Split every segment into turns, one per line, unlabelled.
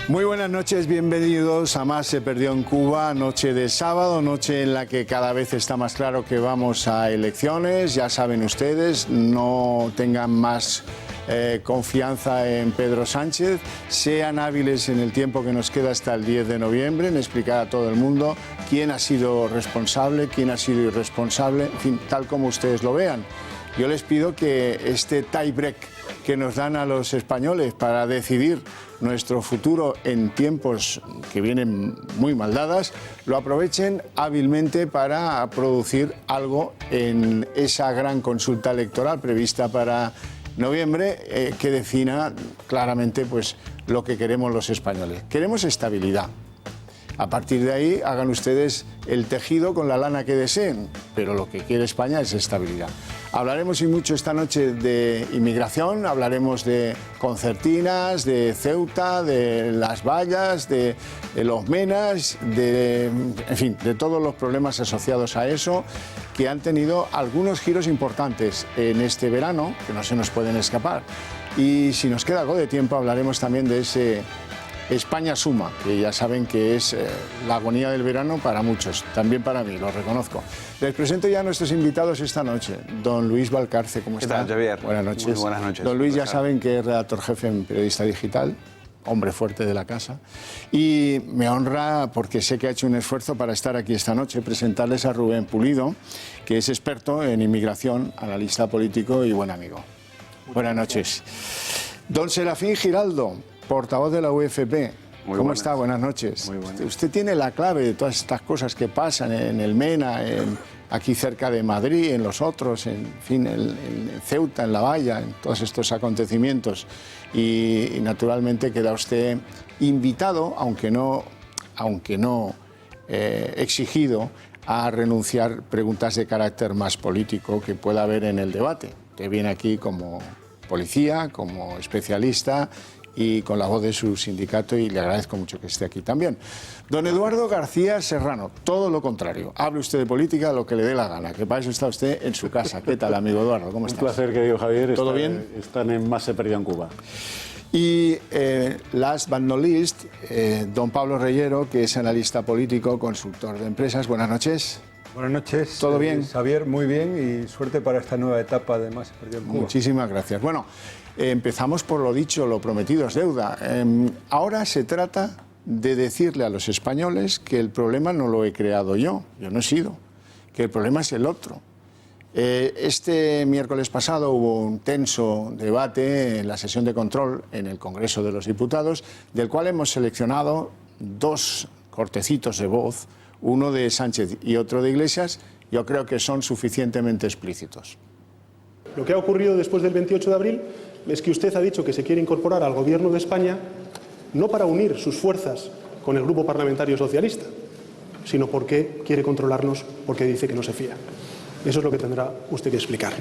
Muy buenas noches, bienvenidos a Más se perdió en Cuba, noche de sábado, noche en la que cada vez está más claro que vamos a elecciones. Ya saben ustedes, no tengan más confianza en Pedro Sánchez, sean hábiles en el tiempo que nos queda hasta el 10 de noviembre en explicar a todo el mundo quién ha sido responsable, quién ha sido irresponsable, en fin, tal como ustedes lo vean. Yo les pido que este tie-break que nos dan a los españoles para decidir nuestro futuro en tiempos que vienen muy mal dadas, lo aprovechen hábilmente para producir algo en esa gran consulta electoral prevista para noviembre que defina claramente pues, lo que queremos los españoles. Queremos estabilidad. A partir de ahí hagan ustedes el tejido con la lana que deseen, pero lo que quiere España es estabilidad. Hablaremos y mucho esta noche de inmigración, hablaremos de concertinas, de Ceuta, de las vallas, de los menas, en fin, de todos los problemas asociados a eso que han tenido algunos giros importantes en este verano, que no se nos pueden escapar. Y si nos queda algo de tiempo hablaremos también de ese España suma, que ya saben que es la agonía del verano para muchos, también para mí, lo reconozco. Les presento ya a nuestros invitados esta noche. Don Luis Valcarce, ¿cómo está?
¿Qué tal, Javier?
Buenas noches.
Muy buenas noches.
Don Luis ya saben que es redactor jefe en Periodista Digital, hombre fuerte de la casa, y me honra, porque sé que ha hecho un esfuerzo para estar aquí esta noche, presentarles a Rubén Pulido, que es experto en inmigración, analista político y buen amigo. Buenas noches. Don Serafín Giraldo, portavoz de la UFP. ¿Cómo está? Buenas noches.
Muy buenas.
Usted tiene la clave de todas estas cosas que pasan en el MENA, aquí cerca de Madrid, en los otros, en fin, en Ceuta, en La Valla, en todos estos acontecimientos. Y naturalmente queda usted invitado, aunque no exigido, a renunciar preguntas de carácter más político que pueda haber en el debate. Usted viene aquí como policía, como especialista y con la voz de su sindicato, y le agradezco mucho que esté aquí también. Don Eduardo García Serrano, todo lo contrario. Hable usted de política lo que le dé la gana, que para eso está usted en su casa. ¿Qué tal, amigo Eduardo? ¿Cómo estás?
Un placer, querido Javier.
¿Todo bien?
Están en Más se perdió en Cuba.
Y last but not least, don Pablo Reyero, que es analista político, consultor de empresas. Buenas noches.
Buenas noches.
¿Todo bien?
Javier, muy bien, y suerte para esta nueva etapa de Más se perdió en Cuba.
Muchísimas gracias. Bueno, empezamos por lo dicho, lo prometido es deuda. Ahora se trata de decirle a los españoles que el problema no lo he creado yo no he sido, que el problema es el otro. Este miércoles pasado hubo un tenso debate en la sesión de control en el Congreso de los Diputados, del cual hemos seleccionado dos cortecitos de voz, uno de Sánchez y otro de Iglesias. Yo creo que son suficientemente explícitos.
Lo que ha ocurrido después del 28 de abril es que usted ha dicho que se quiere incorporar al Gobierno de España no para unir sus fuerzas con el Grupo Parlamentario Socialista, sino porque quiere controlarnos, porque dice que no se fía. Eso es lo que tendrá usted que explicar.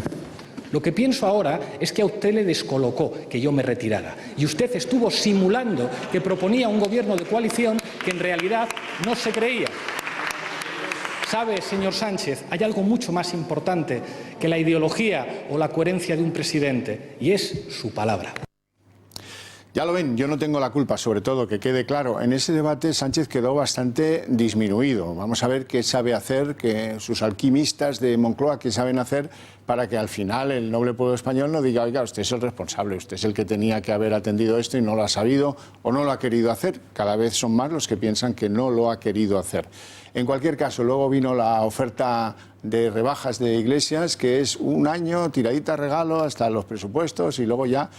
Lo que pienso ahora es que a usted le descolocó que yo me retirara. Y usted estuvo simulando que proponía un gobierno de coalición que en realidad no se creía. ¿Sabe, señor Sánchez? Hay algo mucho más importante que la ideología o la coherencia de un presidente, y es su palabra.
Ya lo ven, yo no tengo la culpa, sobre todo, que quede claro. En ese debate Sánchez quedó bastante disminuido. Vamos a ver qué sabe hacer, que sus alquimistas de Moncloa, qué saben hacer para que al final el noble pueblo español no diga, oiga, usted es el responsable, usted es el que tenía que haber atendido esto y no lo ha sabido o no lo ha querido hacer. Cada vez son más los que piensan que no lo ha querido hacer. En cualquier caso, luego vino la oferta de rebajas de Iglesias, que es un año, tiradita regalo hasta los presupuestos, y luego ya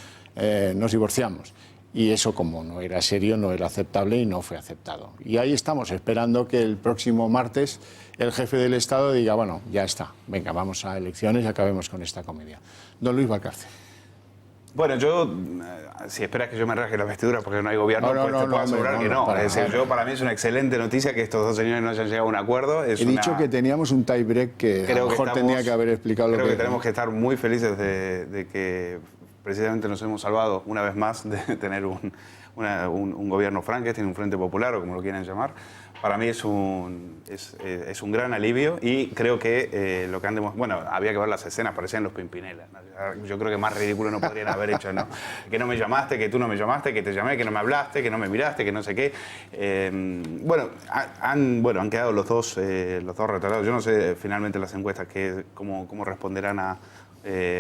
nos divorciamos. Y eso, como no era serio, no era aceptable y no fue aceptado. Y ahí estamos, esperando que el próximo martes el jefe del Estado diga, bueno, ya está, venga, vamos a elecciones y acabemos con esta comedia. Don Luis Valcarce.
Bueno, yo, si esperas que yo me rasgue la vestidura porque no hay gobierno, pues te puedo asegurar que no. Es decir, para mí es una excelente noticia que estos dos señores no hayan llegado a un acuerdo.
He dicho que teníamos un tie break que a lo mejor tendría que haber explicado lo que...
Creo que tenemos que estar muy felices de que precisamente nos hemos salvado una vez más de tener un gobierno Frankenstein, un Frente Popular o como lo quieran llamar, Para mí es un gran alivio y creo que lo que han demostrado... Bueno, había que ver las escenas, parecían los Pimpinela, ¿no? Yo creo que más ridículo no podrían haber hecho, ¿no? Que no me llamaste, que tú no me llamaste, que te llamé, que no me hablaste, que no me miraste, que no sé qué. Han quedado los dos retardados. Yo no sé finalmente las encuestas cómo responderán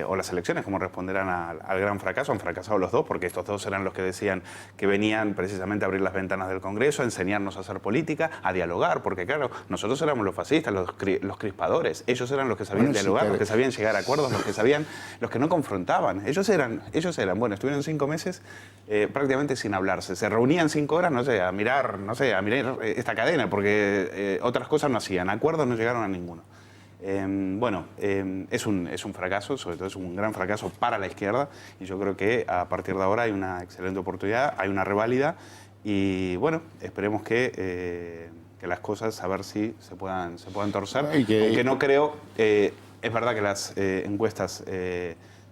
o las elecciones, cómo responderán al gran fracaso. Han fracasado los dos, porque estos dos eran los que decían que venían precisamente a abrir las ventanas del Congreso, a enseñarnos a hacer política, a dialogar, porque claro, nosotros éramos los fascistas, los crispadores. Ellos eran los que sabían dialogar, los que sabían llegar a acuerdos, los que no confrontaban. Ellos eran, estuvieron 5 meses prácticamente sin hablarse. Se reunían 5 horas, a mirar esta cadena, porque otras cosas no hacían. Acuerdos no llegaron a ninguno. Es un fracaso, sobre todo es un gran fracaso para la izquierda, y yo creo que a partir de ahora hay una excelente oportunidad, hay una reválida, y bueno, esperemos que las cosas a ver si se puedan torcer, aunque no creo, es verdad que las encuestas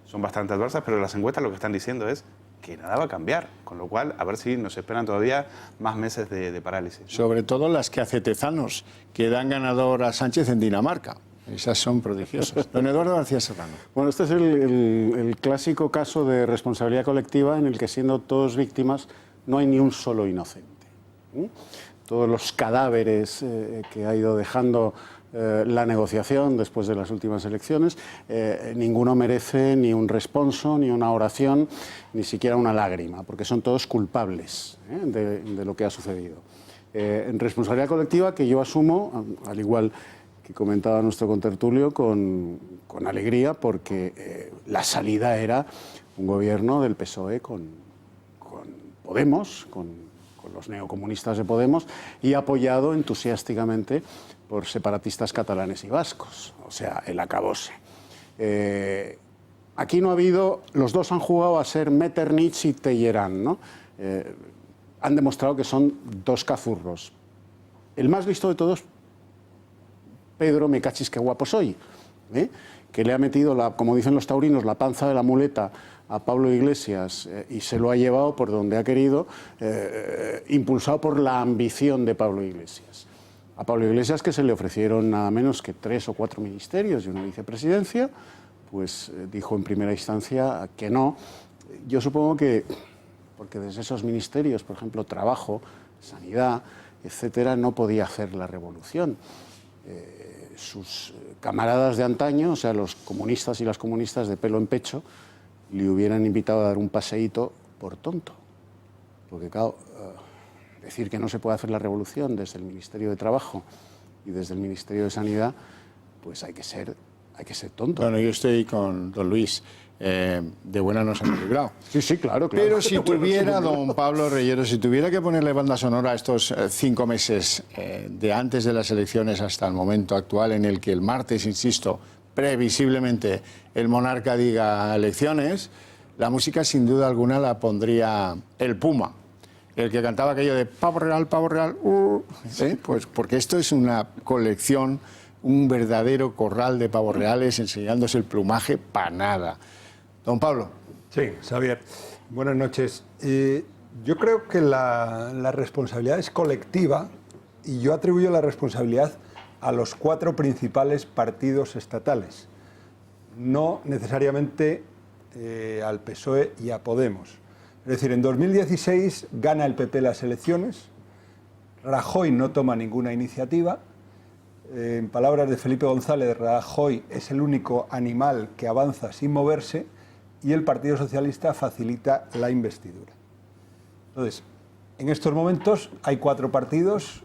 son bastante adversas, pero las encuestas lo que están diciendo es que nada va a cambiar, con lo cual a ver si nos esperan todavía más meses de parálisis.
Sobre todo las que hace Tezanos, que dan ganador a Sánchez en Dinamarca. Esas son prodigiosas. Don Eduardo García Serrano.
Bueno, este es el clásico caso de responsabilidad colectiva en el que, siendo todos víctimas, no hay ni un solo inocente. Todos los cadáveres que ha ido dejando la negociación después de las últimas elecciones, ninguno merece ni un responso, ni una oración, ni siquiera una lágrima, porque son todos culpables de lo que ha sucedido. En responsabilidad colectiva que yo asumo, al igual que comentaba nuestro contertulio, con alegría, porque la salida era un gobierno del PSOE con Podemos, con los neocomunistas de Podemos, y apoyado entusiásticamente por separatistas catalanes y vascos, o sea, el acabose. Aquí no ha habido, los dos han jugado a ser Metternich y Teherán, ¿no? Han demostrado que son dos cazurros. El más listo de todos, Pedro, me cachis qué guapo soy, que le ha metido, como dicen los taurinos, la panza de la muleta a Pablo Iglesias y se lo ha llevado por donde ha querido, impulsado por la ambición de Pablo Iglesias. A Pablo Iglesias, que se le ofrecieron nada menos que 3 o 4 ministerios y una vicepresidencia, pues dijo en primera instancia que no. Yo supongo que, porque desde esos ministerios, por ejemplo, trabajo, sanidad, etcétera, no podía hacer la revolución. Sus camaradas de antaño, o sea, los comunistas y las comunistas de pelo en pecho, le hubieran invitado a dar un paseíto por tonto. Porque, claro, decir que no se puede hacer la revolución desde el Ministerio de Trabajo y desde el Ministerio de Sanidad, pues hay que ser tonto.
Bueno, yo estoy con don Luis. De buena nos hemos librado.
Sí, claro.
Pero si tuviera, don Pablo Reyero, si tuviera que ponerle banda sonora a estos 5 meses de antes de las elecciones hasta el momento actual, en el que el martes, insisto, previsiblemente el monarca diga elecciones, la música sin duda alguna la pondría el Puma, el que cantaba aquello de pavo real, pues porque esto es una colección, un verdadero corral de pavos reales enseñándose el plumaje para nada. Don Pablo.
Sí, Xavier. Buenas noches. Yo creo que la responsabilidad es colectiva y yo atribuyo la responsabilidad a los 4 principales partidos estatales, no necesariamente al PSOE y a Podemos. Es decir, en 2016 gana el PP las elecciones, Rajoy no toma ninguna iniciativa. En palabras de Felipe González, Rajoy es el único animal que avanza sin moverse y el Partido Socialista facilita la investidura. Entonces, en estos momentos hay 4 partidos,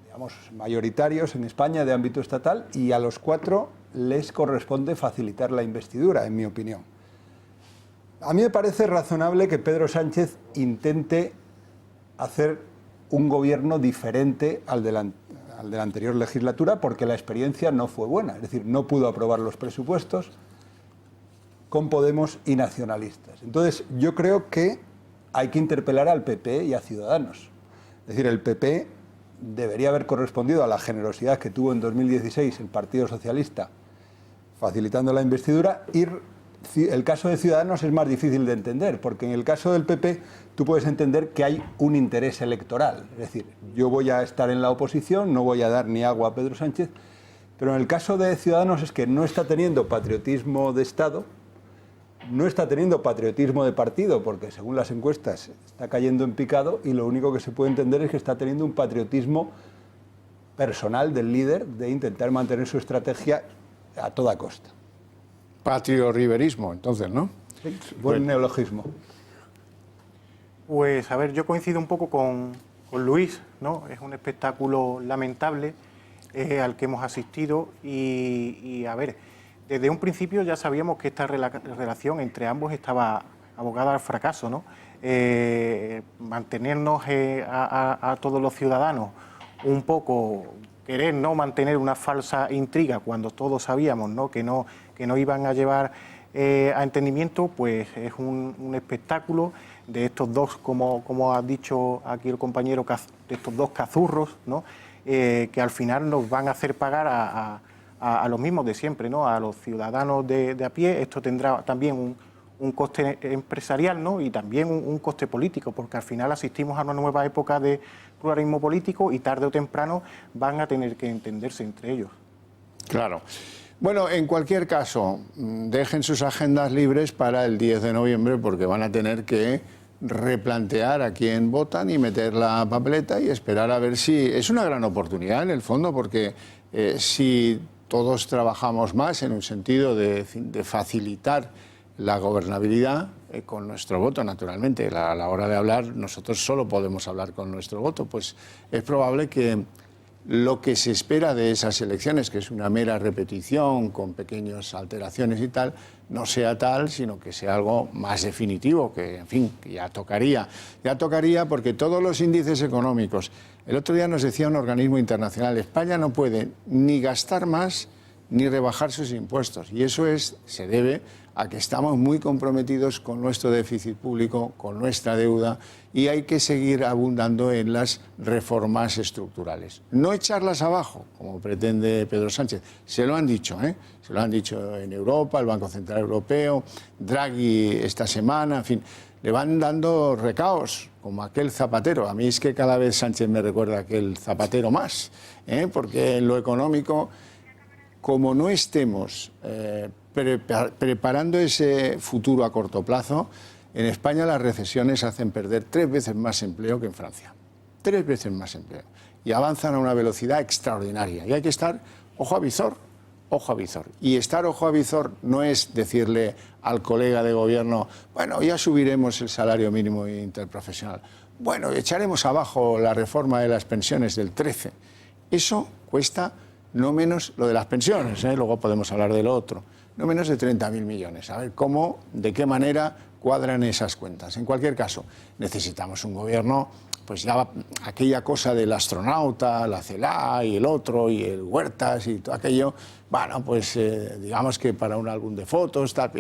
digamos, mayoritarios en España de ámbito estatal y a los 4 les corresponde facilitar la investidura, en mi opinión. A mí me parece razonable que Pedro Sánchez intente hacer un gobierno diferente al de la anterior legislatura, porque la experiencia no fue buena. Es decir, no pudo aprobar los presupuestos con Podemos y nacionalistas. Entonces, yo creo que hay que interpelar al PP y a Ciudadanos. Es decir, el PP debería haber correspondido a la generosidad que tuvo en 2016 el Partido Socialista, facilitando la investidura, ir el caso de Ciudadanos es más difícil de entender, porque en el caso del PP tú puedes entender que hay un interés electoral. Es decir, yo voy a estar en la oposición, no voy a dar ni agua a Pedro Sánchez, pero en el caso de Ciudadanos es que no está teniendo patriotismo de Estado, no está teniendo patriotismo de partido, porque según las encuestas está cayendo en picado, y lo único que se puede entender es que está teniendo un patriotismo personal del líder de intentar mantener su estrategia a toda costa.
Patrio-riverismo, entonces, ¿no?
Sí, buen neologismo.
Pues, a ver, yo coincido un poco con Luis, ¿no? Es un espectáculo lamentable al que hemos asistido y, a ver, desde un principio ya sabíamos que esta relación entre ambos estaba abocada al fracaso, ¿no? Mantenernos a todos los ciudadanos un poco, querer no mantener una falsa intriga cuando todos sabíamos, ¿no? que no iban a llevar a entendimiento, pues es un espectáculo de estos dos, como ha dicho aquí el compañero, de estos dos cazurros, ¿no? Que al final nos van a hacer pagar a los mismos de siempre, ¿no? A los ciudadanos de a pie. Esto tendrá también un coste empresarial, ¿no? Y también un coste político, porque al final asistimos a una nueva época de pluralismo político y tarde o temprano van a tener que entenderse entre ellos.
Claro. Bueno, en cualquier caso, dejen sus agendas libres para el 10 de noviembre porque van a tener que replantear a quién votan y meter la papeleta y esperar a ver si... Es una gran oportunidad en el fondo porque si todos trabajamos más en un sentido de facilitar la gobernabilidad con nuestro voto, naturalmente, a la hora de hablar nosotros solo podemos hablar con nuestro voto, pues es probable que lo que se espera de esas elecciones, que es una mera repetición con pequeñas alteraciones y tal, no sea tal, sino que sea algo más definitivo, que, en fin, que ya tocaría. Ya tocaría porque todos los índices económicos... El otro día nos decía un organismo internacional, España no puede ni gastar más ni rebajar sus impuestos. Y eso se debe a que estamos muy comprometidos con nuestro déficit público, con nuestra deuda, y hay que seguir abundando en las reformas estructurales. No echarlas abajo, como pretende Pedro Sánchez. Se lo han dicho, ¿eh? Se lo han dicho en Europa, el Banco Central Europeo, Draghi esta semana, en fin. Le van dando recaos, como aquel Zapatero. A mí es que cada vez Sánchez me recuerda a aquel Zapatero más, porque en lo económico, como no estemos preparando ese futuro a corto plazo, en España las recesiones hacen perder 3 veces más empleo que en Francia. 3 veces más empleo. Y avanzan a una velocidad extraordinaria. Y hay que estar ojo a visor, ojo a visor. Y estar ojo a visor no es decirle al colega de gobierno, bueno, ya subiremos el salario mínimo interprofesional. Bueno, echaremos abajo la reforma de las pensiones del 13. Eso cuesta no menos, lo de las pensiones, luego podemos hablar de lo otro, no menos de 30.000 millones. A ver cómo, de qué manera cuadran esas cuentas. En cualquier caso, necesitamos un gobierno, pues ya aquella cosa del astronauta, la CELA y el otro, y el Huertas y todo aquello, bueno, pues digamos que para un álbum de fotos, tal,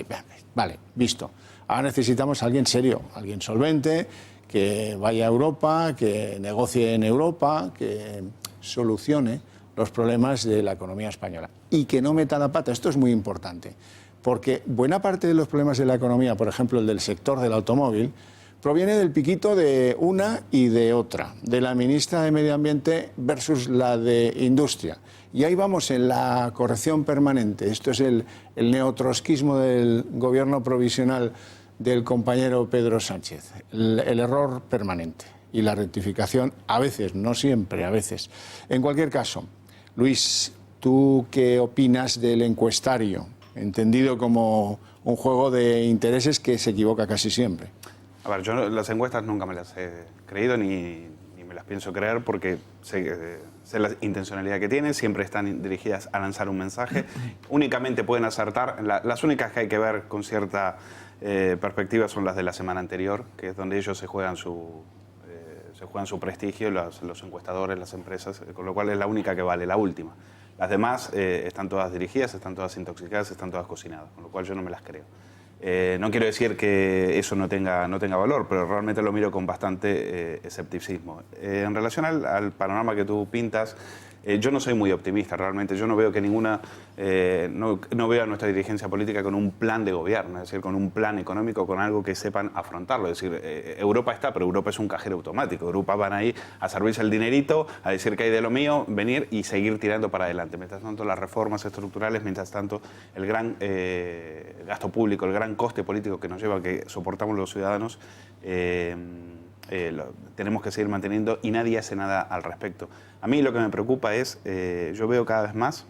vale, visto. Ahora necesitamos a alguien serio, alguien solvente, que vaya a Europa, que negocie en Europa, que solucione los problemas de la economía española y que no meta la pata. Esto es muy importante, porque buena parte de los problemas de la economía, por ejemplo el del sector del automóvil, proviene del piquito de una y de otra, de la ministra de Medio Ambiente versus la de Industria. Y ahí vamos en la corrección permanente. Esto es el neotrotskismo del gobierno provisional del compañero Pedro Sánchez, el error permanente y la rectificación, a veces, no siempre, a veces. En cualquier caso, Luis, ¿tú qué opinas del encuestario, entendido como un juego de intereses que se equivoca casi siempre?
A ver, yo las encuestas nunca me las he creído ni me las pienso creer porque sé la intencionalidad que tienen, siempre están dirigidas a lanzar un mensaje. Únicamente pueden acertar, las únicas que hay que ver con cierta perspectiva son las de la semana anterior, que es donde ellos se juegan su prestigio, los encuestadores, las empresas, con lo cual es la única que vale, la última. Las demás están todas dirigidas, están todas intoxicadas, están todas cocinadas, con lo cual yo no me las creo. No quiero decir que eso no tenga valor, pero realmente lo miro con bastante escepticismo. En relación al panorama que tú pintas, yo no soy muy optimista realmente. Yo no veo que ninguna, no veo a nuestra dirigencia política con un plan de gobierno, es decir, con un plan económico, con algo que sepan afrontarlo. Es decir, Europa está, pero Europa es un cajero automático. Europa van ahí a servirse el dinerito, a decir que hay de lo mío, venir y seguir tirando para adelante. Mientras tanto, las reformas estructurales, mientras tanto, el gran gasto público, el gran coste político que nos lleva, que soportamos los ciudadanos, tenemos que seguir manteniendo y nadie hace nada al respecto. A mí lo que me preocupa es, yo veo cada vez más,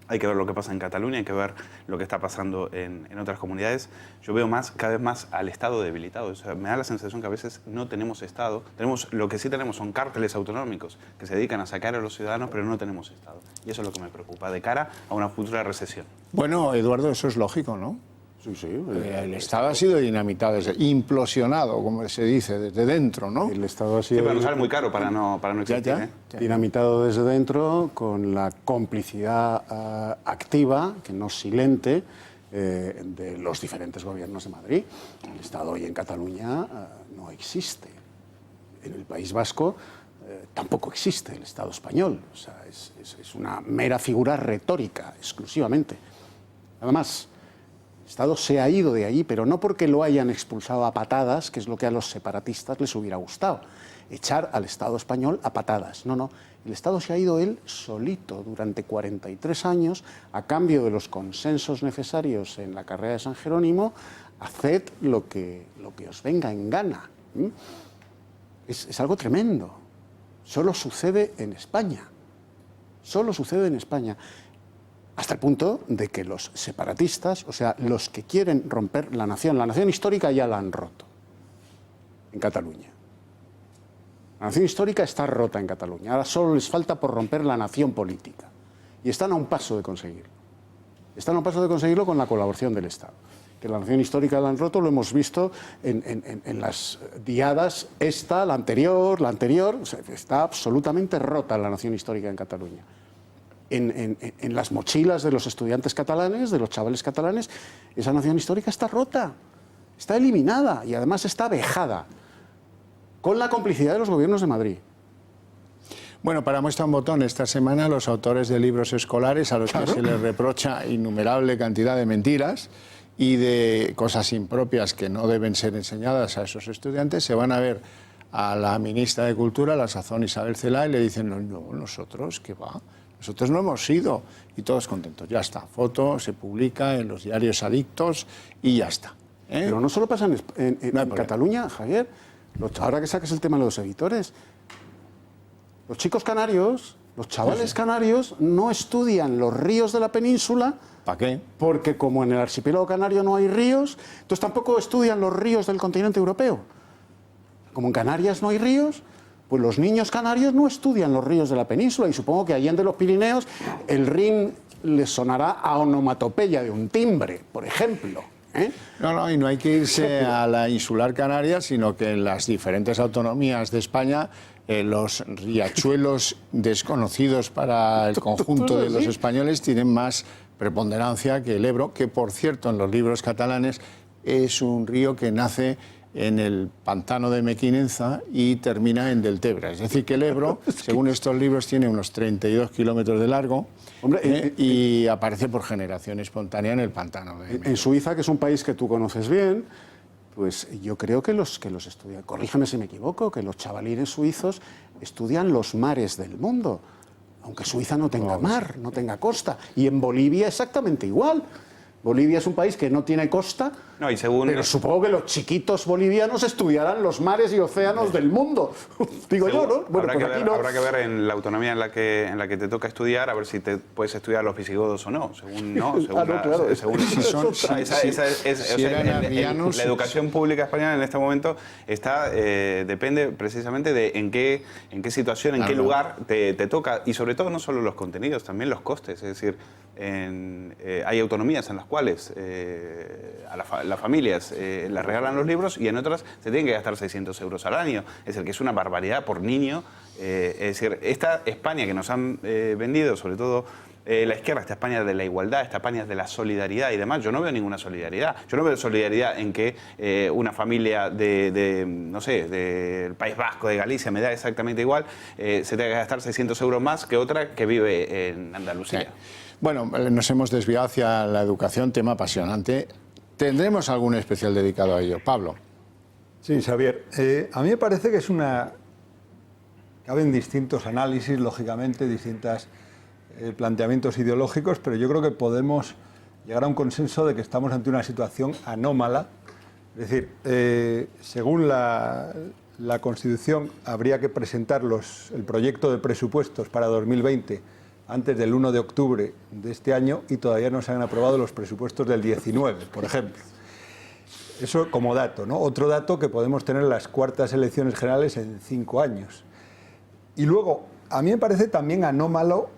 hay que ver lo que pasa en Cataluña, hay que ver lo que está pasando en otras comunidades, yo veo cada vez más al Estado debilitado. O sea, me da la sensación que a veces no tenemos Estado, lo que sí tenemos son cárteles autonómicos que se dedican a sacar a los ciudadanos, pero no tenemos Estado. Y eso es lo que me preocupa, de cara a una futura recesión.
Bueno, Eduardo, eso es lógico, ¿no?
Sí, sí.
El Estado ha sido dinamitado, implosionado, como se dice, desde dentro, ¿no?
El Estado ha
Sí,
sido
pero nos sale muy caro para no existir.
Ya.
dinamitado desde dentro, con la complicidad activa, que no silente, de los diferentes gobiernos de Madrid. El Estado hoy en Cataluña no existe. En el País Vasco tampoco existe el Estado español. O sea, es una mera figura retórica, exclusivamente. Además, el Estado se ha ido de allí, pero no porque lo hayan expulsado a patadas, que es lo que a los separatistas les hubiera gustado, echar al Estado español a patadas. No, no, el Estado se ha ido él solito durante 43 años, a cambio de los consensos necesarios en la carrera de San Jerónimo, haced lo que os venga en gana. Es algo tremendo. Solo sucede en España. Solo sucede en España. Hasta el punto de que los separatistas, o sea, los que quieren romper la nación histórica ya la han roto en Cataluña. La nación histórica está rota en Cataluña. Ahora solo les falta por romper la nación política. Y están a un paso de conseguirlo. Están a un paso de conseguirlo con la colaboración del Estado. Que la nación histórica la han roto lo hemos visto en las diadas, la anterior. O sea, está absolutamente rota la nación histórica en Cataluña. En las mochilas de los estudiantes catalanes, de los chavales catalanes, esa nación histórica está rota, está eliminada y además está vejada, con la complicidad de los gobiernos de Madrid.
Bueno, para muestra un botón, esta semana los autores de libros escolares a los que se les reprocha innumerable cantidad de mentiras y de cosas impropias que no deben ser enseñadas a esos estudiantes, se van a ver a la ministra de Cultura, la sazón Isabel Celaá, y le dicen, no, nosotros, ¿qué va? Nosotros no hemos ido, y todos contentos. Ya está, foto, se publica en los diarios adictos y ya está.
Pero no solo pasa en Cataluña, Javier. Ahora que saques el tema de los editores, los chicos canarios, los chavales canarios, no estudian los ríos de la península.
¿Para qué?
Porque como en el archipiélago canario no hay ríos, entonces tampoco estudian los ríos del continente europeo. Como en Canarias no hay ríos, pues los niños canarios no estudian los ríos de la península, y supongo que allende los Pirineos el Rin les sonará a onomatopeya de un timbre, por ejemplo.
No, y no hay que irse a la insular Canaria, sino que en las diferentes autonomías de España los riachuelos desconocidos para el conjunto de los españoles tienen más preponderancia que el Ebro, que por cierto en los libros catalanes es un río que nace en el pantano de Mequinenza y termina en Deltebre. Es decir, que el Ebro, según estos libros, tiene unos 32 kilómetros de largo. Hombre, y aparece por generación espontánea en el pantano de Mequinenza.
En Suiza, que es un país que tú conoces bien, pues yo creo que los estudian, corrígeme si me equivoco, que los chavalines suizos estudian los mares del mundo, aunque Suiza no tenga mar, no tenga costa. Y en Bolivia exactamente igual. Bolivia es un país que no tiene costa, pero supongo que los chiquitos bolivianos estudiarán los mares y océanos del mundo. Digo yo, ¿no? Bueno,
habrá que ver en la autonomía en la que te toca estudiar, a ver si te puedes estudiar los visigodos o no. La educación pública española en este momento depende precisamente de en qué situación, en qué lugar te toca, y sobre todo no solo los contenidos, también los costes. Es decir, hay autonomías en las cuales la las familias les regalan los libros y en otras se tienen que gastar 600 euros al año. Es decir, que es una barbaridad por niño. Es decir, esta España que nos han vendido, sobre todo la izquierda, esta España de la igualdad, esta España de la solidaridad y demás, yo no veo ninguna solidaridad. Yo no veo solidaridad en que una familia no sé, del País Vasco, de Galicia, me da exactamente igual, se tenga que gastar 600 euros más que otra que vive en Andalucía.
Sí. Bueno, nos hemos desviado hacia la educación, tema apasionante. ¿Tendremos algún especial dedicado a ello? Pablo.
Sí, Xavier. A mí me parece que es caben distintos análisis, lógicamente, distintos planteamientos ideológicos, pero yo creo que podemos llegar a un consenso de que estamos ante una situación anómala. Es decir, según la Constitución, habría que presentar el proyecto de presupuestos para 2020 antes del 1 de octubre de este año y todavía no se han aprobado los presupuestos del 19, por ejemplo. Eso como dato, ¿no? Otro dato, que podemos tener las cuartas elecciones generales en 5 años. Y luego, a mí me parece también anómalo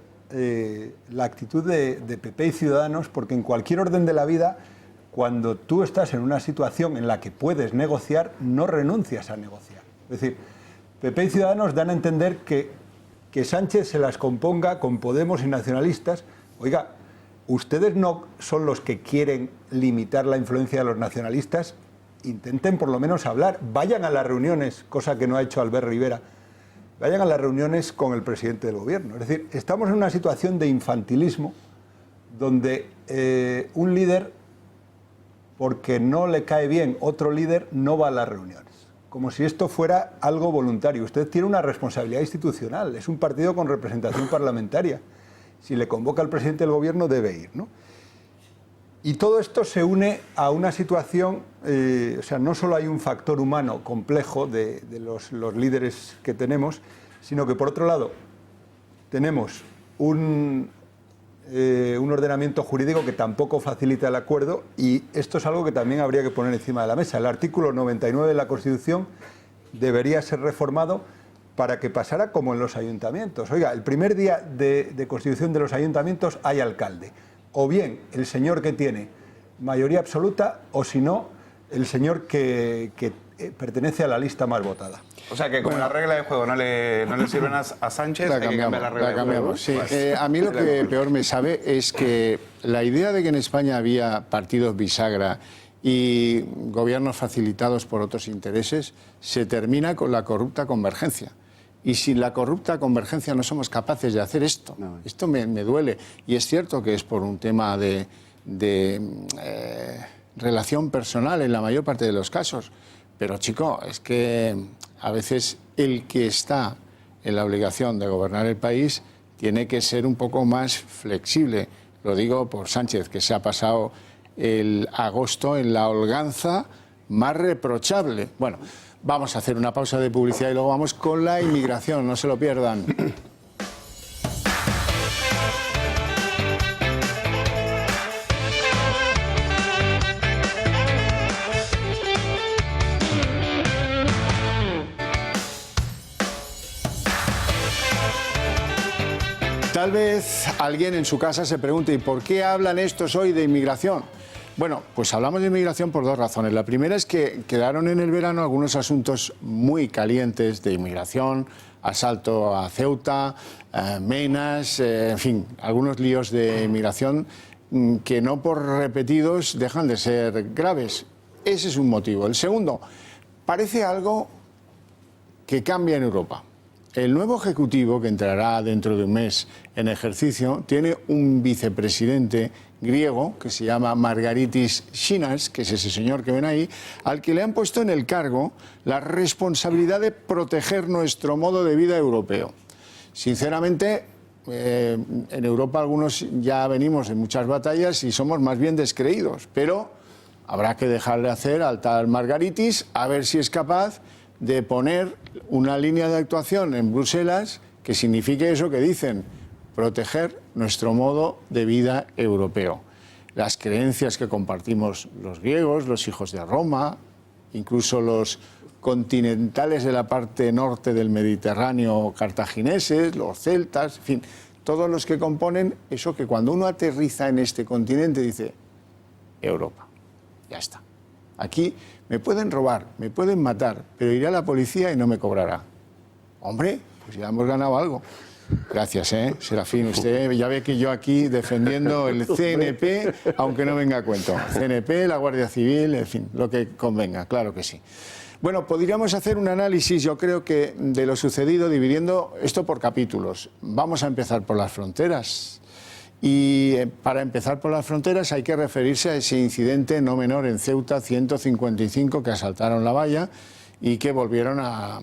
la actitud de PP y Ciudadanos, porque en cualquier orden de la vida, cuando tú estás en una situación en la que puedes negociar, no renuncias a negociar. Es decir, PP y Ciudadanos dan a entender que Sánchez se las componga con Podemos y nacionalistas. Oiga, ustedes no son los que quieren limitar la influencia de los nacionalistas, intenten por lo menos hablar, vayan a las reuniones, cosa que no ha hecho Albert Rivera, vayan a las reuniones con el presidente del gobierno. Es decir, estamos en una situación de infantilismo donde un líder, porque no le cae bien otro líder, no va a las reuniones. Como si esto fuera algo voluntario. Usted tiene una responsabilidad institucional, es un partido con representación parlamentaria. Si le convoca al presidente del gobierno, debe ir, ¿no? Y todo esto se une a una situación, o sea, no solo hay un factor humano complejo de los líderes que tenemos, sino que por otro lado tenemos un ordenamiento jurídico que tampoco facilita el acuerdo, y esto es algo que también habría que poner encima de la mesa. El artículo 99 de la Constitución debería ser reformado para que pasara como en los ayuntamientos. Oiga, el primer día de constitución de los ayuntamientos hay alcalde. O bien el señor que tiene mayoría absoluta, o si no, el señor que pertenece a la lista más votada.
O sea que como la regla de juego no le sirven a Sánchez, hay que cambiar la regla de juego.
Sí. A mí lo que peor me sabe es que la idea de que en España había partidos bisagra y gobiernos facilitados por otros intereses se termina con la corrupta convergencia. Y sin la corrupta convergencia no somos capaces de hacer esto. No. Esto me duele. Y es cierto que es por un tema de relación personal en la mayor parte de los casos. Pero, chico, es que a veces el que está en la obligación de gobernar el país tiene que ser un poco más flexible. Lo digo por Sánchez, que se ha pasado el agosto en la holganza más reprochable. Bueno, vamos a hacer una pausa de publicidad y luego vamos con la inmigración, no se lo pierdan. Tal vez alguien en su casa se pregunte, ¿y por qué hablan estos hoy de inmigración? Bueno, pues hablamos de inmigración por dos razones. La primera es que quedaron en el verano algunos asuntos muy calientes de inmigración, asalto a Ceuta, Menas, en fin, algunos líos de inmigración que no por repetidos dejan de ser graves. Ese es un motivo. El segundo, parece algo que cambia en Europa. El nuevo Ejecutivo, que entrará dentro de un mes en ejercicio, tiene un vicepresidente griego que se llama Margaritis Schinas, que es ese señor que ven ahí, al que le han puesto en el cargo la responsabilidad de proteger nuestro modo de vida europeo. Sinceramente, en Europa algunos ya venimos en muchas batallas y somos más bien descreídos, pero habrá que dejarle hacer al tal Margaritis a ver si es capaz de poner una línea de actuación en Bruselas que signifique eso que dicen, proteger nuestro modo de vida europeo. Las creencias que compartimos los griegos, los hijos de Roma, incluso los continentales de la parte norte del Mediterráneo cartagineses, los celtas, en fin, todos los que componen eso que cuando uno aterriza en este continente dice, Europa, ya está. Aquí me pueden robar, me pueden matar, pero iré a la policía y no me cobrará. Hombre, pues ya hemos ganado algo. Gracias, Serafín. Usted ya ve que yo aquí defendiendo el CNP, aunque no venga a cuento. CNP, la Guardia Civil, en fin, lo que convenga, claro que sí. Bueno, podríamos hacer un análisis, yo creo que, de lo sucedido dividiendo esto por capítulos. Vamos a empezar por las fronteras. Y para empezar por las fronteras hay que referirse a ese incidente no menor en Ceuta, 155, que asaltaron la valla y que volvieron a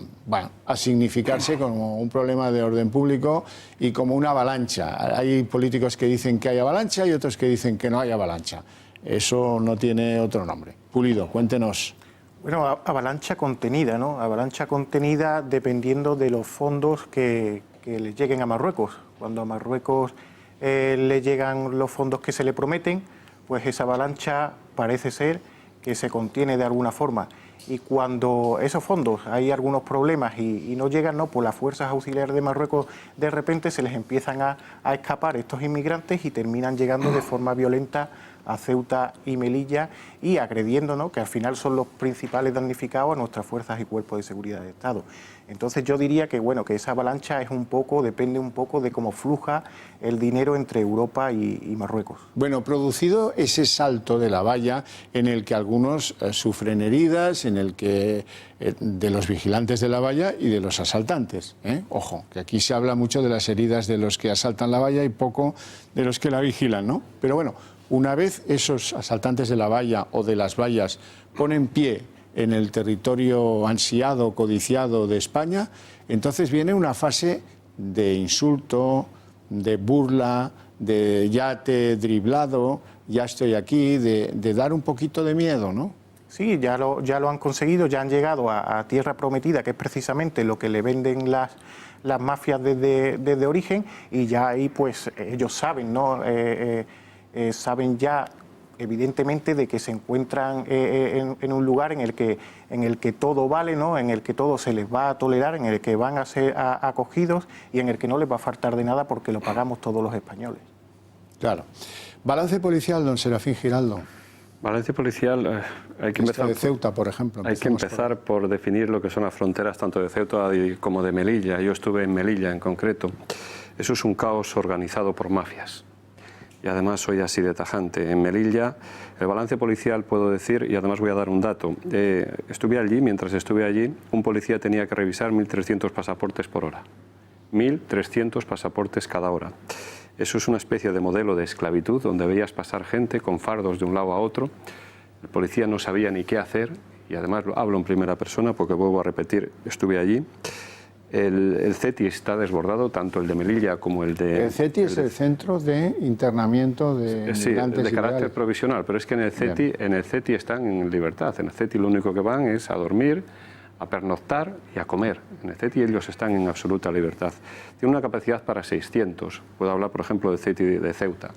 significarse como un problema de orden público y como una avalancha. Hay políticos que dicen que hay avalancha y otros que dicen que no hay avalancha. Eso no tiene otro nombre. Pulido, cuéntenos.
Bueno, avalancha contenida, ¿no? Avalancha contenida dependiendo de los fondos que le lleguen a Marruecos. Cuando a Marruecos le llegan los fondos que se le prometen, pues esa avalancha parece ser que se contiene de alguna forma. Y cuando esos fondos hay algunos problemas y no llegan, ¿no?, pues las fuerzas auxiliares de Marruecos de repente se les empiezan a escapar estos inmigrantes y terminan llegando de forma violenta a Ceuta y Melilla y agrediendo, ¿no?, que al final son los principales damnificados a nuestras fuerzas y cuerpos de seguridad de Estado. Entonces yo diría que, bueno, que esa avalancha es depende un poco de cómo fluja el dinero entre Europa y Marruecos.
Bueno, producido ese salto de la valla en el que algunos sufren heridas, en el que de los vigilantes de la valla y de los asaltantes. Ojo, que aquí se habla mucho de las heridas de los que asaltan la valla y poco de los que la vigilan, ¿no? Pero bueno, una vez esos asaltantes de la valla o de las vallas ponen pie en el territorio ansiado, codiciado de España, entonces viene una fase de insulto, de burla, de ya te he driblado, ya estoy aquí, de dar un poquito de miedo, ¿no?
Sí, ya lo han conseguido, ya han llegado a tierra prometida, que es precisamente lo que le venden las mafias desde origen, y ya ahí pues ellos saben, ¿no? Saben ya evidentemente de que se encuentran en un lugar en el que todo vale, ¿no?, en el que todo se les va a tolerar, en el que van a ser acogidos y en el que no les va a faltar de nada porque lo pagamos todos los españoles.
Claro. Balance policial, don Serafín Giraldo.
Balance policial, hay que empezar
de Ceuta, por ejemplo.
Hay que empezar por definir lo que son las fronteras tanto de Ceuta como de Melilla. Yo estuve en Melilla en concreto. Eso es un caos organizado por mafias. Y además soy así de tajante. En Melilla, el balance policial, puedo decir, y además voy a dar un dato. Estuve allí, mientras estuve allí, un policía tenía que revisar 1.300 pasaportes por hora. 1.300 pasaportes cada hora. Eso es una especie de modelo de esclavitud, donde veías pasar gente con fardos de un lado a otro. El policía no sabía ni qué hacer, y además hablo en primera persona, porque vuelvo a repetir, estuve allí. El CETI está desbordado, tanto el de Melilla como el de...
El CETI es el Centro de Internamiento de Migrantes
de carácter provisional, pero es que en el CETI están en libertad. En el CETI lo único que van es a dormir, a pernoctar y a comer. En el CETI ellos están en absoluta libertad. Tiene una capacidad para 600. Puedo hablar, por ejemplo, del CETI de Ceuta.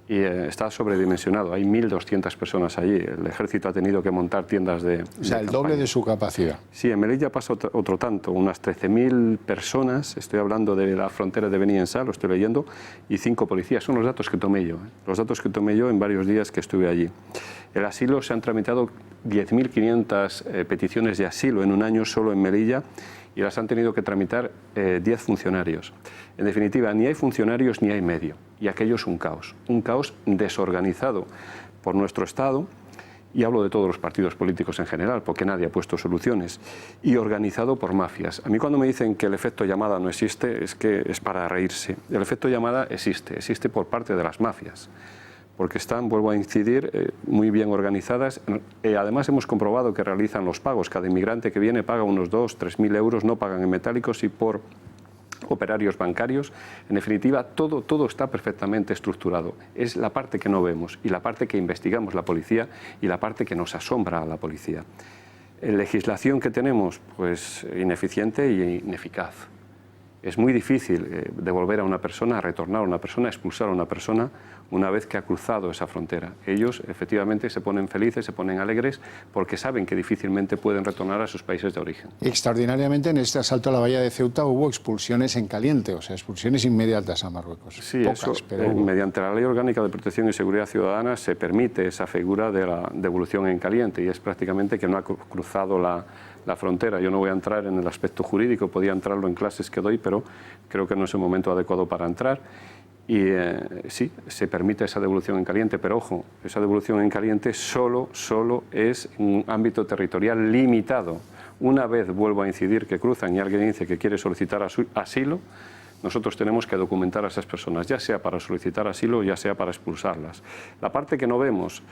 Y está sobredimensionado. Hay 1.200 personas allí. El ejército ha tenido que montar tiendas de...
O sea, el doble de su capacidad.
Sí, en Melilla pasa otro tanto. Unas 13.000 personas, estoy hablando de la frontera de Beni Ensal, lo estoy leyendo, y 5 policías. Son los datos que tomé yo. Los datos que tomé yo en varios días que estuve allí. El asilo, se han tramitado 10.500 peticiones de asilo en un año solo en Melilla, y las han tenido que tramitar 10 funcionarios. En definitiva, ni hay funcionarios ni hay medio, y aquello es un caos desorganizado por nuestro Estado, y hablo de todos los partidos políticos en general, porque nadie ha puesto soluciones, y organizado por mafias. A mí cuando me dicen que el efecto llamada no existe, es que es para reírse. El efecto llamada existe por parte de las mafias, porque están, vuelvo a incidir, muy bien organizadas. Además hemos comprobado que realizan los pagos. Cada inmigrante que viene paga unos 2.000 o 3.000 euros, no pagan en metálicos y por operarios bancarios. En definitiva, todo está perfectamente estructurado. Es la parte que no vemos y la parte que investigamos la policía y la parte que nos asombra a la policía. La legislación que tenemos, pues ineficiente e ineficaz. Es muy difícil devolver a una persona, retornar a una persona, expulsar a una persona una vez que ha cruzado esa frontera. Ellos efectivamente se ponen felices, se ponen alegres, porque saben que difícilmente pueden retornar a sus países de origen.
Extraordinariamente, en este asalto a la valla de Ceuta hubo expulsiones en caliente, o sea, expulsiones inmediatas a Marruecos.
Sí,
pocas,
eso,
pero hubo.
mediante la Ley Orgánica de Protección y Seguridad Ciudadana se permite esa figura de la devolución en caliente, y es prácticamente que no ha cruzado la frontera. Yo no voy a entrar en el aspecto jurídico, podía entrarlo en clases que doy, pero creo que no es el momento adecuado para entrar. Y sí, se permite esa devolución en caliente, pero ojo, esa devolución en caliente solo es un ámbito territorial limitado. Una vez vuelvo a incidir que cruzan y alguien dice que quiere solicitar asilo, nosotros tenemos que documentar a esas personas, ya sea para solicitar asilo, ya sea para expulsarlas. La parte que no vemos,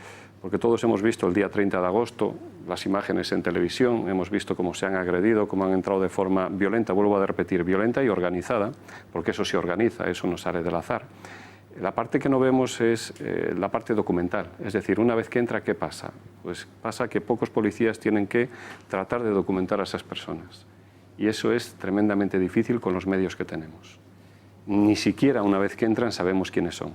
porque todos hemos visto el día 30 de agosto las imágenes en televisión, hemos visto cómo se han agredido, cómo han entrado de forma violenta, vuelvo a repetir, violenta y organizada, porque eso se organiza, eso no sale del azar. La parte que no vemos es la parte documental, es decir, una vez que entra, ¿qué pasa? Pues pasa que pocos policías tienen que tratar de documentar a esas personas. Y eso es tremendamente difícil con los medios que tenemos. Ni siquiera una vez que entran sabemos quiénes son.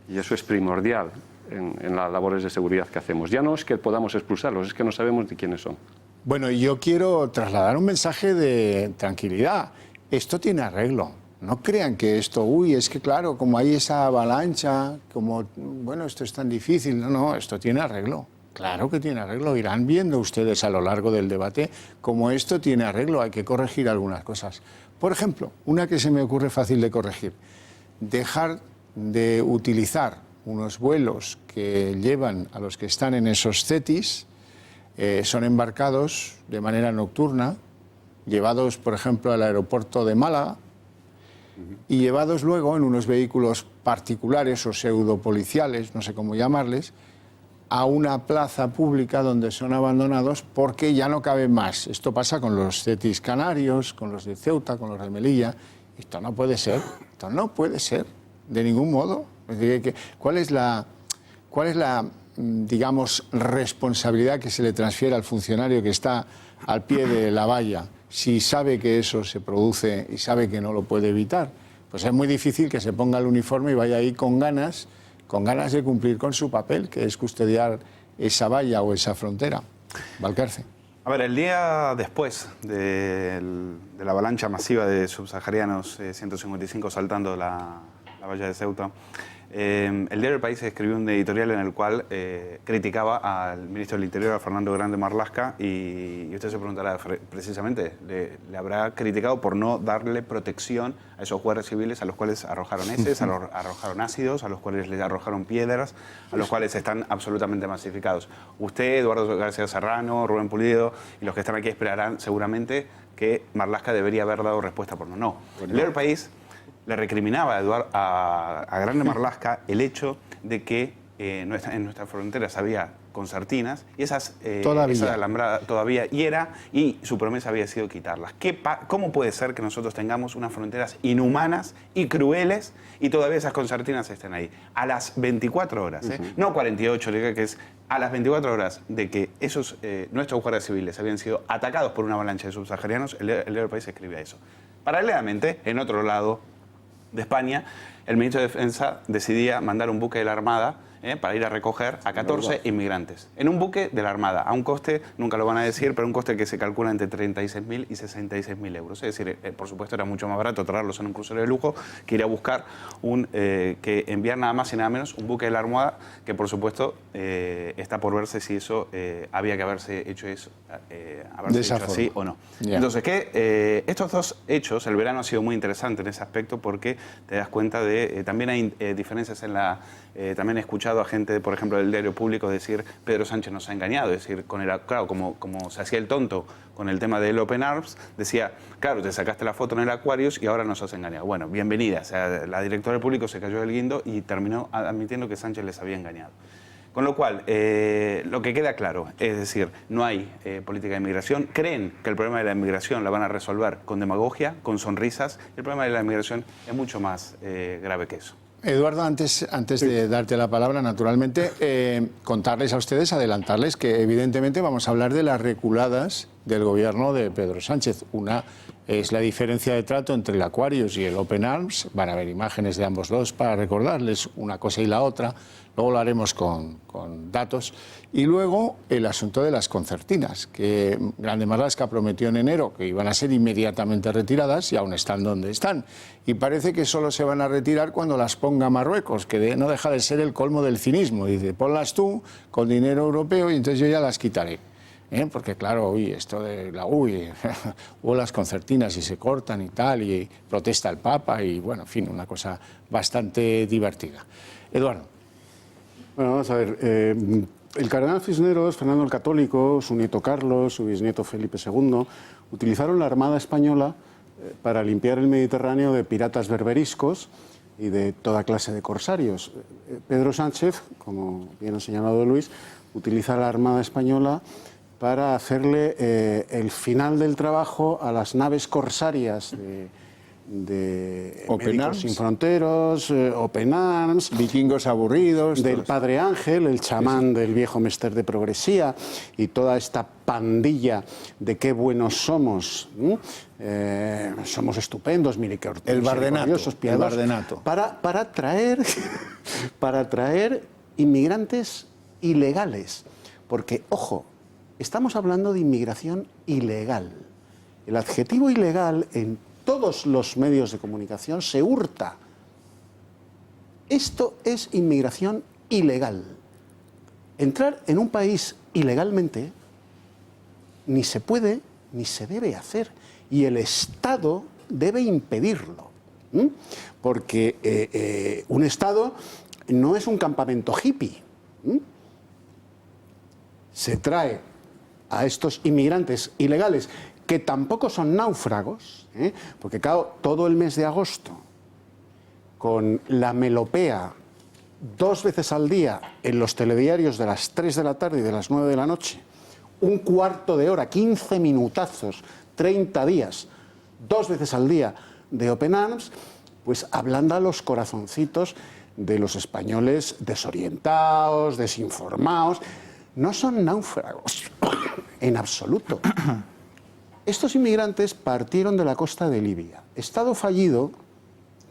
Y eso es primordial en las labores de seguridad que hacemos. Ya no es que podamos expulsarlos, es que no sabemos de quiénes son.
Bueno, yo quiero trasladar un mensaje de tranquilidad. Esto tiene arreglo. No crean que esto, es que claro, como hay esa avalancha, como, bueno, esto es tan difícil. No, esto tiene arreglo. Claro que tiene arreglo. Irán viendo ustedes a lo largo del debate cómo esto tiene arreglo. Hay que corregir algunas cosas. Por ejemplo, una que se me ocurre fácil de corregir. Dejar de utilizar unos vuelos que llevan a los que están en esos CETIs, son embarcados de manera nocturna, llevados, por ejemplo, al aeropuerto de Málaga, y llevados luego en unos vehículos particulares o pseudopoliciales, no sé cómo llamarles, a una plaza pública donde son abandonados porque ya no caben más. Esto pasa con los CETIs canarios, con los de Ceuta, con los de Melilla. Esto no puede ser, de ningún modo. Es decir, ¿cuál es la, digamos, responsabilidad que se le transfiere al funcionario que está al pie de la valla si sabe que eso se produce y sabe que no lo puede evitar? Pues es muy difícil que se ponga el uniforme y vaya ahí con ganas de cumplir con su papel, que es custodiar esa valla o esa frontera. Valcarce.
A ver, el día después de la avalancha masiva de subsaharianos, 155 saltando la valla de Ceuta, el diario El País escribió un editorial en el cual criticaba al ministro del Interior, a Fernando Grande Marlaska, y usted se preguntará, precisamente, le habrá criticado por no darle protección a esos guardias civiles a los cuales arrojaron heces, arrojaron ácidos, a los cuales les arrojaron piedras, a los cuales están absolutamente masificados. Usted, Eduardo García Serrano, Rubén Pulido y los que están aquí esperarán seguramente que Marlaska debería haber dado respuesta por no. El diario El País le recriminaba a Grande Marlaska el hecho de que en nuestras fronteras había concertinas y esa alambrada todavía y su promesa había sido quitarlas. ¿Cómo puede ser que nosotros tengamos unas fronteras inhumanas y crueles y todavía esas concertinas estén ahí? A las 24 horas, no 48, que es a las 24 horas de que nuestros guardias civiles habían sido atacados por una avalancha de subsaharianos, el diario del País escribía eso. Paralelamente, en otro lado de España, el ministro de Defensa decidía mandar un buque de la Armada para ir a recoger a 14 inmigrantes. En un buque de la Armada, a un coste, nunca lo van a decir, pero un coste que se calcula entre 36.000 y 66.000 euros. Es decir, por supuesto era mucho más barato traerlos en un crucero de lujo que ir a buscar que enviar nada más y nada menos un buque de la Armada, que por supuesto está por verse si eso había que haberse hecho así o no. Yeah. Entonces, estos dos hechos, el verano ha sido muy interesante en ese aspecto porque te das cuenta de, también hay diferencias en también he escuchado a gente, por ejemplo, del diario Público decir Pedro Sánchez nos ha engañado, es decir, claro, como se hacía el tonto con el tema del Open Arms, decía, claro, te sacaste la foto en el Aquarius y ahora nos has engañado. Bueno, bienvenida, o sea, la directora del Público se cayó del guindo y terminó admitiendo que Sánchez les había engañado. Con lo cual, lo que queda claro, es decir, no hay política de inmigración. Creen que el problema de la inmigración la van a resolver con demagogia, con sonrisas. El problema de la inmigración es mucho más grave que eso.
Eduardo, antes de darte la palabra, naturalmente, contarles a ustedes, adelantarles que evidentemente vamos a hablar de las reculadas del gobierno de Pedro Sánchez. Una es la diferencia de trato entre el Aquarius y el Open Arms. Van a haber imágenes de ambos dos para recordarles una cosa y la otra. Luego lo haremos con datos. Y luego el asunto de las concertinas, que Grande Marlaska prometió en enero que iban a ser inmediatamente retiradas y aún están donde están. Y parece que solo se van a retirar cuando las ponga Marruecos, que no deja de ser el colmo del cinismo. Dice, ponlas tú con dinero europeo y entonces yo ya las quitaré. Porque claro, esto de la hubo las concertinas y se cortan y tal, y protesta el Papa y bueno, en fin, una cosa bastante divertida. Eduardo.
Bueno, vamos a ver. El cardenal Cisneros, Fernando el Católico, su nieto Carlos, su bisnieto Felipe II, utilizaron la Armada Española para limpiar el Mediterráneo de piratas berberiscos y de toda clase de corsarios. Pedro Sánchez, como bien ha señalado Luis, utiliza la Armada Española para hacerle el final del trabajo a las naves corsarias de Médicos Sin Fronteras, Open Arms,
vikingos aburridos,
del Padre Ángel, el chamán del viejo Mester de Progresía y toda esta pandilla de qué buenos somos. Somos estupendos, mire qué
el Bardenato.
Para traer inmigrantes ilegales. Porque, ojo, estamos hablando de inmigración ilegal. El adjetivo ilegal en todos los medios de comunicación se hurta. Esto es inmigración ilegal. Entrar en un país ilegalmente ni se puede ni se debe hacer. Y el Estado debe impedirlo. Porque un Estado no es un campamento hippie. Se trae a estos inmigrantes ilegales, que tampoco son náufragos, porque claro, todo el mes de agosto, con la melopea 2 veces al día en los telediarios de las 3 de la tarde y de las 9 de la noche, un cuarto de hora, 15 minutazos, 30 días, 2 veces al día de Open Arms, pues ablanda los corazoncitos de los españoles desorientados, desinformados. No son náufragos, en absoluto. Estos inmigrantes partieron de la costa de Libia, Estado fallido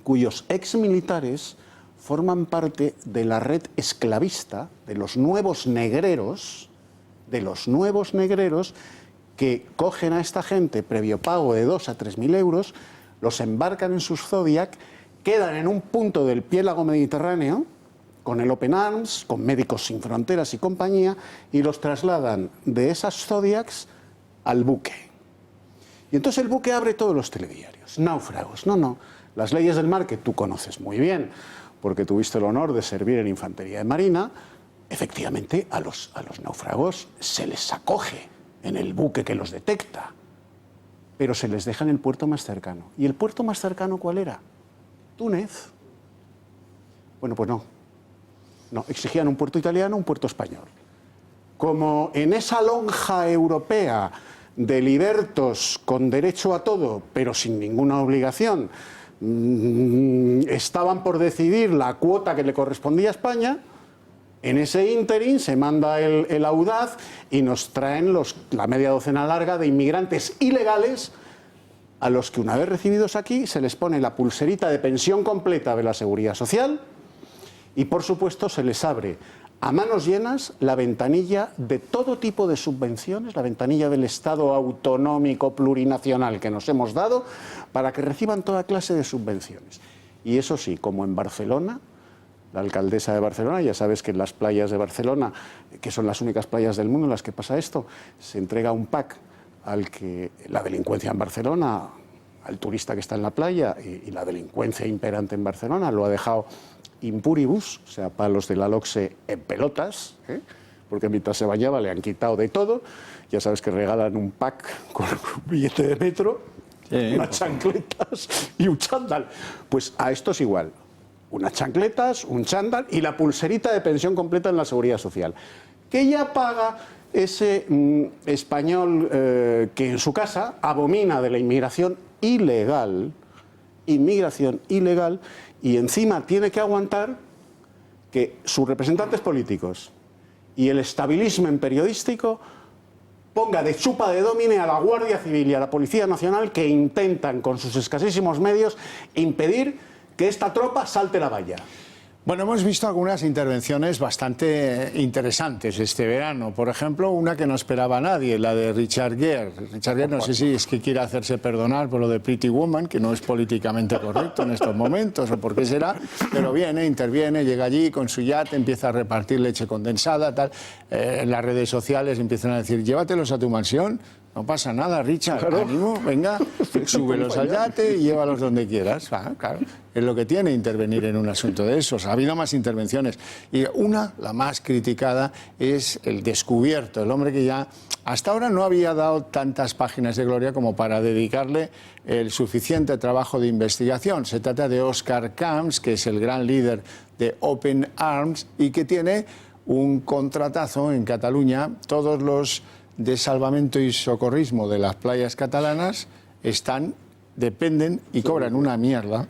cuyos exmilitares forman parte de la red esclavista de los nuevos negreros que cogen a esta gente previo pago de 2.000 a 3.000 euros, los embarcan en sus Zodiac, quedan en un punto del piélago mediterráneo, con el Open Arms, con Médicos Sin Fronteras y compañía, y los trasladan de esas Zodiacs al buque. Y entonces el buque abre todos los telediarios. Náufragos. No. Las leyes del mar, que tú conoces muy bien, porque tuviste el honor de servir en Infantería de Marina, efectivamente a los náufragos se les acoge en el buque que los detecta, pero se les deja en el puerto más cercano. ¿Y el puerto más cercano cuál era? Túnez. Bueno, pues no. No, exigían un puerto italiano, un puerto español. Como en esa lonja europea de libertos con derecho a todo, pero sin ninguna obligación, estaban por decidir la cuota que le correspondía a España, en ese ínterin se manda el audaz y nos traen la media docena larga de inmigrantes ilegales a los que una vez recibidos aquí se les pone la pulserita de pensión completa de la Seguridad Social. Y, por supuesto, se les abre a manos llenas la ventanilla de todo tipo de subvenciones, la ventanilla del Estado autonómico plurinacional que nos hemos dado, para que reciban toda clase de subvenciones. Y eso sí, como en Barcelona, la alcaldesa de Barcelona, ya sabes que en las playas de Barcelona, que son las únicas playas del mundo en las que pasa esto, se entrega un pack al que la delincuencia en Barcelona, al turista que está en la playa, y la delincuencia imperante en Barcelona lo ha dejado impuribus, o sea, palos de la LOCSE en pelotas, porque mientras se bañaba le han quitado de todo. Ya sabes que regalan un pack con un billete de metro, unas chancletas y un chándal. Pues a esto es igual. Unas chancletas, un chándal y la pulserita de pensión completa en la Seguridad Social. Que ya paga ese español que en su casa abomina de la inmigración ilegal, y encima tiene que aguantar que sus representantes políticos y el estabilismo periodístico ponga de chupa de domine a la Guardia Civil y a la Policía Nacional, que intentan con sus escasísimos medios impedir que esta tropa salte la valla.
Bueno, hemos visto algunas intervenciones bastante interesantes este verano. Por ejemplo, una que no esperaba nadie, la de Richard Gere. Richard Gere, no sé si es que quiere hacerse perdonar por lo de Pretty Woman, que no es políticamente correcto en estos momentos, o por qué será, pero viene, interviene, llega allí con su yate, empieza a repartir leche condensada, tal. En las redes sociales empiezan a decir, llévatelos a tu mansión. No pasa nada, Richard, claro. Ánimo, venga, súbelos al yate y llévalos donde quieras. Claro, es lo que tiene intervenir en un asunto de esos. Ha habido más intervenciones. Y una, la más criticada, es el descubierto, el hombre que ya hasta ahora no había dado tantas páginas de gloria como para dedicarle el suficiente trabajo de investigación. Se trata de Òscar Camps, que es el gran líder de Open Arms y que tiene un contratazo en Cataluña. Todos los de salvamento y socorrismo de las playas catalanas dependen y cobran una mierda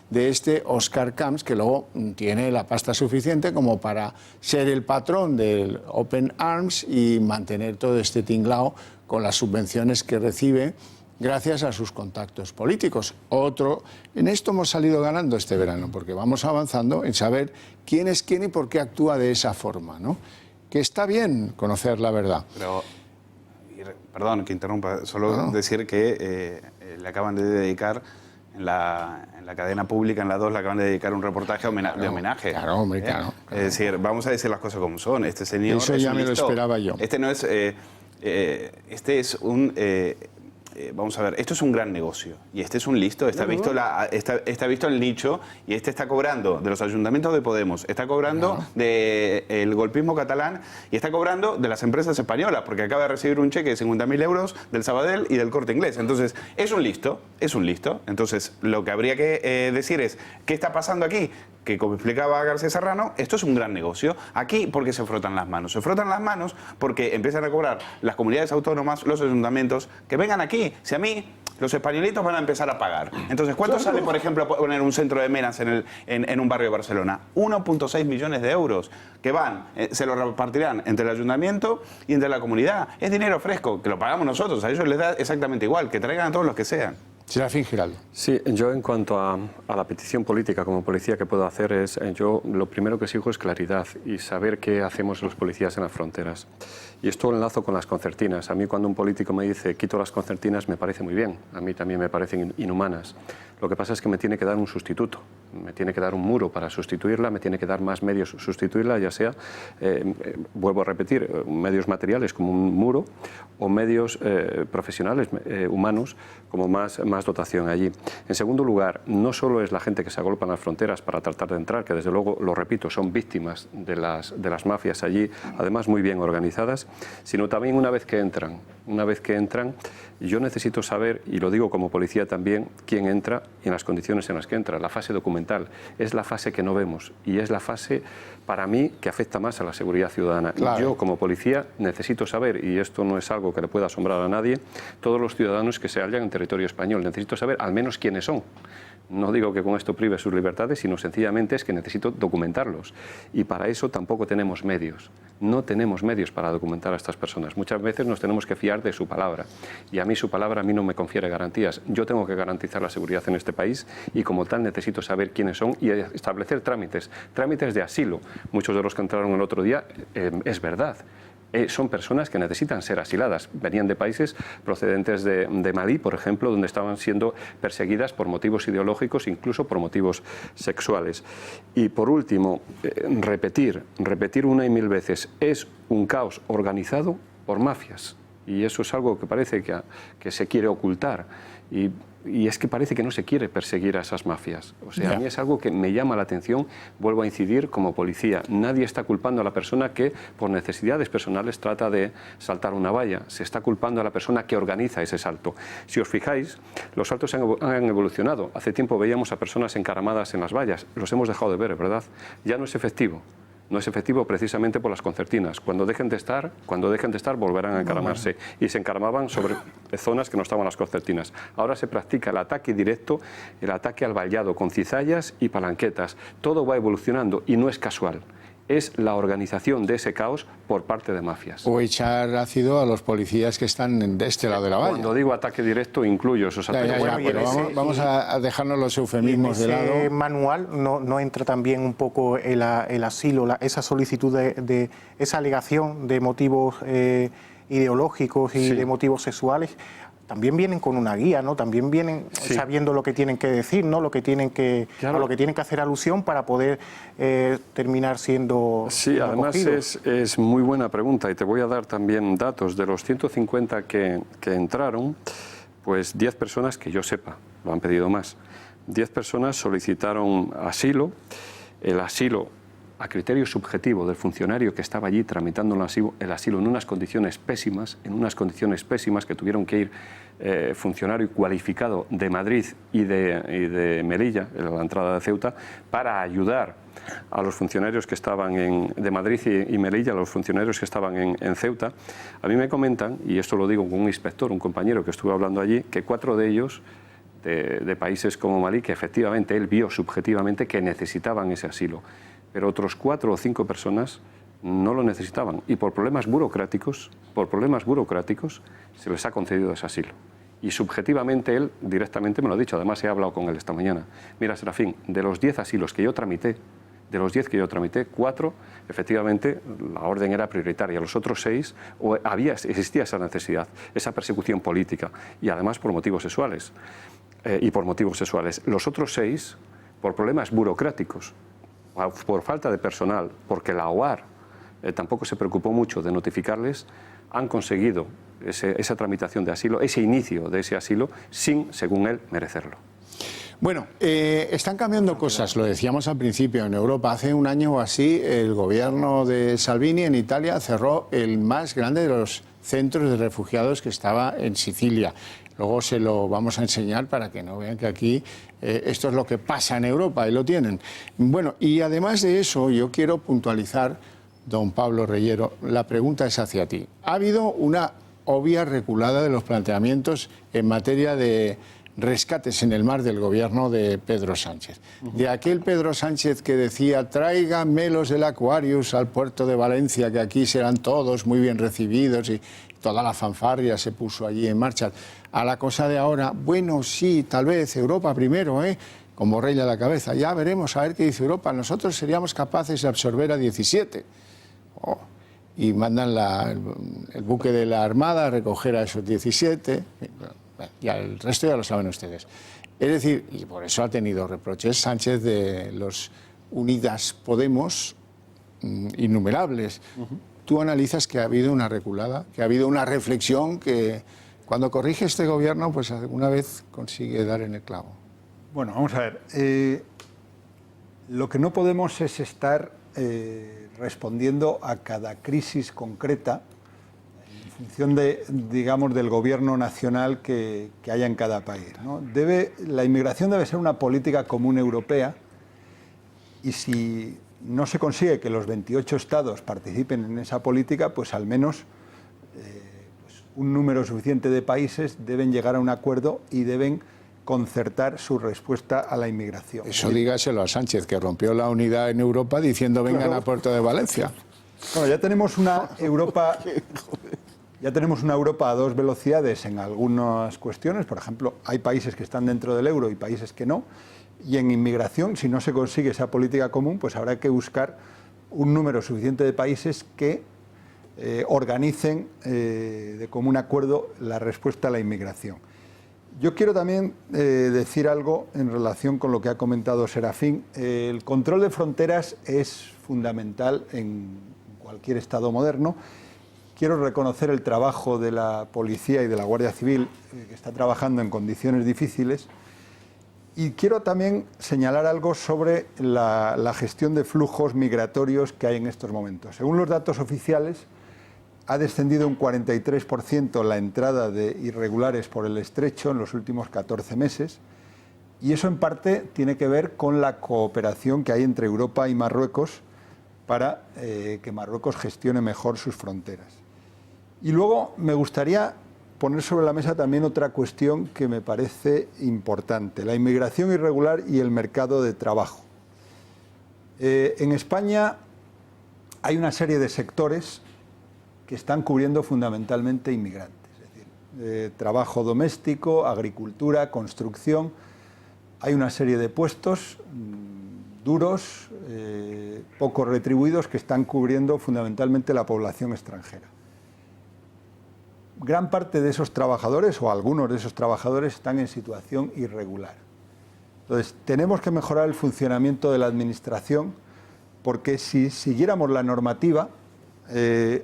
de este Òscar Camps, que luego tiene la pasta suficiente como para ser el patrón del Open Arms y mantener todo este tinglao con las subvenciones que recibe gracias a sus contactos políticos. En esto hemos salido ganando este verano, porque vamos avanzando en saber quién es quién y por qué actúa de esa forma, ¿no? Que está bien conocer la verdad.
Pero, perdón que interrumpa, solo decir que le acaban de dedicar en la cadena pública, en la 2, le acaban de dedicar un reportaje de homenaje.
Claro, hombre, claro.
Es decir, vamos a decir las cosas como son. Este señor
eso ya me lo esperaba yo.
Este no es... este es un... vamos a ver, esto es un gran negocio y este es un listo, está visto el nicho y este está cobrando de los ayuntamientos de Podemos, está cobrando del golpismo catalán y está cobrando de las empresas españolas porque acaba de recibir un cheque de 50.000 euros del Sabadell y del Corte Inglés. Entonces, es un listo. Entonces, lo que habría que decir es, ¿qué está pasando aquí? Que como explicaba García Serrano, esto es un gran negocio. Aquí, ¿por qué se frotan las manos? Se frotan las manos porque empiezan a cobrar las comunidades autónomas, los ayuntamientos, que vengan aquí. Si a mí, los españolitos van a empezar a pagar. Entonces, ¿cuánto sale, por ejemplo, poner un centro de menas en un barrio de Barcelona? 1,6 millones de euros que se lo repartirán entre el ayuntamiento y entre la comunidad. Es dinero fresco, que lo pagamos nosotros. A ellos les da exactamente igual, que traigan a todos los que sean.
Serafín Giraldo.
Sí, yo en cuanto a la petición política como policía que puedo hacer es, yo lo primero que exijo es claridad y saber qué hacemos los policías en las fronteras. Y esto lo enlazo con las concertinas. A mí cuando un político me dice quito las concertinas me parece muy bien, a mí también me parecen inhumanas. Lo que pasa es que me tiene que dar un sustituto, me tiene que dar un muro para sustituirla, me tiene que dar más medios sustituirla, ya sea, vuelvo a repetir, medios materiales como un muro o medios profesionales, humanos, como más dotación allí. En segundo lugar, no solo es la gente que se agolpa en las fronteras para tratar de entrar, que desde luego, lo repito, son víctimas de las mafias allí, además muy bien organizadas, sino también una vez que entran, yo necesito saber, y lo digo como policía también, quién entra y en las condiciones en las que entra. La fase documental es la fase que no vemos y es la fase, para mí, que afecta más a la seguridad ciudadana. Claro. Yo, como policía, necesito saber, y esto no es algo que le pueda asombrar a nadie, todos los ciudadanos que se hallan en territorio español. Necesito saber al menos quiénes son. No digo que con esto prive sus libertades, sino sencillamente es que necesito documentarlos. Y para eso tampoco tenemos medios. No tenemos medios para documentar a estas personas. Muchas veces nos tenemos que fiar de su palabra. Y a mí su palabra no me confiere garantías. Yo tengo que garantizar la seguridad en este país y como tal necesito saber quiénes son y establecer trámites de asilo. Muchos de los que entraron el otro día, es verdad. Son personas que necesitan ser asiladas. Venían de países procedentes de Malí, por ejemplo, donde estaban siendo perseguidas por motivos ideológicos, incluso por motivos sexuales. Y por último, repetir una y mil veces, es un caos organizado por mafias. Y eso es algo que parece que se quiere ocultar. Y es que parece que no se quiere perseguir a esas mafias. O sea, a mí es algo que me llama la atención, vuelvo a incidir, como policía. Nadie está culpando a la persona que, por necesidades personales, trata de saltar una valla. Se está culpando a la persona que organiza ese salto. Si os fijáis, los saltos han evolucionado. Hace tiempo veíamos a personas encaramadas en las vallas. Los hemos dejado de ver, ¿verdad? Ya no es efectivo. No es efectivo precisamente por las concertinas. Cuando dejen de estar, volverán a encaramarse. Y se encaramaban sobre zonas que no estaban las concertinas. Ahora se practica el ataque directo, el ataque al vallado, con cizallas y palanquetas. Todo va evolucionando y no es casual. es la organización de ese caos por parte de mafias.
O echar ácido a los policías que están de este lado de la valla.
Cuando digo ataque directo, incluyo esos ataques.
Pero vamos a dejarnos los eufemismos de lado.
¿En ese manual no entra también un poco el asilo, esa solicitud de esa alegación de motivos ideológicos y de motivos sexuales? También vienen con una guía, ¿no? También vienen sabiendo lo que tienen que decir, ¿no? Lo que tienen que, a lo que tienen que hacer alusión para poder terminar siendo
además es muy buena pregunta, y te voy a dar también datos. De los 150 que entraron, pues 10 personas, que yo sepa, lo han pedido más, 10 personas solicitaron asilo. El asilo, a criterio subjetivo del funcionario que estaba allí tramitando el asilo en unas condiciones pésimas, que tuvieron que ir funcionario cualificado de Madrid y de Melilla, en la entrada de Ceuta, para ayudar a los funcionarios que estaban de Madrid y Melilla, a los funcionarios que estaban en Ceuta. A mí me comentan, y esto lo digo con un inspector, un compañero que estuvo hablando allí, que 4 de ellos de países como Malí, que efectivamente él vio subjetivamente que necesitaban ese asilo, pero otros 4 o 5 personas no lo necesitaban, y por problemas burocráticos se les ha concedido ese asilo. Y subjetivamente él directamente me lo ha dicho, además he hablado con él esta mañana. Mira, Serafín, de los 10 asilos que yo tramité, 4, efectivamente, la orden era prioritaria. Los otros 6, existía esa necesidad, esa persecución política, y además por motivos sexuales. Los otros 6, por problemas burocráticos, por falta de personal, porque la OAR tampoco se preocupó mucho de notificarles, han conseguido esa tramitación de asilo, ese inicio de ese asilo, sin, según él, merecerlo.
Bueno, están cambiando cosas, lo decíamos al principio. En Europa, hace un año o así, el gobierno de Salvini en Italia cerró el más grande de los centros de refugiados que estaba en Sicilia. Luego se lo vamos a enseñar para que no vean que aquí esto es lo que pasa en Europa, y lo tienen. Bueno, y además de eso, yo quiero puntualizar, don Pablo Reyero, la pregunta es hacia ti. Ha habido una obvia reculada de los planteamientos en materia de rescates en el mar del gobierno de Pedro Sánchez. De aquel Pedro Sánchez que decía, tráiganme los del Aquarius al puerto de Valencia, que aquí serán todos muy bien recibidos, y toda la fanfarria se puso allí en marcha, a la cosa de ahora, bueno, sí, tal vez Europa primero, con Borrell a la cabeza, ya veremos a ver qué dice Europa, nosotros seríamos capaces de absorber a 17. Y mandan el buque de la Armada a recoger a esos 17, ya el resto ya lo saben ustedes. Es decir, y por eso ha tenido reproches Sánchez de los Unidas Podemos innumerables. Tú analizas que ha habido una reculada, que ha habido una reflexión que cuando corrige este gobierno, pues alguna vez consigue dar en el clavo.
Bueno, vamos a ver. Lo que no podemos es estar respondiendo a cada crisis concreta en función del gobierno nacional que haya en cada país, ¿no? La inmigración debe ser una política común europea, y si no se consigue que los 28 estados participen en esa política, pues al menos un número suficiente de países deben llegar a un acuerdo y deben concertar su respuesta a la inmigración.
Eso dígaselo a Sánchez, que rompió la unidad en Europa diciendo vengan a Puerto de Valencia.
Bueno, ya tenemos una Europa a 2 velocidades en algunas cuestiones. Por ejemplo, hay países que están dentro del euro y países que no. Y en inmigración, si no se consigue esa política común, pues habrá que buscar un número suficiente de países que organicen de común acuerdo la respuesta a la inmigración. Yo quiero también decir algo en relación con lo que ha comentado Serafín. El control de fronteras es fundamental en cualquier Estado moderno. Quiero reconocer el trabajo de la Policía y de la Guardia Civil, que está trabajando en condiciones difíciles. Y quiero también señalar algo sobre la gestión de flujos migratorios que hay en estos momentos. Según los datos oficiales, ha descendido un 43% la entrada de irregulares por el estrecho en los últimos 14 meses, y eso en parte tiene que ver con la cooperación que hay entre Europa y Marruecos para que Marruecos gestione mejor sus fronteras. Y luego me gustaría poner sobre la mesa también otra cuestión que me parece importante: la inmigración irregular y el mercado de trabajo. En España hay una serie de sectores que están cubriendo fundamentalmente inmigrantes, es decir, trabajo doméstico, agricultura, construcción. Hay una serie de puestos duros, poco retribuidos, que están cubriendo fundamentalmente la población extranjera. Gran parte de esos trabajadores, o algunos de esos trabajadores, están en situación irregular. Entonces, tenemos que mejorar el funcionamiento de la administración, porque si siguiéramos la normativa,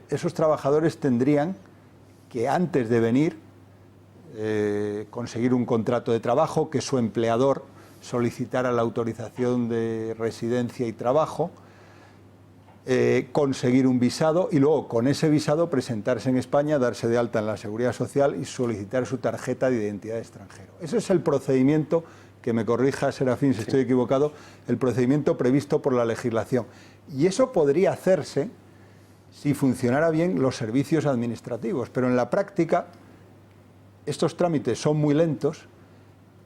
esos trabajadores tendrían que, antes de venir, conseguir un contrato de trabajo, que su empleador solicitara la autorización de residencia y trabajo, conseguir un visado y luego con ese visado presentarse en España, darse de alta en la Seguridad Social y solicitar su tarjeta de identidad de extranjero. Ese es el procedimiento, que me corrija Serafín si estoy equivocado, el procedimiento previsto por la legislación. Y eso podría hacerse si funcionara bien los servicios administrativos, pero en la práctica estos trámites son muy lentos.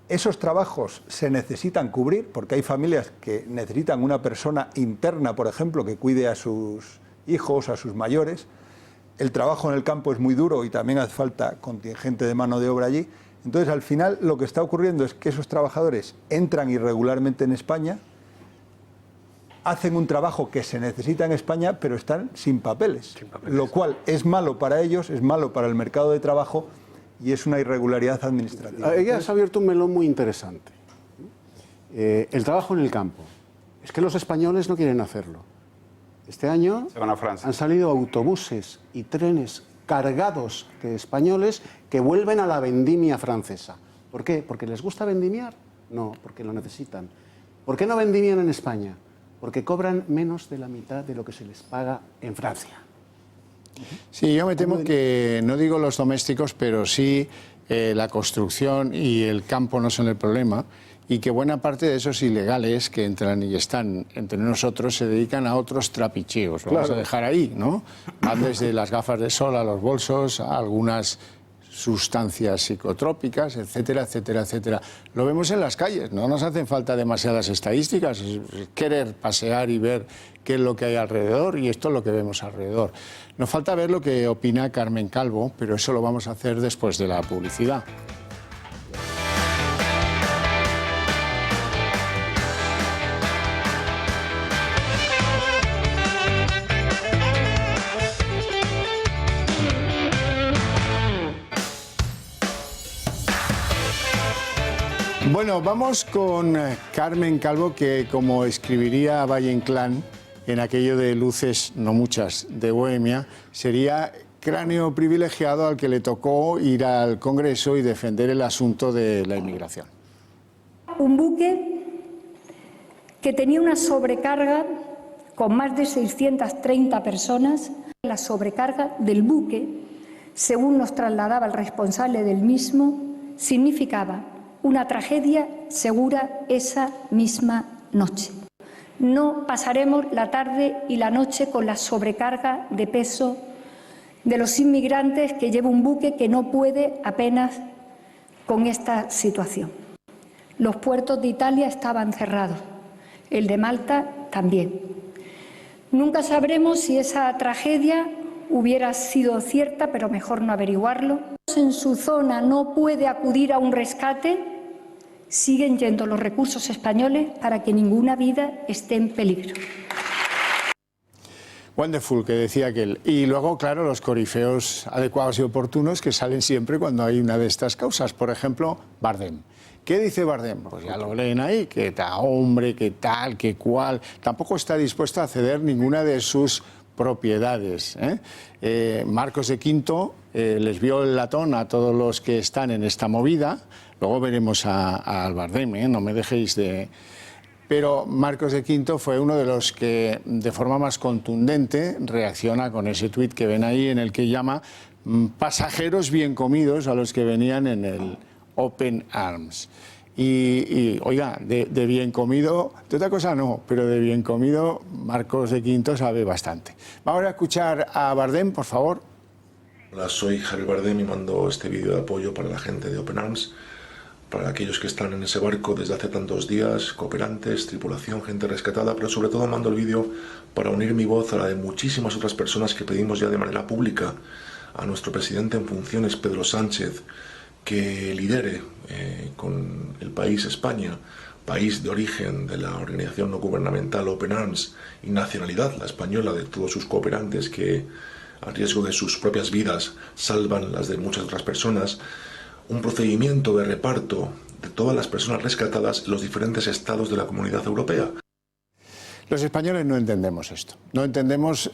Esos trabajos se necesitan cubrir porque hay familias que necesitan una persona interna, por ejemplo, que cuide a sus hijos, a sus mayores. El trabajo en el campo es muy duro y también hace falta contingente de mano de obra allí. Entonces, al final, lo que está ocurriendo es que esos trabajadores entran irregularmente en España, hacen un trabajo que se necesita en España, pero están sin papeles, lo cual es malo para ellos, es malo para el mercado de trabajo y es una irregularidad administrativa.
Ahí has abierto un melón muy interesante. El trabajo en el campo. Es que los españoles no quieren hacerlo. Este año
Se van a Francia.
han salido autobuses y trenes cargados de españoles que vuelven a la vendimia francesa. ¿Por qué? ¿Porque les gusta vendimiar? No, porque lo necesitan. ¿Por qué no vendimian en España? Porque cobran menos de la mitad de lo que se les paga en Francia.
Sí, yo me temo que, no digo los domésticos, pero sí la construcción y el campo no son el problema, y que buena parte de esos ilegales que entran y están entre nosotros se dedican a otros trapicheos. Vamos a dejar ahí, ¿no? Van desde las gafas de sol a los bolsos, a algunas sustancias psicotrópicas, etcétera, etcétera, etcétera. Lo vemos en las calles, no nos hacen falta demasiadas estadísticas, es querer pasear y ver qué es lo que hay alrededor, y esto es lo que vemos alrededor. Nos falta ver lo que opina Carmen Calvo, pero eso lo vamos a hacer después de la publicidad. Bueno, vamos con Carmen Calvo, que como escribiría Valle Inclán en aquello de Luces, no muchas, de Bohemia, sería cráneo privilegiado al que le tocó ir al Congreso y defender el asunto de la inmigración.
Un buque que tenía una sobrecarga con más de 630 personas. La sobrecarga del buque, según nos trasladaba el responsable del mismo, significaba una tragedia segura esa misma noche. No pasaremos la tarde y la noche con la sobrecarga de peso de los inmigrantes que lleva un buque que no puede apenas con esta situación. Los puertos de Italia estaban cerrados, el de Malta también. Nunca sabremos si esa tragedia hubiera sido cierta, pero mejor no averiguarlo. En su zona no puede acudir a un rescate, siguen yendo los recursos españoles para que ninguna vida esté en peligro.
Wonderful, que decía aquel. Y luego, claro, los corifeos adecuados y oportunos que salen siempre cuando hay una de estas causas. Por ejemplo, Bardem. ¿Qué dice Bardem? Pues ya lo leen ahí, que tal hombre, que tal, que cual. Tampoco está dispuesto a ceder ninguna de sus propiedades. Marcos de Quinto les vio el latón a todos los que están en esta movida. Luego veremos a Bardem, no me dejéis de... Pero Marcos de Quinto fue uno de los que de forma más contundente reacciona con ese tuit que ven ahí, en el que llama pasajeros bien comidos a los que venían en el Open Arms. Y oiga, de bien comido, de otra cosa no, pero de bien comido Marcos de Quinto sabe bastante. Vamos a escuchar a Bardem, por favor.
Hola, soy Javier Bardem y mando este vídeo de apoyo para la gente de Open Arms, para aquellos que están en ese barco desde hace tantos días, cooperantes, tripulación, gente rescatada, pero sobre todo mando el vídeo para unir mi voz a la de muchísimas otras personas que pedimos ya de manera pública a nuestro presidente en funciones, Pedro Sánchez, que lidere con el país España, país de origen de la organización no gubernamental Open Arms, y nacionalidad, la española, de todos sus cooperantes que a riesgo de sus propias vidas salvan las de muchas otras personas, un procedimiento de reparto de todas las personas rescatadas en los diferentes estados de la Comunidad Europea.
Los españoles no entendemos esto, no entendemos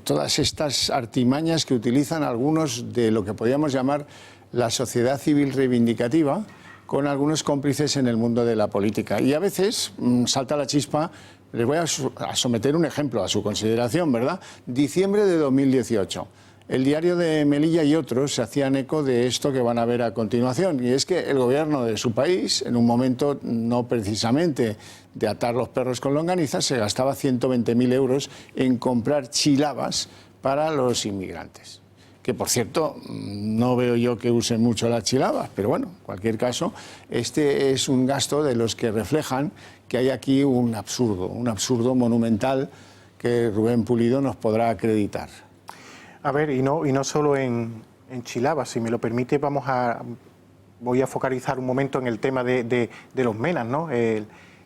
todas estas artimañas que utilizan algunos de lo que podríamos llamar la sociedad civil reivindicativa, con algunos cómplices en el mundo de la política. Y a veces salta la chispa. Les voy a someter un ejemplo a su consideración, ¿verdad? Diciembre de 2018. El diario de Melilla y otros se hacían eco de esto que van a ver a continuación. Y es que el gobierno de su país, en un momento no precisamente de atar los perros con longanizas, se gastaba 120.000 euros en comprar chilabas para los inmigrantes. Que, por cierto, no veo yo que usen mucho las chilabas, pero bueno, en cualquier caso, este es un gasto de los que reflejan que hay aquí un absurdo monumental que Rubén Pulido nos podrá acreditar.
A ver, y no solo en chilabas, si me lo permite, voy a focalizar un momento en el tema de los menas, ¿no?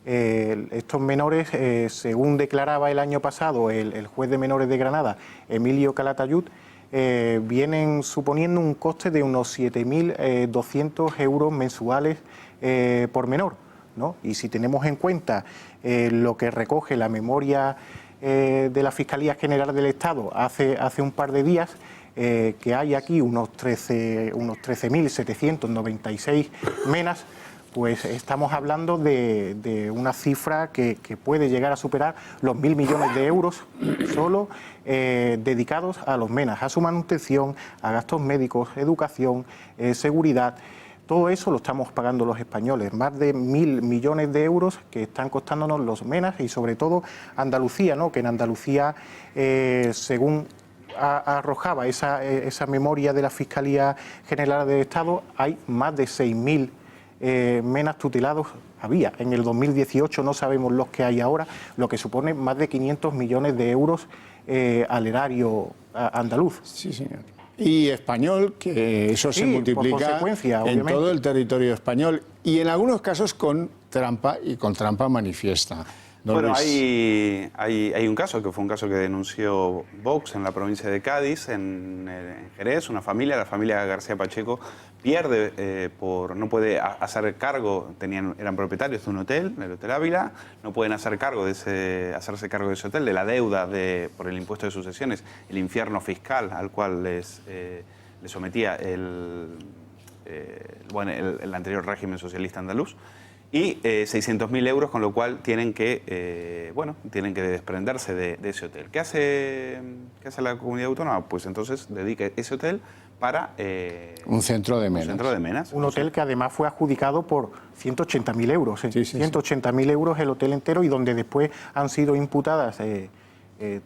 Estos menores, según declaraba el año pasado el juez de menores de Granada, Emilio Calatayud, vienen suponiendo un coste de unos 7.200 euros mensuales por menor, ¿no? Y si tenemos en cuenta lo que recoge la memoria de la Fiscalía General del Estado hace un par de días, que hay aquí unos 13.796 menas, pues estamos hablando de una cifra que puede llegar a superar los 1.000 millones de euros solo dedicados a los menas, a su manutención, a gastos médicos, educación, seguridad. Todo eso lo estamos pagando los españoles, más de 1.000 millones de euros que están costándonos los menas, y sobre todo Andalucía, ¿no? Que en Andalucía, según arrojaba esa memoria de la Fiscalía General del Estado, hay más de 6.000 menas tutelados había. En el 2018 no sabemos los que hay ahora, lo que supone más de 500 millones de euros al erario andaluz.
Sí, señor. Y español, que eso se multiplica en todo el territorio español, y en algunos casos con trampa, y con trampa manifiesta.
Bueno, hay un caso, que fue un caso que denunció Vox en la provincia de Cádiz, en Jerez, la familia García Pacheco pierde no puede hacer cargo, eran propietarios de un hotel, el Hotel Ávila, no pueden hacerse cargo de ese hotel, de la deuda por el impuesto de sucesiones, el infierno fiscal al cual les sometía el anterior régimen socialista andaluz. Y 600.000 euros, con lo cual tienen que desprenderse de ese hotel. ¿Qué hace la comunidad autónoma? Pues entonces dedica ese hotel para
un centro de menas.
Un hotel que además fue adjudicado por 180.000 euros. 180.000 euros el hotel entero, y donde después han sido imputadas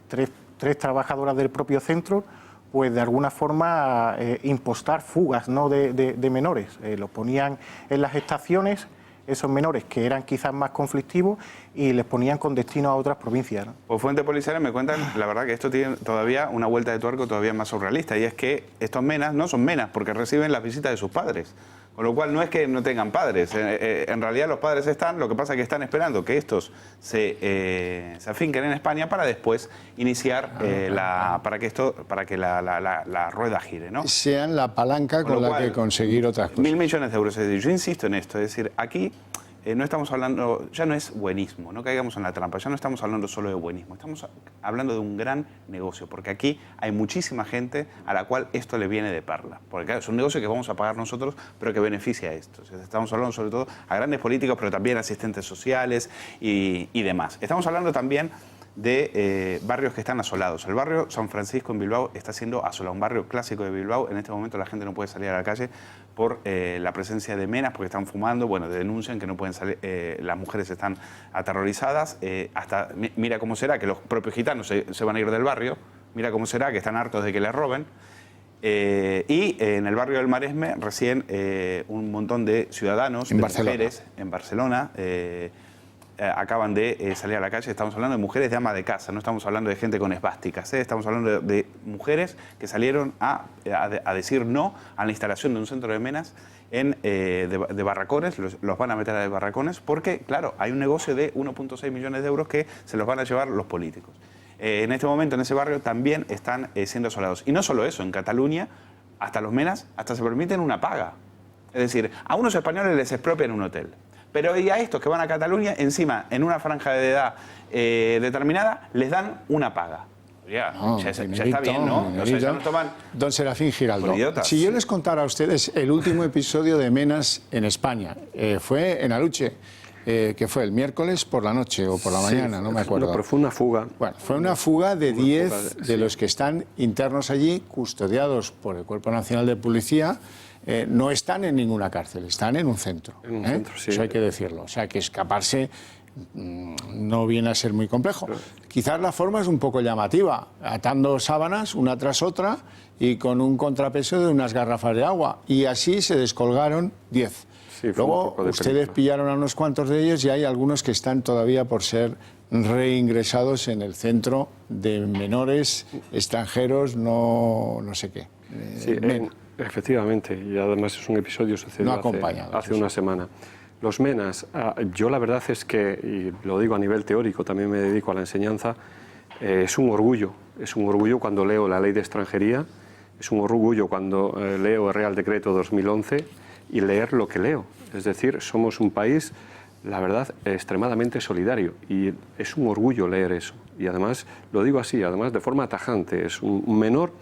tres trabajadoras del propio centro, pues de alguna forma impostar fugas, ¿no? de menores. Los ponían en las estaciones, esos menores que eran quizás más conflictivos, y les ponían con destino a otras provincias, ¿no?
Pues fuentes policiales me cuentan, la verdad, que esto tiene todavía una vuelta de tuerco todavía más surrealista, y es que estos menas no son menas porque reciben las visitas de sus padres. Con lo cual no es que no tengan padres, en realidad los padres están, lo que pasa es que están esperando que estos se afinquen en España para después iniciar para que la rueda gire, ¿no?
Sean la palanca con la que conseguir otras cosas.
1.000 millones de euros. Es decir, yo insisto en esto, es decir, aquí no estamos hablando, ya no es buenismo, no caigamos en la trampa, ya no estamos hablando solo de buenismo, estamos hablando de un gran negocio, porque aquí hay muchísima gente a la cual esto le viene de perla, porque claro, es un negocio que vamos a pagar nosotros, pero que beneficia a esto. O sea, estamos hablando sobre todo a grandes políticos, pero también asistentes sociales y demás. Estamos hablando también de barrios que están asolados. El barrio San Francisco en Bilbao está siendo asolado, un barrio clásico de Bilbao. En este momento la gente no puede salir a la calle por la presencia de menas, porque están fumando, denuncian que no pueden salir, las mujeres están aterrorizadas, mira cómo será que los propios gitanos se van a ir del barrio, mira cómo será que están hartos de que les roben. Y en el barrio del Maresme recién un montón de ciudadanos, de mujeres en Barcelona, acaban de salir a la calle. Estamos hablando de mujeres de ama de casa, no estamos hablando de gente con esvásticas, estamos hablando de mujeres que salieron a decir no a la instalación de un centro de menas de barracones. Los van a meter a de barracones porque, claro, hay un negocio de 1,6 millones de euros que se los van a llevar los políticos. En este momento en ese barrio también están siendo asolados. Y no solo eso, en Cataluña, hasta los menas, hasta se permiten una paga. Es decir, a unos españoles les expropian un hotel. Pero y a estos que van a Cataluña, encima, en una franja de edad determinada, les dan una paga. Ya,
No,
ya está bien, ¿no? O sea, ya no toman...
Don Serafín Giraldo,
por idiotas.
si yo les contara a ustedes el último episodio de menas en España, fue en Aluche, que fue el miércoles por la noche o por la mañana, no me acuerdo.
No, pero fue una fuga.
Bueno, fue una fuga de 10 de los que están internos allí, custodiados por el Cuerpo Nacional de Policía. No están en ninguna cárcel, están en un centro.
En un centro, sí.
Eso hay que decirlo. O sea, que escaparse no viene a ser muy complejo. Quizás la forma es un poco llamativa, atando sábanas una tras otra y con un contrapeso de unas garrafas de agua. Y así se descolgaron 10.
Sí,
luego ustedes pillaron a unos cuantos de ellos y hay algunos que están todavía por ser reingresados en el centro de menores extranjeros, no sé qué.
Sí, efectivamente, y además es un episodio sucedido hace una semana. Los menas, yo la verdad es que, y lo digo a nivel teórico, también me dedico a la enseñanza, es un orgullo cuando leo la Ley de Extranjería, es un orgullo cuando leo el Real Decreto 2011 y leer lo que leo. Es decir, somos un país, la verdad, extremadamente solidario y es un orgullo leer eso. Y además, lo digo así, además de forma tajante, es un menor.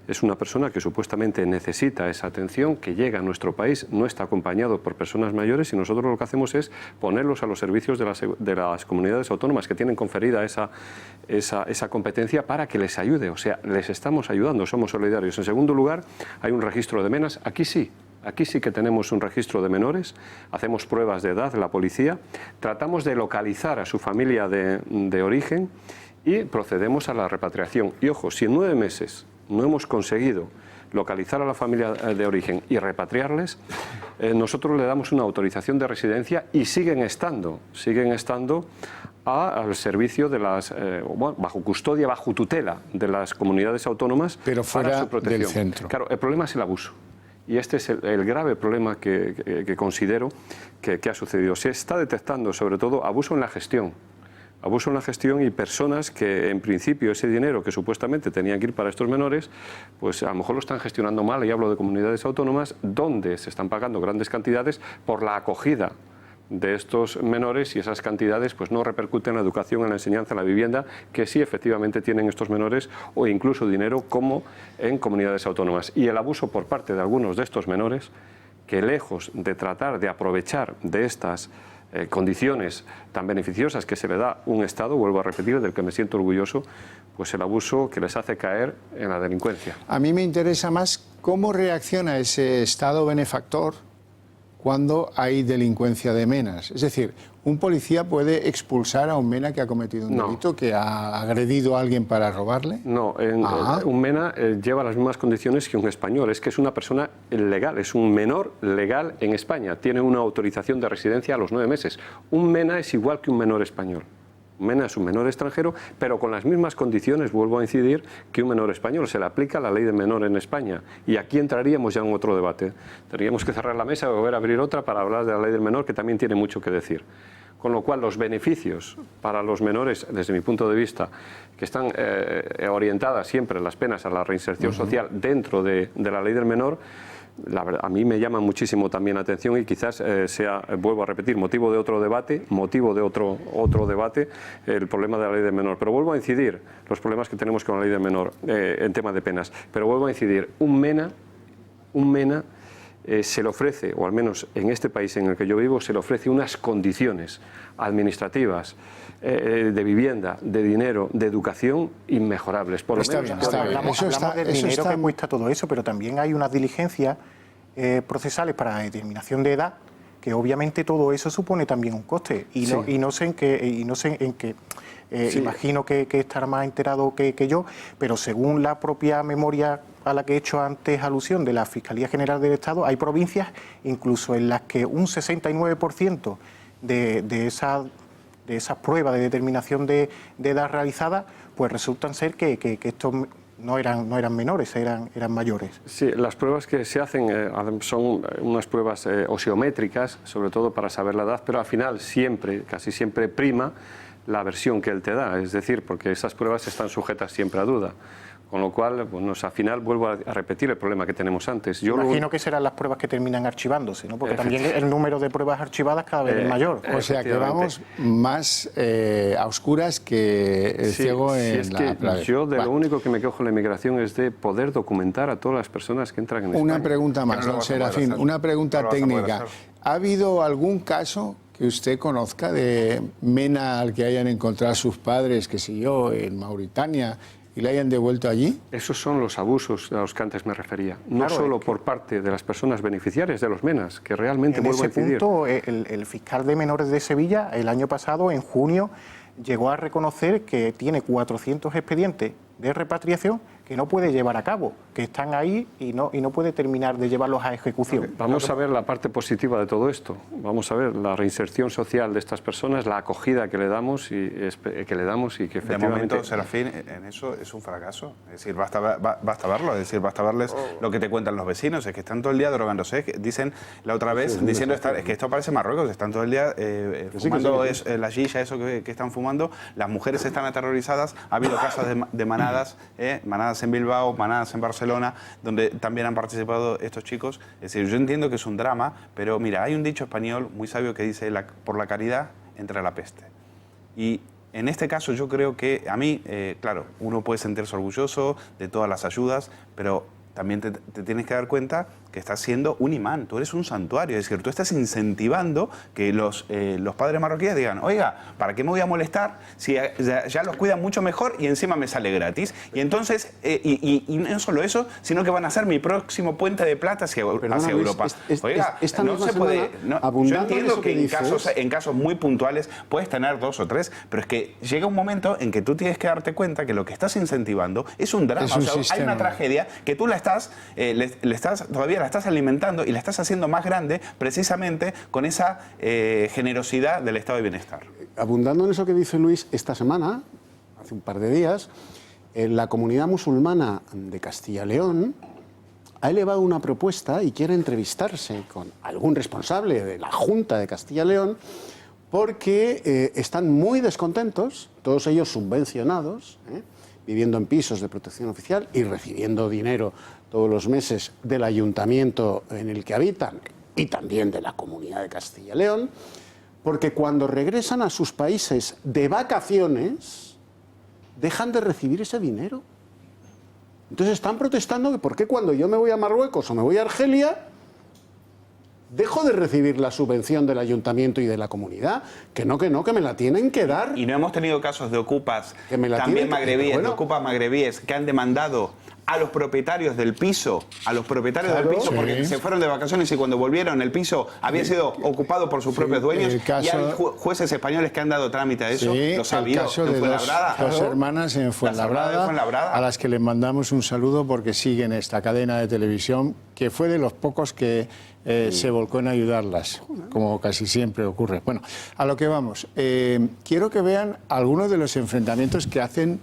Es una persona que supuestamente necesita esa atención, que llega a nuestro país, no está acompañado por personas mayores y nosotros lo que hacemos es ponerlos a los servicios de las comunidades autónomas que tienen conferida esa competencia para que les ayude. O sea, les estamos ayudando, somos solidarios. En segundo lugar, hay un registro de menas. Aquí sí que tenemos un registro de menores, hacemos pruebas de edad, la policía, tratamos de localizar a su familia de origen y procedemos a la repatriación. Y ojo, si en 9 meses no hemos conseguido localizar a la familia de origen y repatriarles, nosotros le damos una autorización de residencia y siguen estando al servicio de las, bajo custodia, bajo tutela de las comunidades autónomas,
pero fuera
para su protección.
Del centro.
Claro, el problema es el abuso. Y este es el grave problema que considero que ha sucedido. Se está detectando sobre todo abuso en la gestión. Abuso en la gestión y personas que en principio ese dinero que supuestamente tenían que ir para estos menores, pues a lo mejor lo están gestionando mal, y hablo de comunidades autónomas donde se están pagando grandes cantidades por la acogida de estos menores y esas cantidades pues no repercuten en la educación, en la enseñanza, en la vivienda, que sí efectivamente tienen estos menores, o incluso dinero como en comunidades autónomas. Y el abuso por parte de algunos de estos menores, que lejos de tratar de aprovechar de estas condiciones tan beneficiosas que se le da un Estado, vuelvo a repetir, del que me siento orgulloso, pues el abuso que les hace caer en la delincuencia.
A mí me interesa más cómo reacciona ese Estado benefactor cuando hay delincuencia de menas. Es decir, ¿un policía puede expulsar a un mena que ha cometido un delito, que ha agredido a alguien para robarle?
No, un mena lleva las mismas condiciones que un español. Es que es una persona legal, es un menor legal en España. Tiene una autorización de residencia a los 9 meses. Un mena es igual que un menor español. Un mena es un menor extranjero, pero con las mismas condiciones, vuelvo a incidir, que un menor español. Se le aplica la ley de menor en España. Y aquí entraríamos ya en otro debate. Tendríamos que cerrar la mesa o volver a abrir otra para hablar de la ley del menor, que también tiene mucho que decir. Con lo cual, los beneficios para los menores, desde mi punto de vista, que están orientadas siempre las penas a la reinserción social dentro de la ley del menor, la verdad, a mí me llama muchísimo también la atención y quizás sea, vuelvo a repetir, motivo de otro debate, el problema de la ley del menor. Pero vuelvo a incidir, los problemas que tenemos con la ley del menor en tema de penas. Pero vuelvo a incidir, un mena se le ofrece, o al menos en este país en el que yo vivo, se le ofrece unas condiciones administrativas, de vivienda, de dinero, de educación inmejorables. Por lo menos,
hablamos del dinero que cuesta todo eso, pero también hay unas diligencias procesales para la determinación de edad, que obviamente todo eso supone también un coste. Y no sé en qué, imagino que estará más enterado que yo, pero según la propia memoria a la que he hecho antes alusión de la Fiscalía General del Estado, hay provincias incluso en las que un 69% de esas pruebas de determinación de edad realizadas, pues resultan ser que estos no eran menores, eran mayores.
Sí, las pruebas que se hacen son unas pruebas osiométricas, sobre todo para saber la edad, pero al final siempre, casi siempre prima la versión que él te da, es decir, porque esas pruebas están sujetas siempre a duda. Con lo cual, bueno, al final vuelvo a repetir el problema que tenemos antes. Yo
imagino que serán las pruebas que terminan archivándose, ¿no? Porque también el número de pruebas archivadas cada vez es mayor.
O sea que vamos más a oscuras que el ciego en la playa.
Yo de lo único que me quejo en la inmigración es de poder documentar a todas las personas que entran en España.
Una pregunta más, don Serafín, una pregunta técnica. ¿Ha habido algún caso que usted conozca de mena al que hayan encontrado sus padres, qué sé yo, en Mauritania, y le hayan devuelto allí?
Esos son los abusos a los que antes me refería. No
Claro,
solo por parte de las personas beneficiarias de los menas, que realmente vuelvo a incidir.
En ese punto, el fiscal de menores de Sevilla, el año pasado, en junio, llegó a reconocer que tiene 400 expedientes de repatriación que no puede llevar a cabo, que están ahí y no puede terminar de llevarlos a ejecución.
Vamos a ver la parte positiva de todo esto. Vamos a ver la reinserción social de estas personas, la acogida que le damos y que efectivamente...
De momento, Serafín, en eso es un fracaso. Es decir, basta verlo, es decir, basta verles lo que te cuentan los vecinos, es que están todo el día drogándose, dicen la otra vez, diciendo, es que esto parece Marruecos, están todo el día fumando la shisha, eso que están fumando, las mujeres están aterrorizadas, ha habido casos de manadas, manadas en Bilbao, manadas en Barcelona, donde también han participado estos chicos. Es decir, yo entiendo que es un drama, pero mira, hay un dicho español muy sabio que dice, por la caridad entra la peste. Y en este caso yo creo que a mí, claro, uno puede sentirse orgulloso de todas las ayudas, pero también te tienes que dar cuenta que estás siendo un imán, tú eres un santuario, es decir, tú estás incentivando que los padres marroquíes digan, oiga, ¿para qué me voy a molestar si ya los cuidan mucho mejor y encima me sale gratis? Y entonces, y no solo eso, sino que van a ser mi próximo puente de plata hacia Europa. Oiga, no se puede... yo entiendo que en casos muy puntuales puedes tener 2 o 3, pero es que llega un momento en que tú tienes que darte cuenta que lo que estás incentivando es un drama, hay una tragedia que tú la estás, todavía la estás alimentando y la estás haciendo más grande precisamente con esa generosidad del estado de bienestar.
Abundando en eso que dice Luis, esta semana, hace un par de días, la comunidad musulmana de Castilla y León ha elevado una propuesta y quiere entrevistarse con algún responsable de la Junta de Castilla y León porque están muy descontentos, todos ellos subvencionados, viviendo en pisos de protección oficial y recibiendo dinero todos los meses del ayuntamiento en el que habitan y también de la Comunidad de Castilla y León, porque cuando regresan a sus países de vacaciones, dejan de recibir ese dinero. Entonces están protestando que por qué cuando yo me voy a Marruecos o me voy a Argelia, dejo de recibir la subvención del ayuntamiento y de la comunidad, que me la tienen que dar.
Y no hemos tenido casos de ocupas también magrebíes, de ocupas magrebíes que han demandado a los propietarios del piso, porque se fueron de vacaciones y cuando volvieron el piso había sido ocupado por sus propios dueños, y hay jueces españoles que han dado trámite a eso, los ha habido,
el caso de dos hermanas en Fuenlabrada, a las que les mandamos un saludo porque siguen esta cadena de televisión, que fue de los pocos que se volcó en ayudarlas, como casi siempre ocurre. Bueno, a lo que vamos, quiero que vean algunos de los enfrentamientos que hacen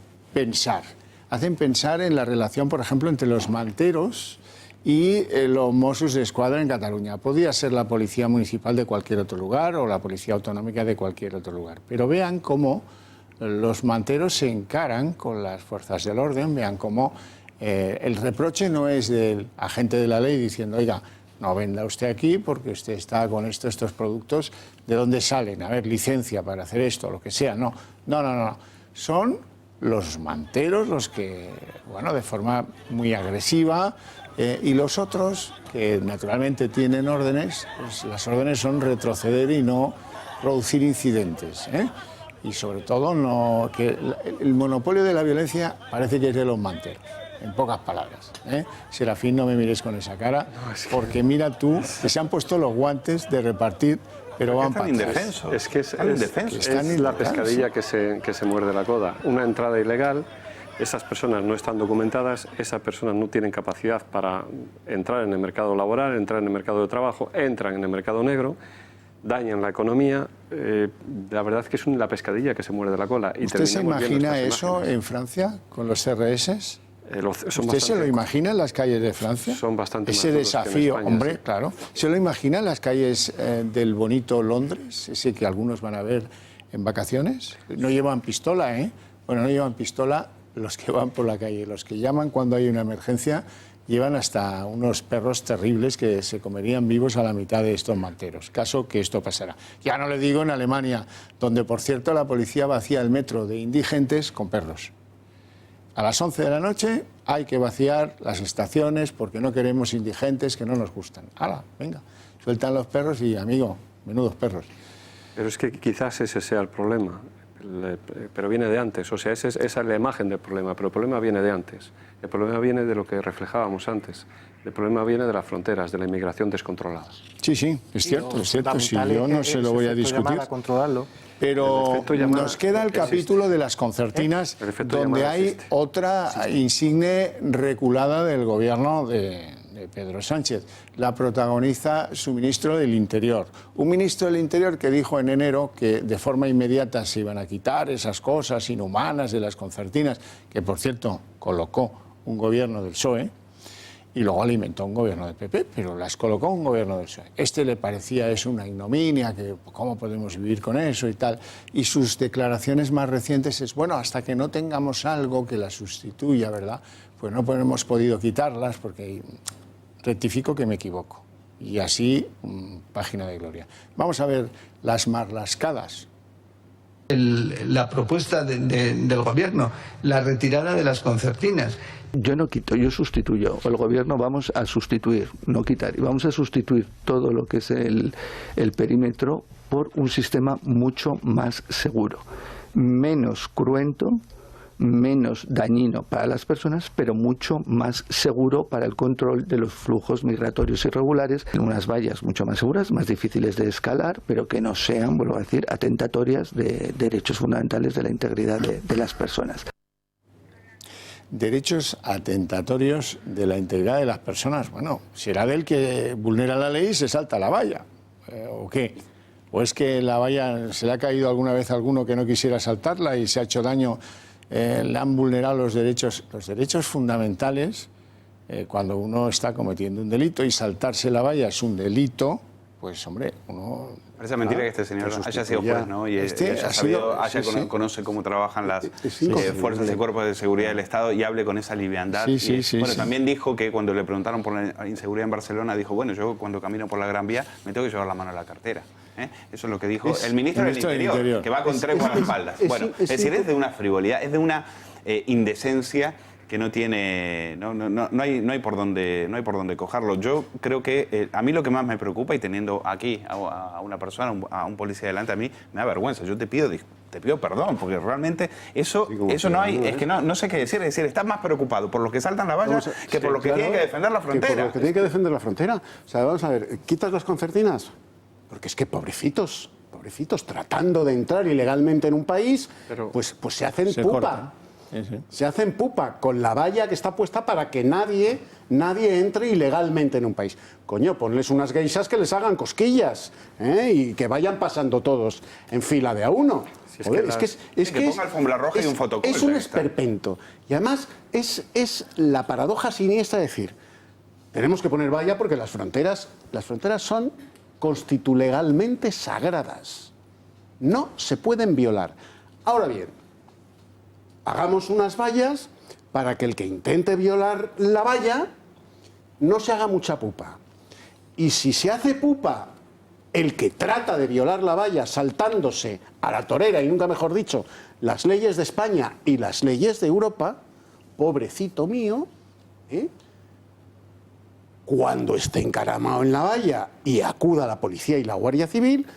pensar en la relación, por ejemplo, entre los manteros y los Mossos d'Esquadra en Cataluña. Podría ser la policía municipal de cualquier otro lugar o la policía autonómica de cualquier otro lugar. Pero vean cómo los manteros se encaran con las fuerzas del orden, vean cómo el reproche no es del agente de la ley diciendo, oiga, no venda usted aquí porque usted está con estos productos, ¿de dónde salen? A ver, licencia para hacer esto, lo que sea. No. Son los manteros los que, bueno, de forma muy agresiva, y los otros, que naturalmente tienen órdenes, pues las órdenes son retroceder y no producir incidentes, y sobre todo que el monopolio de la violencia parece que es de los manteros. En pocas palabras. Serafín, no me mires con esa cara, porque mira tú, que se han puesto los guantes de repartir, pero van para atrás.
Es que es la pescadilla que se muerde la coda. Una entrada ilegal Esas personas no están documentadas, esas personas no tienen capacidad para entrar en el mercado laboral, entrar en el mercado de trabajo, entran en el mercado negro, dañan la economía. La verdad es que es la pescadilla que se muerde la cola. Y
¿Usted se
terminamos viendo
imagina
estas
eso
imágenes.
en Francia con los CRS? ¿Usted se lo
bastante-
imagina en las calles de Francia?
Son bastante más
Ese
duros que en
desafío,
España,
hombre,
sí.
claro. ¿Se lo imagina en las calles del bonito Londres? Ese que algunos van a ver en vacaciones. No llevan pistola, ¿eh? Bueno, no llevan pistola los que van por la calle. Los que llaman cuando hay una emergencia llevan hasta unos perros terribles que se comerían vivos a la mitad de estos manteros. Caso que esto pasará. Ya no le digo en Alemania, donde, por cierto, la policía vacía el metro de indigentes con perros. A las 11 de la noche hay que vaciar las estaciones porque no queremos indigentes que no nos gustan. ¡Hala, venga! Sueltan los perros y, amigo, menudos perros.
Pero es que quizás ese sea el problema, pero viene de antes. O sea, esa es la imagen del problema, pero el problema viene de antes. El problema viene de lo que reflejábamos antes. El problema viene de las fronteras, de la inmigración descontrolada.
Sí, sí, es cierto, es cierto. Si yo no se lo voy a discutir.
Controlarlo.
Pero
llamada
nos queda el
existe.
capítulo de las concertinas,
El efecto
donde
llamada
hay
existe.
otra insigne reculada del gobierno de Pedro Sánchez. La protagoniza su ministro del Interior. Un ministro del Interior que dijo en enero que de forma inmediata se iban a quitar esas cosas inhumanas de las concertinas, que por cierto colocó un gobierno del PSOE, y luego alimentó un gobierno del PP, pero las colocó un gobierno del PSOE. Le parecía eso una ignominia, que cómo podemos vivir con eso y tal. Y sus declaraciones más recientes es, bueno, hasta que no tengamos algo que las sustituya, ¿verdad? Pues no hemos podido quitarlas porque rectifico que me equivoco. Y así, página de gloria. Vamos a ver las marlascadas.
La propuesta del gobierno, la retirada de las concertinas. Yo no quito, yo sustituyo. El gobierno vamos a sustituir, no quitar. Y vamos a sustituir todo lo que es el perímetro por un sistema mucho más seguro, menos cruento, menos dañino para las personas, pero mucho más seguro para el control de los flujos migratorios irregulares, en unas vallas mucho más seguras, más difíciles de escalar, pero que no sean, vuelvo a decir, atentatorias de derechos fundamentales de la integridad de las personas.
Derechos atentatorios de la integridad de las personas. Bueno, ¿será del que vulnera la ley y se salta la valla? ¿O qué? ¿O es que la valla se le ha caído alguna vez a alguno que no quisiera saltarla y se ha hecho daño? Le han vulnerado los derechos fundamentales. Cuando uno está cometiendo un delito y saltarse la valla es un delito, pues hombre, uno...
Parece mentira que este señor haya sido juez, ¿no? Y conoce cómo trabajan las fuerzas y cuerpos de seguridad del Estado y hable con esa liviandad. También dijo que cuando le preguntaron por la inseguridad en Barcelona, dijo, bueno, yo cuando camino por la Gran Vía me tengo que llevar la mano a la cartera. Eso es lo que dijo el ministro del Interior, que va con trepo a la espalda. Bueno, es decir, es de una frivolidad, es de una indecencia que no tiene, no hay por dónde cogerlo. Yo creo que a mí lo que más me preocupa, y teniendo aquí a una persona, a un policía delante, a mí me da vergüenza. Yo te pido perdón, porque realmente eso no hay, es que no sé qué decir. Es decir, estás más preocupado por los que saltan la valla que por los que tienen que defender la frontera.
Por los que tienen que defender la frontera. O sea, vamos a ver, ¿quitas las concertinas? Porque es que pobrecitos, tratando de entrar ilegalmente en un país, pues se hacen pupa.
Corta. Sí.
Se hacen pupa con la valla que está puesta para que nadie entre ilegalmente en un país. Coño, ponles unas geishas que les hagan cosquillas, y que vayan pasando todos en fila de a uno.
Que ponga alfombra roja y un fotocall.
Es un esperpento. Y además es la paradoja siniestra de decir, tenemos que poner valla porque las fronteras son constitulegalmente sagradas. No se pueden violar. Ahora bien, hagamos unas vallas para que el que intente violar la valla no se haga mucha pupa. Y si se hace pupa el que trata de violar la valla saltándose a la torera, y nunca mejor dicho, las leyes de España y las leyes de Europa, pobrecito mío, cuando esté encaramado en la valla y acuda la policía y la Guardia Civil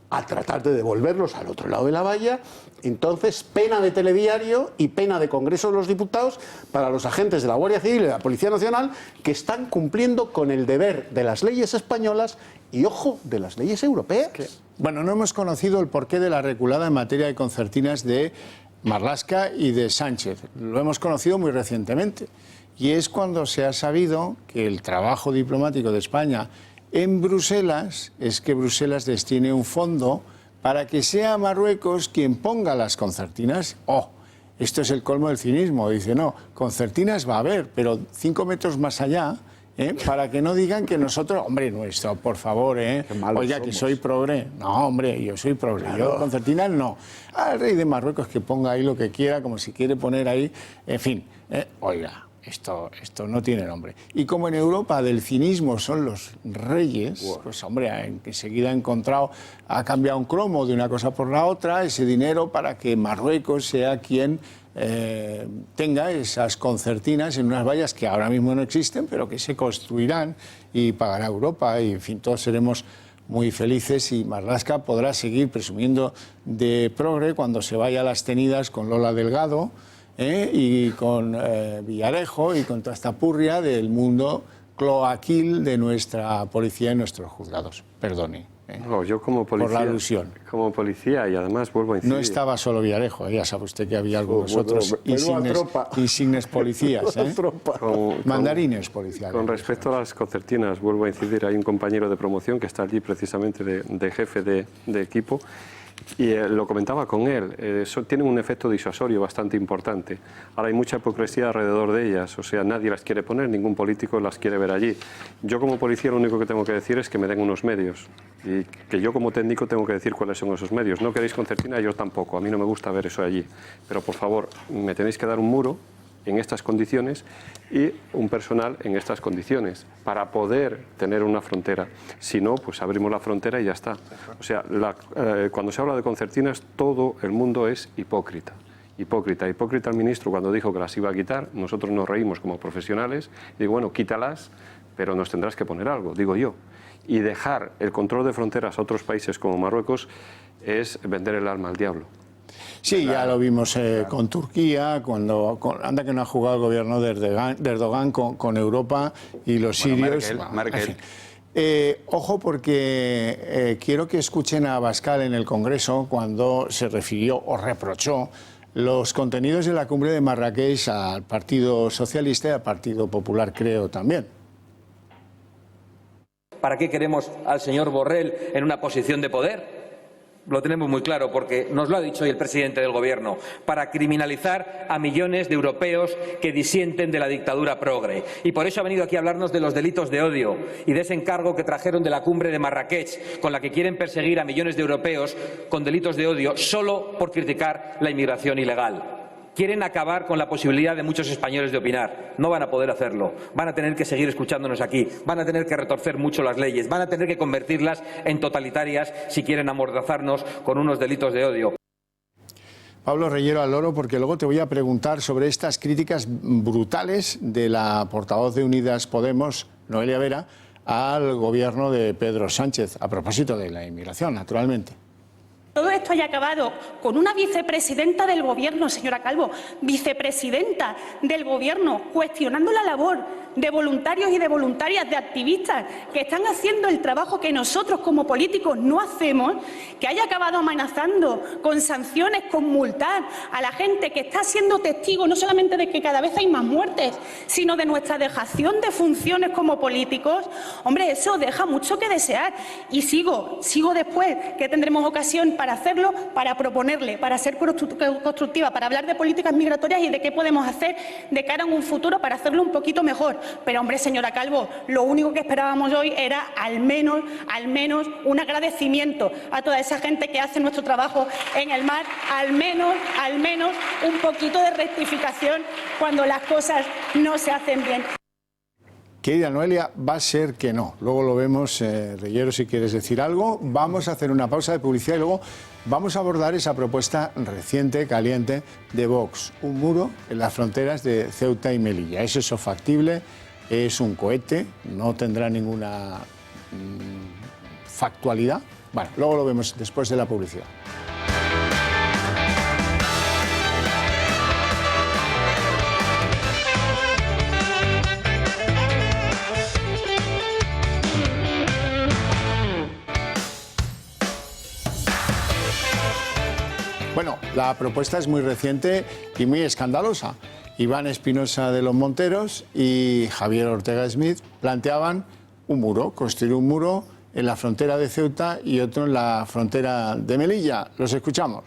a tratar de devolverlos al otro lado de la valla, entonces pena de telediario y pena de Congreso de los Diputados para los agentes de la Guardia Civil y de la Policía Nacional que están cumpliendo con el deber de las leyes españolas y, ojo, de las leyes europeas.
Bueno, no hemos conocido el porqué de la reculada en materia de concertinas de Marlaska y de Sánchez. Lo hemos conocido muy recientemente. Y es cuando se ha sabido que el trabajo diplomático de España en Bruselas es que Bruselas destine un fondo para que sea Marruecos quien ponga las concertinas. ¡Oh! Esto es el colmo del cinismo. Dice, no, concertinas va a haber, pero 5 metros más allá, para que no digan que nosotros, hombre, nuestro, por favor, oiga, que soy progre. No, hombre, yo soy progre. Claro. Yo concertinas no. Al rey de Marruecos que ponga ahí lo que quiera, como si quiere poner ahí, en fin, oiga. Esto no tiene nombre. Y como en Europa del cinismo son los reyes, pues hombre, enseguida ha cambiado un cromo de una cosa por la otra, ese dinero para que Marruecos sea quien tenga esas concertinas en unas vallas que ahora mismo no existen, pero que se construirán y pagará Europa. Y en fin, todos seremos muy felices y Marlaska podrá seguir presumiendo de progre cuando se vaya a las tenidas con Lola Delgado, y con Villarejo y con toda esta purria del mundo cloaquil de nuestra policía y nuestros juzgados. Perdone.
No, yo como policía,
por la alusión.
Como policía, y además vuelvo a incidir.
No estaba solo Villarejo, ya sabe usted que había algunos otros insignes policías, mandarines policiales.
Con respecto a las concertinas, vuelvo a incidir, hay un compañero de promoción que está allí precisamente de jefe de equipo. Y lo comentaba con él, tienen un efecto disuasorio bastante importante. Ahora hay mucha hipocresía alrededor de ellas, o sea, nadie las quiere poner, ningún político las quiere ver allí. Yo como policía lo único que tengo que decir es que me den unos medios y que yo como técnico tengo que decir cuáles son esos medios. No queréis concertina, yo tampoco, a mí no me gusta ver eso allí. Pero por favor, me tenéis que dar un muro en estas condiciones y un personal en estas condiciones para poder tener una frontera. Si no, pues abrimos la frontera y ya está. O sea, cuando se habla de concertinas, todo el mundo es hipócrita. Hipócrita el ministro cuando dijo que las iba a quitar. Nosotros nos reímos como profesionales y digo, bueno, quítalas, pero nos tendrás que poner algo, digo yo. Y dejar el control de fronteras a otros países como Marruecos es vender el alma al diablo.
Sí, ya lo vimos con Turquía, anda que no ha jugado el gobierno de Erdogan con Europa y los sirios.
Merkel.
Ojo porque quiero que escuchen a Abascal en el Congreso cuando se refirió o reprochó los contenidos de la cumbre de Marrakech al Partido Socialista y al Partido Popular, creo también.
¿Para qué queremos al señor Borrell en una posición de poder? Lo tenemos muy claro porque nos lo ha dicho hoy el presidente del Gobierno, para criminalizar a millones de europeos que disienten de la dictadura progre. Y por eso ha venido aquí a hablarnos de los delitos de odio y de ese encargo que trajeron de la cumbre de Marrakech, con la que quieren perseguir a millones de europeos con delitos de odio solo por criticar la inmigración ilegal. Quieren acabar con la posibilidad de muchos españoles de opinar. No van a poder hacerlo. Van a tener que seguir escuchándonos aquí. Van a tener que retorcer mucho las leyes. Van a tener que convertirlas en totalitarias si quieren amordazarnos con unos delitos de odio.
Pablo Reyero al loro, porque luego te voy a preguntar sobre estas críticas brutales de la portavoz de Unidas Podemos, Noelia Vera, al gobierno de Pedro Sánchez, a propósito de la inmigración, naturalmente.
Todo esto haya acabado con una vicepresidenta del Gobierno, señora Calvo, vicepresidenta del Gobierno, cuestionando la labor de voluntarios y de voluntarias, de activistas que están haciendo el trabajo que nosotros como políticos no hacemos, que haya acabado amenazando con sanciones, con multar a la gente que está siendo testigo no solamente de que cada vez hay más muertes, sino de nuestra dejación de funciones como políticos. Hombre, eso deja mucho que desear. Y sigo después, que tendremos ocasión para hacerlo, para proponerle, para ser constructiva, para hablar de políticas migratorias y de qué podemos hacer de cara a un futuro para hacerlo un poquito mejor. Pero, hombre, señora Calvo, lo único que esperábamos hoy era al menos un agradecimiento a toda esa gente que hace nuestro trabajo en el mar, al menos un poquito de rectificación cuando las cosas no se hacen bien.
Querida Noelia, va a ser que no. Luego lo vemos, Reyero, si quieres decir algo. Vamos a hacer una pausa de publicidad y luego vamos a abordar esa propuesta reciente, caliente, de Vox. Un muro en las fronteras de Ceuta y Melilla. ¿Es eso factible? ¿Es un cohete? ¿No tendrá ninguna factualidad? Bueno, luego lo vemos después de la publicidad. Bueno, la propuesta es muy reciente y muy escandalosa. Iván Espinosa de los Monteros y Javier Ortega Smith planteaban un muro, construir un muro en la frontera de Ceuta y otro en la frontera de Melilla. Los escuchamos.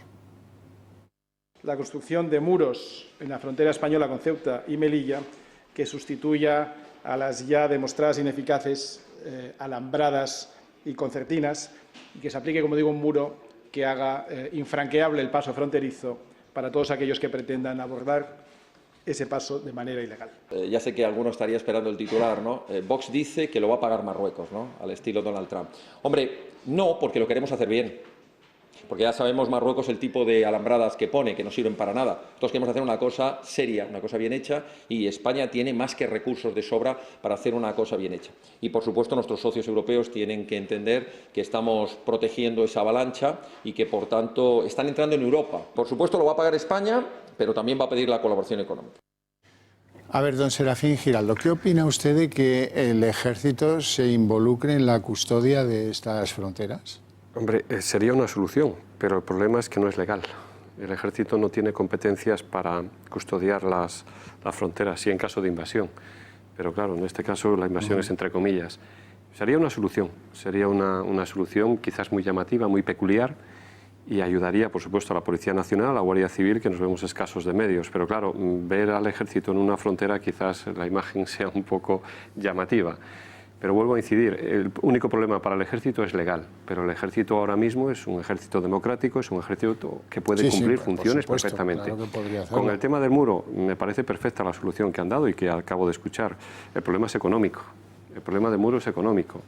La construcción de muros en la frontera española con Ceuta y Melilla que sustituya a las ya demostradas ineficaces alambradas y concertinas y que se aplique, como digo, un muro que haga infranqueable el paso fronterizo para todos aquellos que pretendan abordar ese paso de manera ilegal.
Ya sé que alguno estaría esperando el titular, ¿no? Vox dice que lo va a pagar Marruecos, ¿no? Al estilo Donald Trump. Hombre, no, porque lo queremos hacer bien. Porque ya sabemos Marruecos el tipo de alambradas que pone, que no sirven para nada. Nosotros queremos hacer una cosa seria, una cosa bien hecha, y España tiene más que recursos de sobra para hacer una cosa bien hecha. Y, por supuesto, nuestros socios europeos tienen que entender que estamos protegiendo esa avalancha y que, por tanto, están entrando en Europa. Por supuesto, lo va a pagar España, pero también va a pedir la colaboración económica.
A ver, don Serafín Giraldo, ¿qué opina usted de que el ejército se involucre en la custodia de estas fronteras?
Hombre, sería una solución, pero el problema es que no es legal. El ejército no tiene competencias para custodiar las fronteras, sí en caso de invasión. Pero claro, en este caso la invasión es entre comillas. Sería una solución quizás muy llamativa, muy peculiar, y ayudaría, por supuesto, a la Policía Nacional, a la Guardia Civil, que nos vemos escasos de medios. Pero claro, ver al ejército en una frontera quizás la imagen sea un poco llamativa. Pero vuelvo a incidir, el único problema para el ejército es legal, pero el ejército ahora mismo es un ejército democrático, es un ejército que puede cumplir funciones perfectamente.
Claro,
con el tema del muro, me parece perfecta la solución que han dado y que acabo de escuchar. El problema es económico, el problema del muro es económico.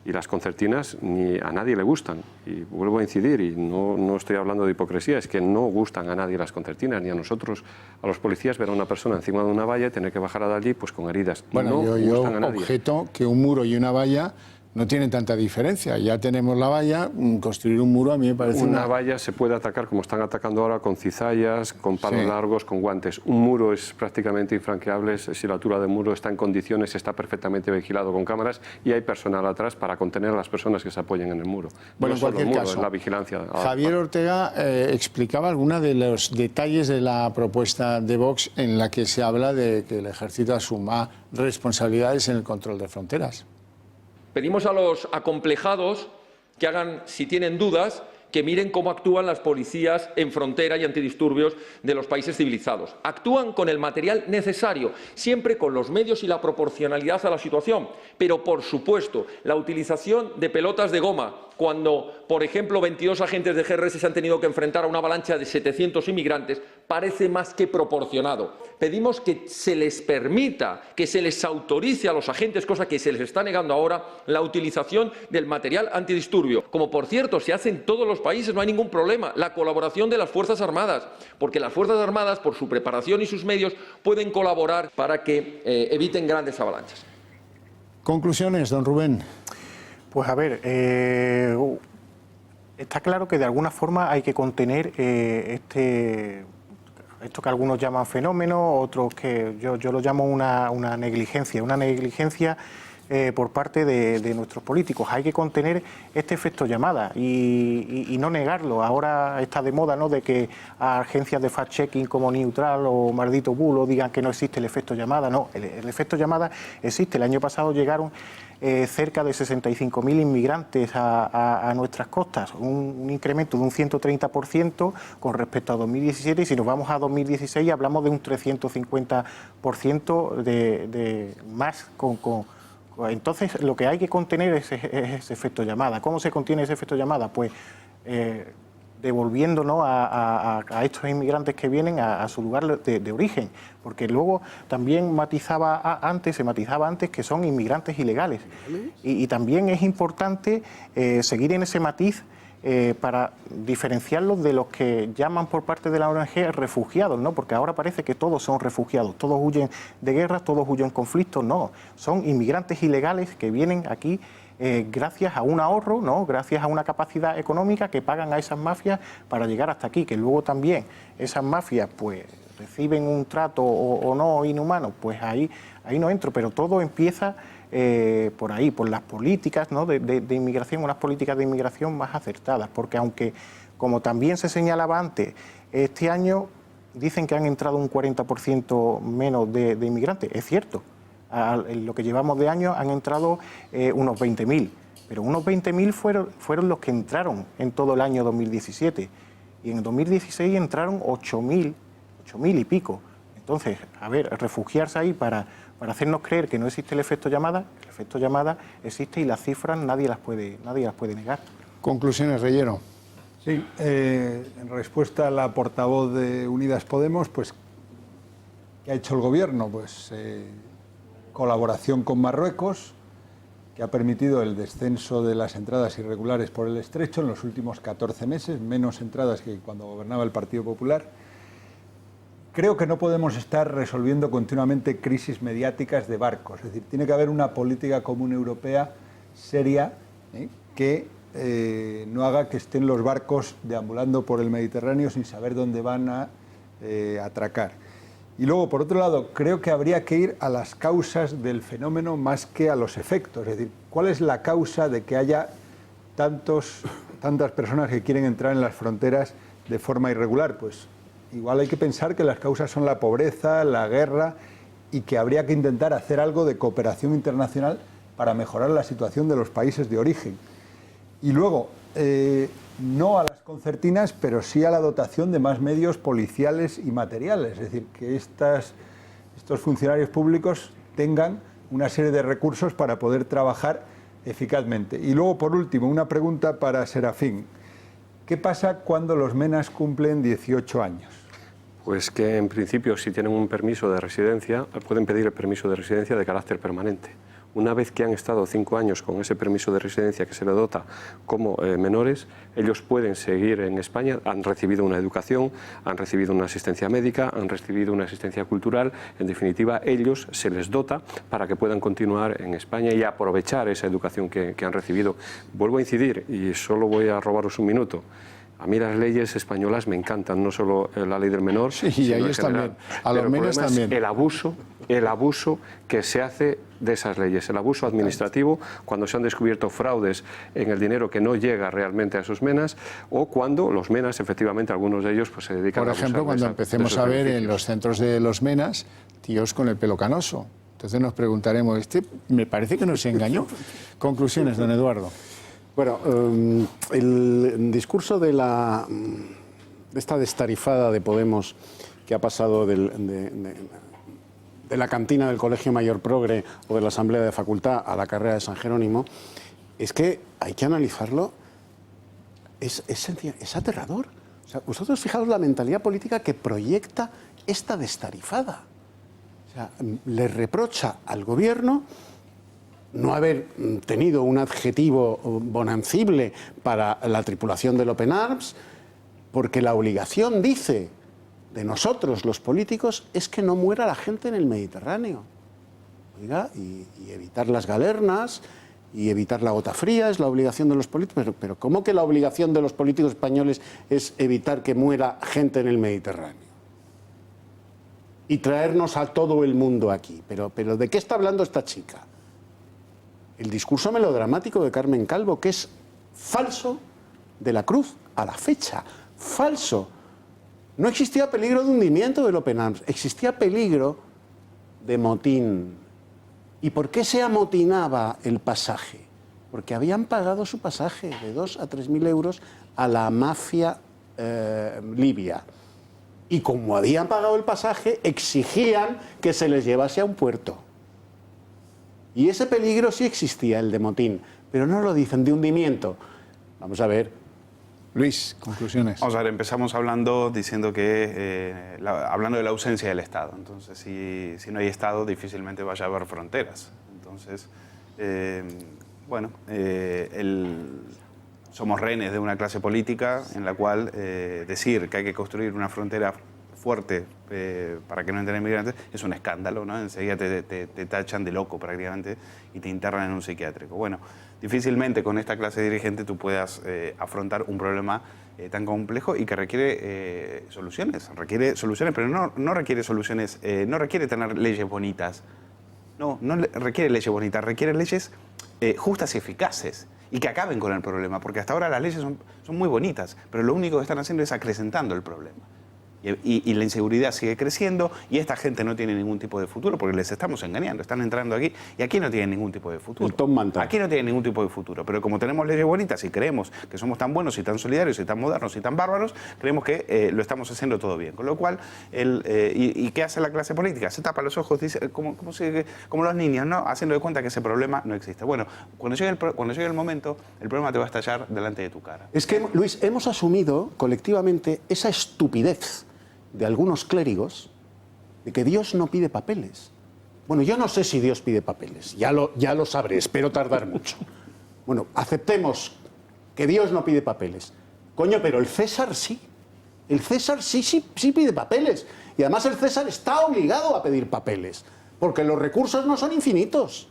Y las concertinas ni a nadie le gustan. Y vuelvo a incidir, y no estoy hablando de hipocresía, es que no gustan a nadie las concertinas, ni a nosotros, a los policías, ver a una persona encima de una valla y tener que bajar de allí pues, con heridas.
Bueno,
no
yo
gustan a nadie.
objeto que un muro y una valla no tienen tanta diferencia. Ya tenemos la valla, construir un muro a mí me parece
una valla se puede atacar como están atacando ahora, con cizallas, con palos largos, con guantes. Un muro es prácticamente infranqueable si la altura del muro está en condiciones, está perfectamente vigilado con cámaras y hay personal atrás para contener a las personas que se apoyen en el muro.
Bueno, en cualquier caso,
es la vigilancia.
Javier Ortega explicaba algunos de los detalles de la propuesta de Vox en la que se habla de que el ejército asuma responsabilidades en el control de fronteras.
Pedimos a los acomplejados que hagan, si tienen dudas, que miren cómo actúan las policías en frontera y antidisturbios de los países civilizados. Actúan con el material necesario, siempre con los medios y la proporcionalidad a la situación. Pero, por supuesto, la utilización de pelotas de goma, cuando, por ejemplo, 22 agentes de GRS se han tenido que enfrentar a una avalancha de 700 inmigrantes, parece más que proporcionado. Pedimos que se les permita, que se les autorice a los agentes, cosa que se les está negando ahora, la utilización del material antidisturbio. Como, por cierto, se hace en todos los países, no hay ningún problema. La colaboración de las Fuerzas Armadas, porque las Fuerzas Armadas, por su preparación y sus medios, pueden colaborar para que eviten grandes avalanchas.
Conclusiones, don Rubén.
Pues a ver, está claro que de alguna forma hay que contener esto que algunos llaman fenómeno, otros que yo lo llamo una negligencia por parte de nuestros políticos. Hay que contener este efecto llamada y no negarlo. Ahora está de moda, ¿no?, de que a agencias de fact-checking como Neutral o Maldito Bulo digan que no existe el efecto llamada. No, el efecto llamada existe. El año pasado llegaron cerca de 65.000 inmigrantes a nuestras costas, un incremento de un 130% con respecto a 2017, y si nos vamos a 2016 hablamos de un 350% de más Entonces, lo que hay que contener es ese efecto llamada. ¿Cómo se contiene ese efecto llamada? Pues devolviéndonos a estos inmigrantes que vienen a su lugar de origen, porque luego también se matizaba antes que son inmigrantes ilegales. Y también es importante seguir en ese matiz para diferenciarlos de los que llaman por parte de la ONG refugiados, ¿no? Porque ahora parece que todos son refugiados, todos huyen de guerras, todos huyen de conflictos. No, son inmigrantes ilegales que vienen aquí gracias a un ahorro, ¿no?, gracias a una capacidad económica que pagan a esas mafias para llegar hasta aquí, que luego también esas mafias pues reciben un trato o no inhumano, pues ahí no entro, pero todo empieza por ahí, por las políticas, ¿no?, de inmigración, unas políticas de inmigración más acertadas, porque aunque, como también se señalaba antes, este año dicen que han entrado un 40% menos de inmigrantes, es cierto, en lo que llevamos de año han entrado unos 20.000, pero unos 20.000 fueron los que entraron en todo el año 2017, y en 2016 entraron 8.000 y pico. Entonces, a ver, refugiarse ahí para hacernos creer que no existe el efecto llamada existe y las cifras nadie las puede negar.
Conclusiones, Reyero.
Sí, en respuesta a la portavoz de Unidas Podemos, pues, ¿qué ha hecho el Gobierno? Pues colaboración con Marruecos, que ha permitido el descenso de las entradas irregulares por el estrecho en los últimos 14 meses, menos entradas que cuando gobernaba el Partido Popular. Creo que no podemos estar resolviendo continuamente crisis mediáticas de barcos, es decir, tiene que haber una política común europea seria que no haga que estén los barcos deambulando por el Mediterráneo sin saber dónde van a atracar. Y luego, por otro lado, creo que habría que ir a las causas del fenómeno más que a los efectos. Es decir, ¿cuál es la causa de que haya tantas personas que quieren entrar en las fronteras de forma irregular? Pues igual hay que pensar que las causas son la pobreza, la guerra, y que habría que intentar hacer algo de cooperación internacional para mejorar la situación de los países de origen. Y luego, no a las concertinas, pero sí a la dotación de más medios policiales y materiales. Es decir, que estos funcionarios públicos tengan una serie de recursos para poder trabajar eficazmente. Y luego, por último, una pregunta para Serafín. ¿Qué pasa cuando los menas cumplen 18 años?
Pues que en principio, si tienen un permiso de residencia, pueden pedir el permiso de residencia de carácter permanente. Una vez que han estado 5 años con ese permiso de residencia que se le dota como menores, ellos pueden seguir en España, han recibido una educación, han recibido una asistencia médica, han recibido una asistencia cultural, en definitiva, ellos se les dota para que puedan continuar en España y aprovechar esa educación que han recibido. Vuelvo a incidir, y solo voy a robaros un minuto. A mí las leyes españolas me encantan, no solo la ley del menor,
sí,
sino
y a ellos también, a los menores también.
El abuso que se hace de esas leyes, el abuso administrativo, cuando se han descubierto fraudes en el dinero que no llega realmente a esos menas, o cuando los menas, efectivamente, algunos de ellos pues, se dedican a abusar.
Por ejemplo, cuando empecemos a ver en los centros de los menas tíos con el pelo canoso. Entonces nos preguntaremos, me parece que nos engañó. Conclusiones, don Eduardo.
Bueno, el discurso de esta destarifada de Podemos que ha pasado de la cantina del Colegio Mayor Progre o de la Asamblea de Facultad a la carrera de San Jerónimo, es que hay que analizarlo, es aterrador. O sea, vosotros fijaos la mentalidad política que proyecta esta destarifada. O sea, le reprocha al gobierno no haber tenido un adjetivo bonancible para la tripulación del Open Arms, porque la obligación, dice, de nosotros los políticos es que no muera la gente en el Mediterráneo. Oiga, y evitar las galernas y evitar la gota fría es la obligación de los políticos. Pero ¿cómo que la obligación de los políticos españoles es evitar que muera gente en el Mediterráneo? Y traernos a todo el mundo aquí. Pero ¿de qué está hablando esta chica? El discurso melodramático de Carmen Calvo, que es falso de la cruz a la fecha. Falso. No existía peligro de hundimiento del Open Arms, existía peligro de motín. ¿Y por qué se amotinaba el pasaje? Porque habían pagado su pasaje de 2.000 a 3.000 euros a la mafia libia. Y como habían pagado el pasaje, exigían que se les llevase a un puerto. Y ese peligro sí existía, el de motín, pero no lo dicen, de hundimiento. Vamos a ver.
Luis, conclusiones.
Vamos a ver, empezamos hablando diciendo que, hablando de la ausencia del Estado. Entonces, si no hay Estado, difícilmente vaya a haber fronteras. Entonces, somos rehenes de una clase política en la cual decir que hay que construir una frontera fuerte para que no entren inmigrantes es un escándalo, ¿no? Enseguida te tachan de loco prácticamente y te internan en un psiquiátrico. Bueno, difícilmente con esta clase dirigente tú puedas afrontar un problema tan complejo y que requiere soluciones. Requiere soluciones, pero no requiere soluciones, no requiere tener leyes bonitas. No requiere leyes bonitas, requiere leyes justas y eficaces y que acaben con el problema, porque hasta ahora las leyes son muy bonitas, pero lo único que están haciendo es acrecentando el problema. Y la inseguridad sigue creciendo y esta gente no tiene ningún tipo de futuro porque les estamos engañando. Están entrando aquí y aquí no tienen ningún tipo de futuro.
El Tom Manta.
Aquí no tienen ningún tipo de futuro. Pero como tenemos leyes bonitas y creemos que somos tan buenos y tan solidarios y tan modernos y tan bárbaros, creemos que lo estamos haciendo todo bien. Con lo cual, ¿y qué hace la clase política? Se tapa los ojos, dice, como los niños, ¿no? Haciendo de cuenta que ese problema no existe. Bueno, cuando llegue el momento, el problema te va a estallar delante de tu cara.
Es que, Luis, hemos asumido colectivamente esa estupidez de algunos clérigos de que Dios no pide papeles. Bueno, yo no sé si Dios pide papeles, ya lo sabré, espero tardar mucho. Bueno, aceptemos que Dios no pide papeles. Coño, pero el César sí. El César sí pide papeles. Y además el César está obligado a pedir papeles, porque los recursos no son infinitos.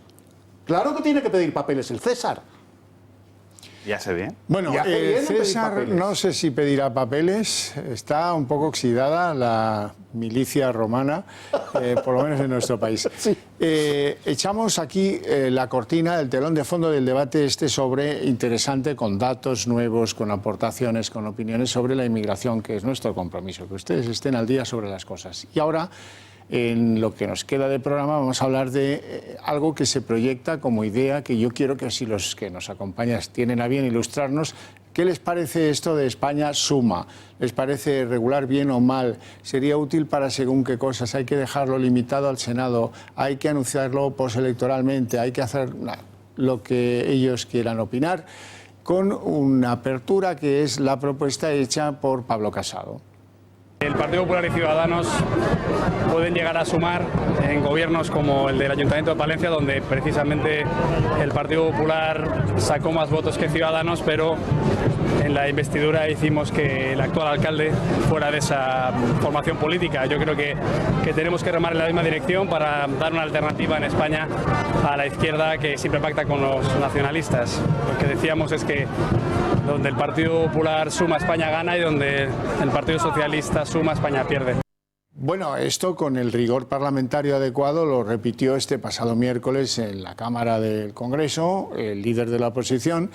Claro que tiene que pedir papeles el César.
Ya se ve.
Bueno, César no sé si pedirá papeles, está un poco oxidada la milicia romana, por lo menos en nuestro país. Sí. Echamos aquí la cortina, el telón de fondo del debate sobre interesante, con datos nuevos, con aportaciones, con opiniones sobre la inmigración, que es nuestro compromiso, que ustedes estén al día sobre las cosas. Y ahora, en lo que nos queda de programa, vamos a hablar de algo que se proyecta como idea, que yo quiero que si los que nos acompañan tienen a bien ilustrarnos. ¿Qué les parece esto de España suma? ¿Les parece regular, bien o mal? ¿Sería útil para según qué cosas? ¿Hay que dejarlo limitado al Senado? ¿Hay que anunciarlo postelectoralmente? ¿Hay que hacer lo que ellos quieran opinar? Con una apertura que es la propuesta hecha por Pablo Casado.
El Partido Popular y Ciudadanos pueden llegar a sumar en gobiernos como el del Ayuntamiento de Palencia, donde precisamente el Partido Popular sacó más votos que Ciudadanos, pero en la investidura hicimos que el actual alcalde fuera de esa formación política. Yo creo que tenemos que remar en la misma dirección para dar una alternativa en España a la izquierda que siempre pacta con los nacionalistas. Lo que decíamos es que donde el Partido Popular suma, España gana, y donde el Partido Socialista suma, España pierde.
Bueno, esto con el rigor parlamentario adecuado lo repitió este pasado miércoles en la Cámara del Congreso, el líder de la oposición,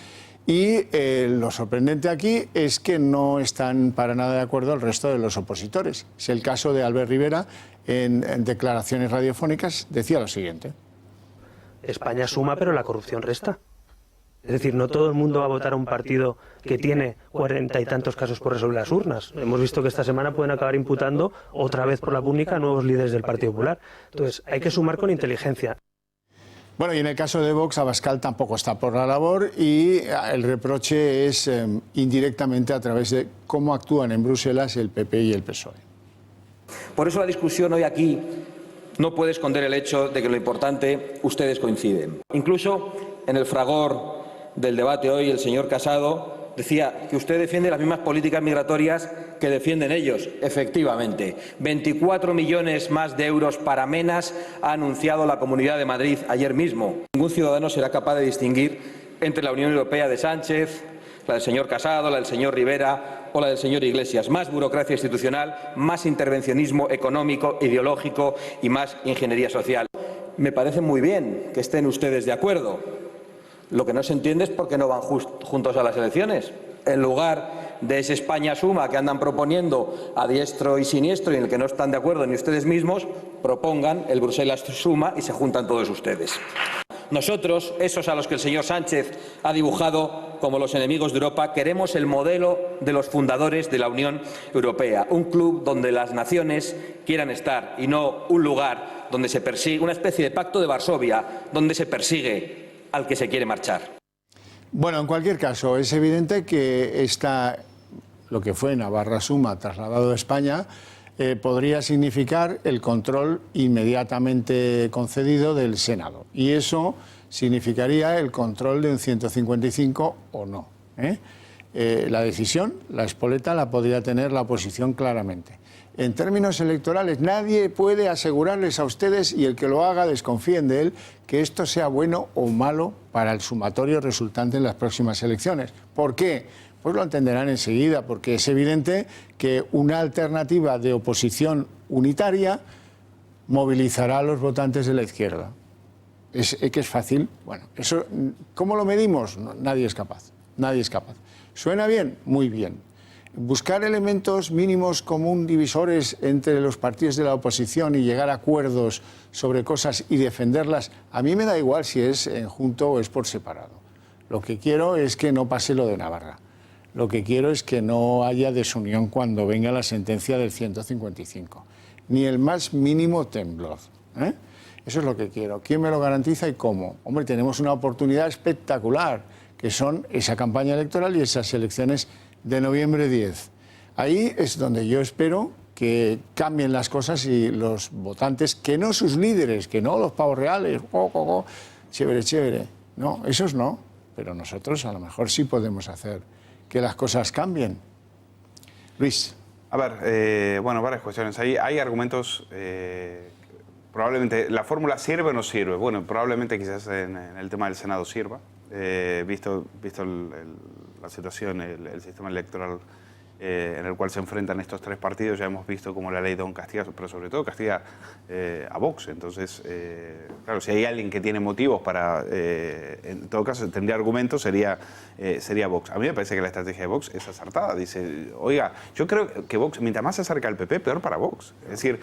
y lo sorprendente aquí es que no están para nada de acuerdo el resto de los opositores. Es el caso de Albert Rivera, en declaraciones radiofónicas decía lo siguiente.
España suma, pero la corrupción resta. Es decir, no todo el mundo va a votar a un partido que tiene 40 y tantos casos por resolver las urnas. Hemos visto que esta semana pueden acabar imputando otra vez por la pública a nuevos líderes del Partido Popular. Entonces, hay que sumar con inteligencia.
Bueno, y en el caso de Vox, Abascal tampoco está por la labor y el reproche es indirectamente a través de cómo actúan en Bruselas el PP y el PSOE.
Por eso la discusión hoy aquí no puede esconder el hecho de que lo importante ustedes coinciden. Incluso en el fragor del debate hoy, el señor Casado decía que usted defiende las mismas políticas migratorias que defienden ellos. Efectivamente, 24 millones más de euros para Menas ha anunciado la Comunidad de Madrid ayer mismo. Ningún ciudadano será capaz de distinguir entre la Unión Europea de Sánchez, la del señor Casado, la del señor Rivera o la del señor Iglesias. Más burocracia institucional, más intervencionismo económico, ideológico y más ingeniería social. Me parece muy bien que estén ustedes de acuerdo. Lo que no se entiende es por qué no van juntos a las elecciones. En lugar de ese España suma que andan proponiendo a diestro y siniestro y en el que no están de acuerdo ni ustedes mismos, propongan el Bruselas suma y se juntan todos ustedes. Nosotros, esos a los que el señor Sánchez ha dibujado como los enemigos de Europa, queremos el modelo de los fundadores de la Unión Europea, un club donde las naciones quieran estar y no un lugar donde se persigue, una especie de pacto de Varsovia, donde se persigue al que se quiere marchar.
Bueno, en cualquier caso, es evidente que lo que fue Navarra Suma trasladado a España podría significar el control inmediatamente concedido del Senado. Y eso significaría el control de un 155 o no. La decisión, la espoleta, la podría tener la oposición claramente. En términos electorales, nadie puede asegurarles a ustedes, y el que lo haga desconfíen de él, que esto sea bueno o malo para el sumatorio resultante en las próximas elecciones. ¿Por qué? Pues lo entenderán enseguida, porque es evidente que una alternativa de oposición unitaria movilizará a los votantes de la izquierda. que es fácil. Bueno, eso, ¿cómo lo medimos? No, nadie es capaz. Nadie es capaz. ¿Suena bien? Muy bien. Buscar elementos mínimos común divisores entre los partidos de la oposición y llegar a acuerdos sobre cosas y defenderlas, a mí me da igual si es en junto o es por separado. Lo que quiero es que no pase lo de Navarra. Lo que quiero es que no haya desunión cuando venga la sentencia del 155. Ni el más mínimo temblor. Eso es lo que quiero. ¿Quién me lo garantiza y cómo? Hombre, tenemos una oportunidad espectacular, que son esa campaña electoral y esas elecciones de noviembre 10. Ahí es donde yo espero que cambien las cosas y los votantes, que no sus líderes, que no los pavos reales, chévere, chévere. No, esos no, pero nosotros a lo mejor sí podemos hacer que las cosas cambien. Luis.
A ver, bueno, varias cuestiones. Hay argumentos, probablemente, ¿la fórmula sirve o no sirve? Bueno, probablemente quizás en el tema del Senado sirva, visto la situación, el sistema electoral en el cual se enfrentan estos tres partidos. Ya hemos visto cómo la ley DON castiga, pero sobre todo castiga a Vox. Entonces, claro, si hay alguien que tiene motivos para, en todo caso, tendría argumentos, sería Vox. A mí me parece que la estrategia de Vox es acertada. Dice, oiga, yo creo que Vox, mientras más se acerca al PP, peor para Vox. Es decir,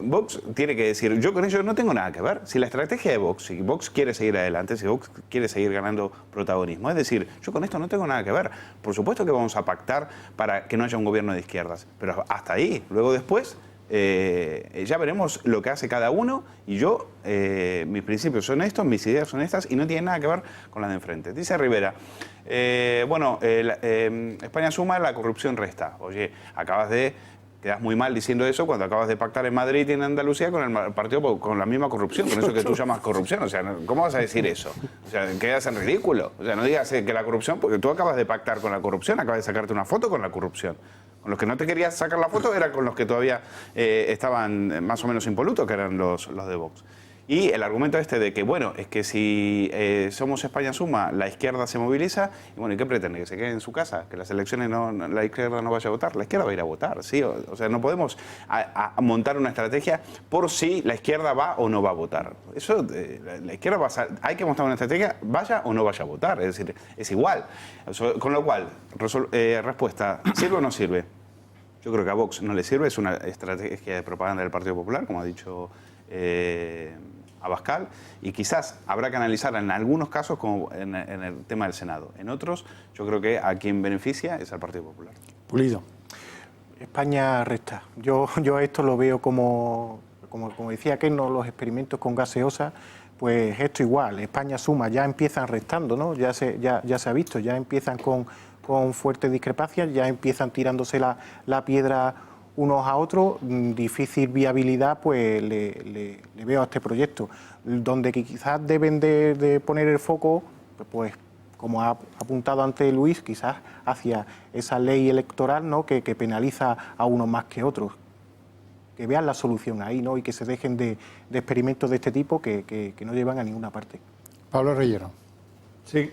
Vox tiene que decir, yo con ello no tengo nada que ver. Si la estrategia de Vox, si Vox quiere seguir adelante, si Vox quiere seguir ganando protagonismo, es decir, yo con esto no tengo nada que ver. Por supuesto que vamos a pactar para que no haya un gobierno de izquierdas, pero hasta ahí. Luego después ya veremos lo que hace cada uno, y yo, mis principios son estos, mis ideas son estas, y no tienen nada que ver con las de enfrente. Dice Rivera, España suma, la corrupción resta. Oye, quedas muy mal diciendo eso cuando acabas de pactar en Madrid y en Andalucía con el partido con la misma corrupción, con eso que tú llamas corrupción. O sea, ¿cómo vas a decir eso? O sea, quedas en ridículo. O sea, no digas que la corrupción, porque tú acabas de pactar con la corrupción, acabas de sacarte una foto con la corrupción. Con los que no te querías sacar la foto eran con los que todavía estaban más o menos impolutos, que eran los de Vox. Y el argumento de que, bueno, es que si somos España suma, la izquierda se moviliza, y bueno, ¿y qué pretende? ¿Que se quede en su casa? ¿Que las elecciones la izquierda no vaya a votar? La izquierda va a ir a votar, sí. O sea, no podemos montar una estrategia por si la izquierda va o no va a votar. Eso, la izquierda hay que montar una estrategia, vaya o no vaya a votar, es decir, es igual. Con lo cual, respuesta, ¿sirve o no sirve? Yo creo que a Vox no le sirve, es una estrategia de propaganda del Partido Popular, como ha dicho Abascal, y quizás habrá que analizar en algunos casos, como en el tema del Senado. En otros, yo creo que a quien beneficia es al Partido Popular.
Pulido.
España resta. Yo esto lo veo como decía Ken, ¿no? Los experimentos con gaseosa, pues esto igual. España suma, ya empiezan restando, ¿no? Ya se ha visto, ya empiezan con fuertes discrepancias, ya empiezan tirándose la piedra unos a otros. Difícil viabilidad pues le veo a este proyecto, donde quizás deben de poner el foco, pues como ha apuntado antes Luis, quizás hacia esa ley electoral, ¿no? que penaliza a unos más que otros. Que vean la solución ahí, ¿no? Y que se dejen de experimentos de este tipo que no llevan a ninguna parte.
Pablo Reyero.
Sí,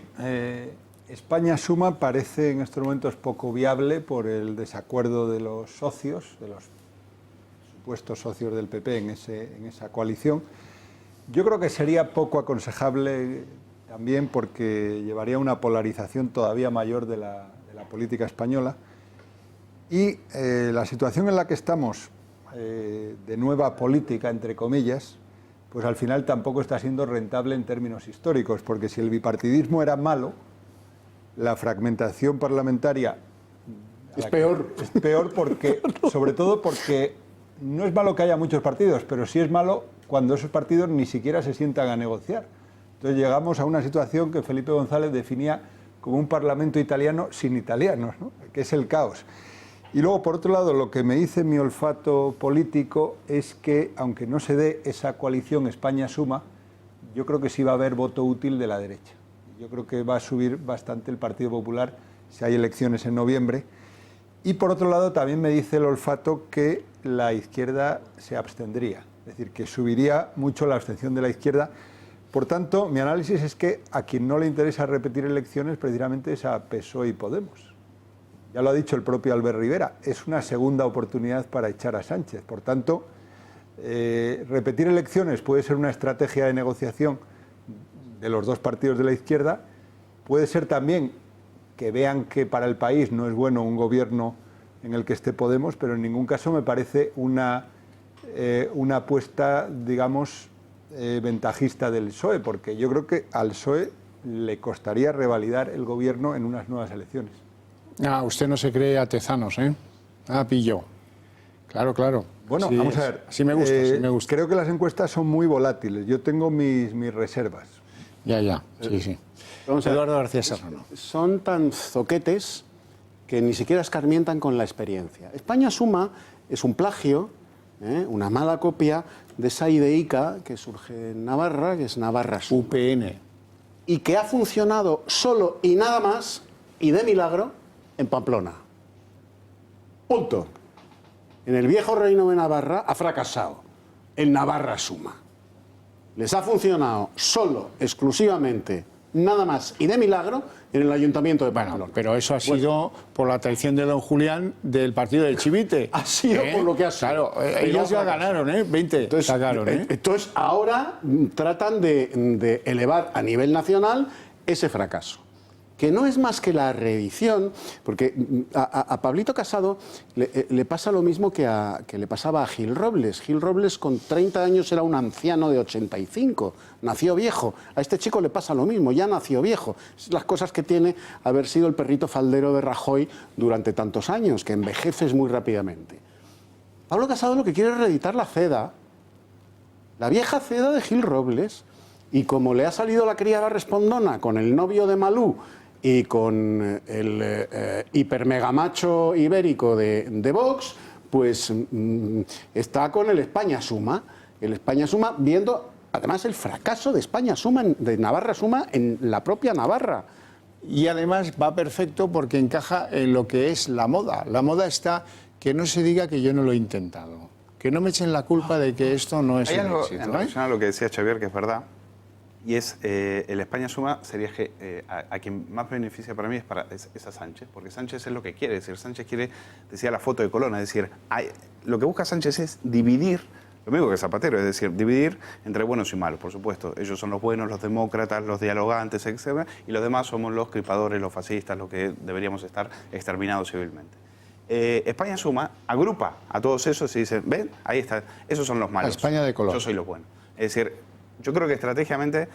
España suma parece en estos momentos poco viable por el desacuerdo de los socios, de los supuestos socios del PP en esa coalición. Yo creo que sería poco aconsejable también porque llevaría a una polarización todavía mayor de la política española. Y la situación en la que estamos, de nueva política, entre comillas, pues al final tampoco está siendo rentable en términos históricos, porque si el bipartidismo era malo, la fragmentación parlamentaria
es peor.
Es peor porque, sobre todo porque no es malo que haya muchos partidos, pero sí es malo cuando esos partidos ni siquiera se sientan a negociar. Entonces llegamos a una situación que Felipe González definía como un parlamento italiano sin italianos, ¿no? Que es el caos. Y luego, por otro lado, lo que me dice mi olfato político es que, aunque no se dé esa coalición España suma, yo creo que sí va a haber voto útil de la derecha. Yo creo que va a subir bastante el Partido Popular si hay elecciones en noviembre. Y por otro lado, también me dice el olfato que la izquierda se abstendría. Es decir, que subiría mucho la abstención de la izquierda. Por tanto, mi análisis es que a quien no le interesa repetir elecciones precisamente es a PSOE y Podemos. Ya lo ha dicho el propio Albert Rivera, es una segunda oportunidad para echar a Sánchez. Por tanto, repetir elecciones puede ser una estrategia de negociación de los dos partidos de la izquierda. Puede ser también que vean que para el país no es bueno un gobierno en el que esté Podemos, pero en ningún caso me parece una apuesta, digamos, ventajista del PSOE, porque yo creo que al PSOE le costaría revalidar el gobierno en unas nuevas elecciones.
Ah, usted no se cree a Tezanos, ¿eh? Ah, pilló. Claro, claro.
Bueno,
Sí,
vamos a ver.
Sí me gusta, sí me gusta.
Creo que las encuestas son muy volátiles. Yo tengo mis reservas.
Ya, sí, sí.
Vamos a ver.
Eduardo García Serrano.
Son tan zoquetes que ni siquiera escarmientan con la experiencia. España Suma es un plagio, una mala copia de esa ideica que surge en Navarra, que es Navarra Suma.
UPN.
Y que ha funcionado solo y nada más, y de milagro, en Pamplona. Punto. En el viejo reino de Navarra ha fracasado. En Navarra Suma. Les ha funcionado solo, exclusivamente, nada más y de milagro en el Ayuntamiento de Pamplona.
Bueno, pero eso ha sido por la traición de don Julián del partido del Chivite.
Ha sido por lo que ha sido.
Claro, ellos ya ganaron, 20 sacaron,
Entonces ahora tratan de elevar a nivel nacional ese fracaso, que no es más que la reedición, porque a Pablito Casado le pasa lo mismo que le pasaba a Gil Robles. Gil Robles con 30 años era un anciano de 85, nació viejo. A este chico le pasa lo mismo, ya nació viejo. Es las cosas que tiene haber sido el perrito faldero de Rajoy durante tantos años, que envejeces muy rápidamente. Pablo Casado lo que quiere es reeditar la CEDA, la vieja CEDA de Gil Robles, y como le ha salido la criada respondona con el novio de Malú y con el hipermegamacho ibérico de Vox, pues está con el España Suma. El España Suma viendo, además, el fracaso de España Suma, de Navarra Suma, en la propia Navarra.
Y además va perfecto porque encaja en lo que es la moda. La moda está que no se diga que yo no lo he intentado. Que no me echen la culpa de que esto no es
Hay
un
algo
éxito.
en relación a lo que decía Xavier, que es verdad, y es el España Suma sería que a quien más beneficia para mí es a Sánchez, porque Sánchez es lo que quiere, es decir, Sánchez quiere, decía la foto de Colonna, es decir, lo que busca Sánchez es dividir, lo mismo que Zapatero, es decir, dividir entre buenos y malos, por supuesto. Ellos son los buenos, los demócratas, los dialogantes, etc. Y los demás somos los cripadores, los fascistas, los que deberíamos estar exterminados civilmente. España Suma agrupa a todos esos y dicen, ven, ahí está, esos son los malos.
España de color.
Yo soy los buenos. Es decir, yo creo que estratégicamente,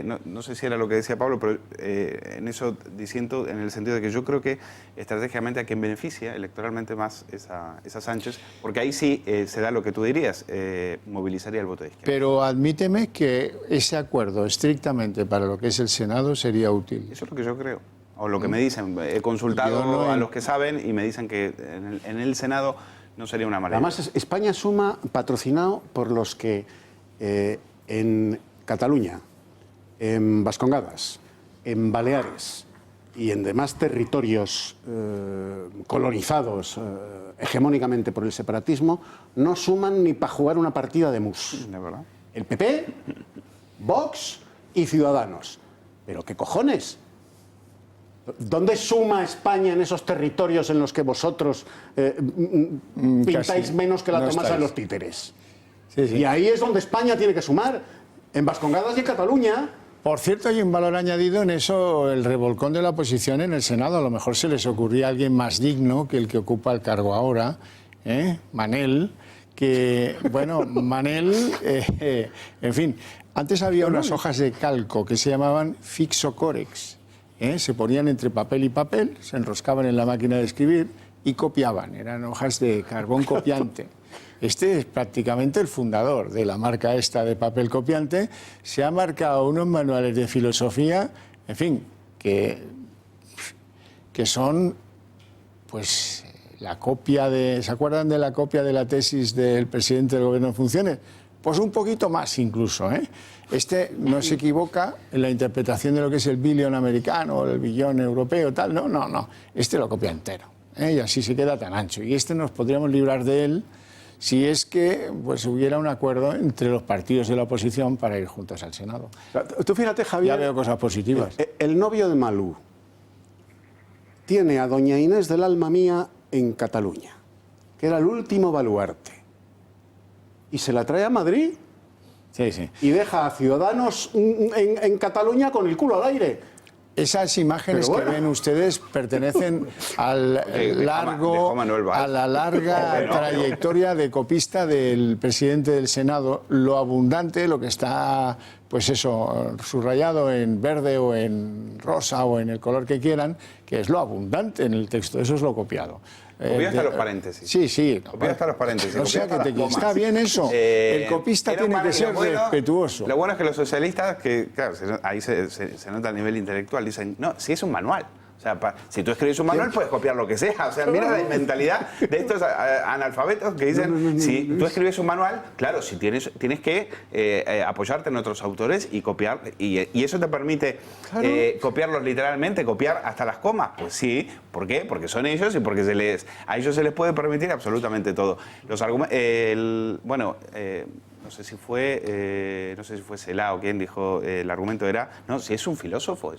no sé si era lo que decía Pablo, pero en eso diciendo, en el sentido de que yo creo que estratégicamente a quien beneficia electoralmente más es a Sánchez, porque ahí sí se da lo que tú dirías, movilizaría el voto de izquierda.
Pero admíteme que ese acuerdo estrictamente para lo que es el Senado sería útil.
Eso es lo que yo creo, o lo que me dicen. He consultado a los que saben y me dicen que en el Senado no sería una mala idea.
Además, España Suma patrocinado por los que en Cataluña, en Vascongadas, en Baleares y en demás territorios colonizados hegemónicamente por el separatismo, no suman ni para jugar una partida de mus.
¿De verdad?
El PP, Vox y Ciudadanos. ¿Pero qué cojones? ¿Dónde suma España en esos territorios en los que vosotros pintáis menos que la Tomasa de los títeres?
Sí, sí.
Y ahí es donde España tiene que sumar, en Vascongadas y en Cataluña.
Por cierto, hay un valor añadido en eso, el revolcón de la oposición en el Senado. A lo mejor se les ocurría a alguien más digno que el que ocupa el cargo ahora, Manel, que, bueno, Manel, en fin, antes había unas hojas de calco que se llamaban fixocorex. Se ponían entre papel y papel, se enroscaban en la máquina de escribir y copiaban. Eran hojas de carbón copiante. Este es prácticamente el fundador de la marca esta de papel copiante. Se ha marcado unos manuales de filosofía, en fin, que son, pues, la copia de... ¿Se acuerdan de la copia de la tesis del presidente del Gobierno en funciones? Pues un poquito más incluso, Este no se equivoca en la interpretación de lo que es el billón americano o el billón europeo, tal. No. Este lo copia entero, y así se queda tan ancho. Y este nos podríamos librar de él si es que pues hubiera un acuerdo entre los partidos de la oposición para ir juntos al Senado.
Tú fíjate, Javier...
Ya veo cosas positivas.
El novio de Malú tiene a doña Inés del Alma Mía en Cataluña, que era el último baluarte. Y se la trae a Madrid
Sí, sí.
Y deja a Ciudadanos en Cataluña con el culo al aire.
Esas imágenes que ven ustedes pertenecen a la larga trayectoria de copista del presidente del Senado. Lo abundante, lo que está, pues eso, subrayado en verde o en rosa o en el color que quieran, que es lo abundante en el texto, eso es lo copiado.
Copia hasta los paréntesis.
Sí, sí.
Copia hasta los paréntesis.
O sea, que está bien eso. El copista tiene que ser respetuoso.
Lo bueno es que los socialistas, que claro, ahí se nota el nivel intelectual, dicen, no, si es un manual. O sea, si tú escribes un manual puedes copiar lo que sea. O sea, mira la mentalidad de estos analfabetos que dicen, si tú escribes un manual, claro, si tienes que apoyarte en otros autores y copiar, y eso te permite copiarlos literalmente, copiar hasta las comas. Pues sí, ¿por qué? Porque son ellos y porque a ellos se les puede permitir absolutamente todo. Los argumentos, no sé si fue Celá o quien dijo, el argumento era, no, si es un filósofo,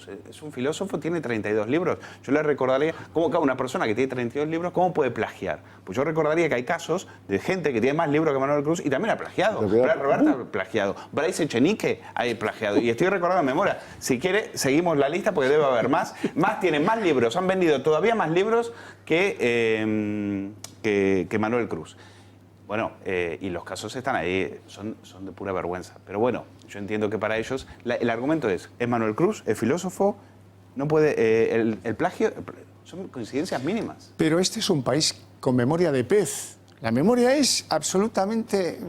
tiene 32 libros. Yo le recordaría, ¿cómo una persona que tiene 32 libros, cómo puede plagiar? Pues yo recordaría que hay casos de gente que tiene más libros que Manuel Cruz y también ha plagiado. Roberto ha plagiado, Bryce Echenique ha plagiado. Y estoy recordando en memoria, si quiere, seguimos la lista porque debe haber más. Tienen más libros, han vendido todavía más libros que Manuel Cruz. Bueno, y los casos están ahí, son de pura vergüenza. Pero bueno, yo entiendo que para ellos el argumento es Manuel Cruz, es filósofo, no puede, el plagio, son coincidencias mínimas.
Pero este es un país con memoria de pez. La memoria es absolutamente,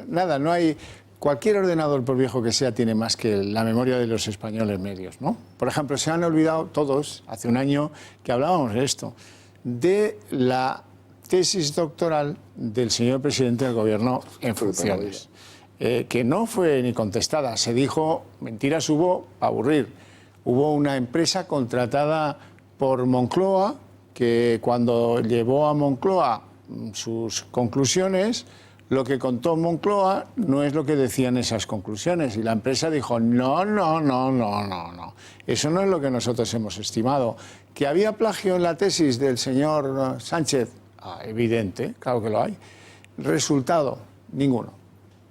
nada, no hay... Cualquier ordenador, por viejo que sea, tiene más que la memoria de los españoles medios, ¿no? Por ejemplo, se han olvidado todos, hace un año que hablábamos de esto, de la tesis doctoral del señor presidente del Gobierno en funciones, que no fue ni contestada. Se dijo, mentiras hubo, para aburrir. Hubo una empresa contratada por Moncloa que cuando llevó a Moncloa sus conclusiones, lo que contó Moncloa no es lo que decían esas conclusiones. Y la empresa dijo, no. Eso no es lo que nosotros hemos estimado. ¿Que había plagio en la tesis del señor Sánchez? Evidente, claro que lo hay. Resultado, ninguno.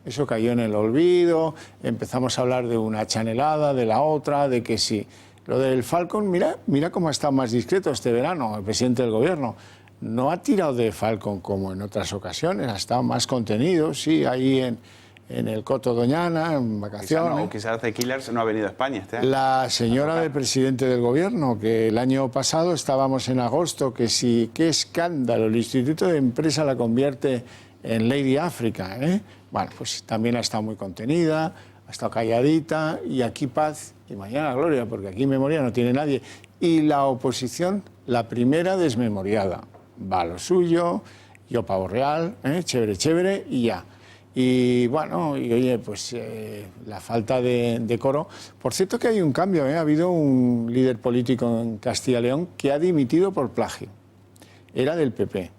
Eso cayó en el olvido, empezamos a hablar de una chanelada, de la otra, de que sí. Lo del Falcon, mira cómo ha estado más discreto este verano el presidente del Gobierno. No ha tirado de Falcon como en otras ocasiones, ha estado más contenido, sí, ahí en el Coto Doñana, en vacaciones.
Quizás The Killers no ha venido a España este año.
La señora del presidente del Gobierno, que el año pasado estábamos en agosto, que sí, qué escándalo, el Instituto de Empresa la convierte en Lady África, ¿eh? Bueno, pues también ha estado muy contenida, ha estado calladita, y aquí paz y mañana gloria, porque aquí memoria no tiene nadie. Y la oposición, la primera desmemoriada. Va a lo suyo, yo pavo real, chévere, y ya. Y bueno, y oye, pues la falta de decoro. Por cierto que hay un cambio, ha habido un líder político en Castilla y León que ha dimitido por plagio. Era del PP.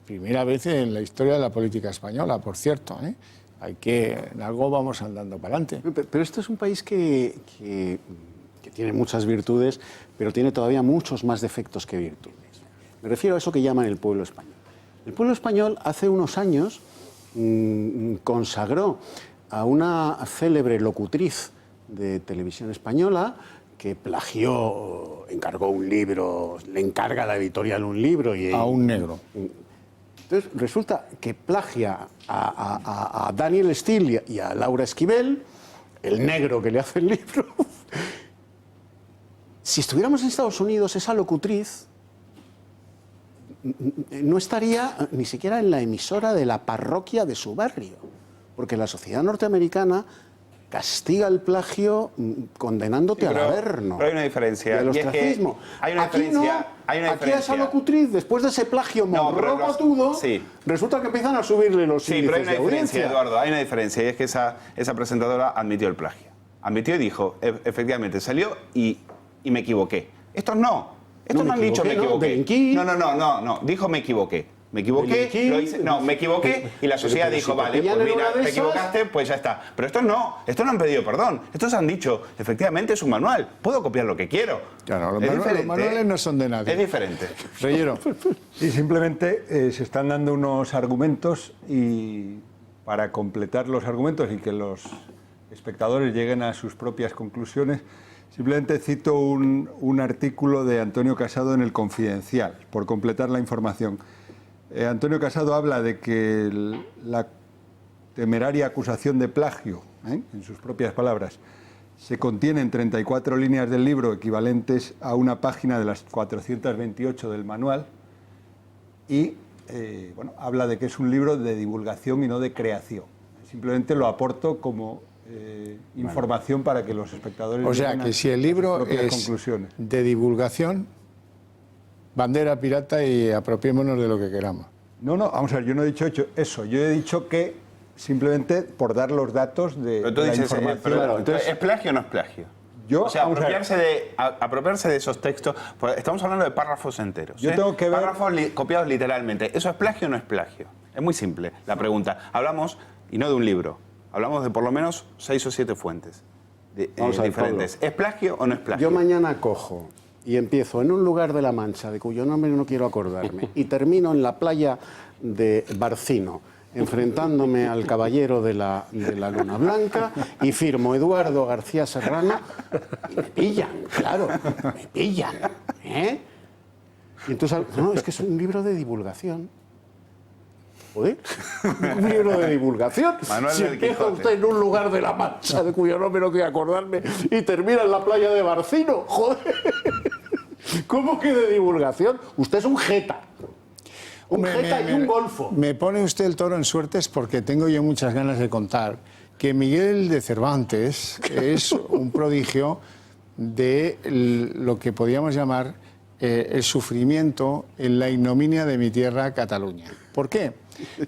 Primera vez en la historia de la política española, por cierto. En algo vamos andando para adelante.
Pero esto es un país que tiene muchas virtudes, pero tiene todavía muchos más defectos que virtudes. Me refiero a eso que llaman el pueblo español. El pueblo español hace unos años consagró a una célebre locutriz de televisión española que plagió, encargó un libro, le encarga la editorial un libro.
A un negro.
Entonces resulta que plagia a Daniel Steele y a Laura Esquivel, el negro que le hace el libro. Si estuviéramos en Estados Unidos, esa locutriz no estaría ni siquiera en la emisora de la parroquia de su barrio, porque la sociedad norteamericana castiga el plagio condenándote al averno.
Pero hay una diferencia.
Al ostracismo.
Hay una diferencia.
Aquí a esa locutriz, después de ese plagio morrocotudo, resulta que empiezan a subirle los índices
pero hay una
de
diferencia,
audiencia.
Eduardo, hay una diferencia, y es que esa presentadora admitió el plagio. Admitió y dijo, efectivamente, salió y me equivoqué. Estos no. Estos no han dicho me equivoqué. No. Dijo me equivoqué. Me equivoqué, lo hice, me equivoqué y la sociedad dijo, vale, pues mira, te equivocaste, pues ya está. Pero estos no han pedido perdón. Estos han dicho, efectivamente es un manual, puedo copiar lo que quiero.
Claro, los manuales no son de nadie.
Es diferente.
Reyero.
Sí, simplemente se están dando unos argumentos y para completar los argumentos y que los espectadores lleguen a sus propias conclusiones, simplemente cito un artículo de Antonio Casado en El Confidencial, por completar la información. Antonio Casado habla de que la temeraria acusación de plagio, en sus propias palabras, se contiene en 34 líneas del libro, equivalentes a una página de las 428 del manual, y bueno, habla de que es un libro de divulgación y no de creación. Simplemente lo aporto como información para que los espectadores...
O sea, que si el libro es de divulgación, bandera pirata y apropiémonos de lo que queramos.
No, vamos a ver, yo no he dicho eso, yo he dicho que simplemente por dar los datos de la información.
Pero, entonces, ¿es plagio o no es plagio? O sea, apropiarse de esos textos, estamos hablando de párrafos enteros.
Yo tengo que ver...
Párrafos copiados literalmente. ¿Eso es plagio o no es plagio? Es muy simple la pregunta. Hablamos, y no de un libro, hablamos de por lo menos 6 o 7 fuentes diferentes. ¿Es plagio o no es plagio?
Yo mañana cojo y empiezo en un lugar de La Mancha, de cuyo nombre no quiero acordarme, y termino en la playa de Barcino, enfrentándome al caballero de la Luna Blanca, y firmo Eduardo García Serrano, y me pillan, claro, me pillan. Y entonces, no, es que es un libro de divulgación. Joder, un libro de divulgación.
Manuel
si empieza usted en un lugar de La Mancha, de cuyo nombre no quiero acordarme, y termina en la playa de Barcino, joder. ¿Cómo que de divulgación? Usted es un jeta. Un jeta y un golfo.
Me pone usted el toro en suertes porque tengo yo muchas ganas de contar que Miguel de Cervantes es un prodigio de lo que podríamos llamar el sufrimiento en la ignominia de mi tierra, Cataluña. ¿Por qué?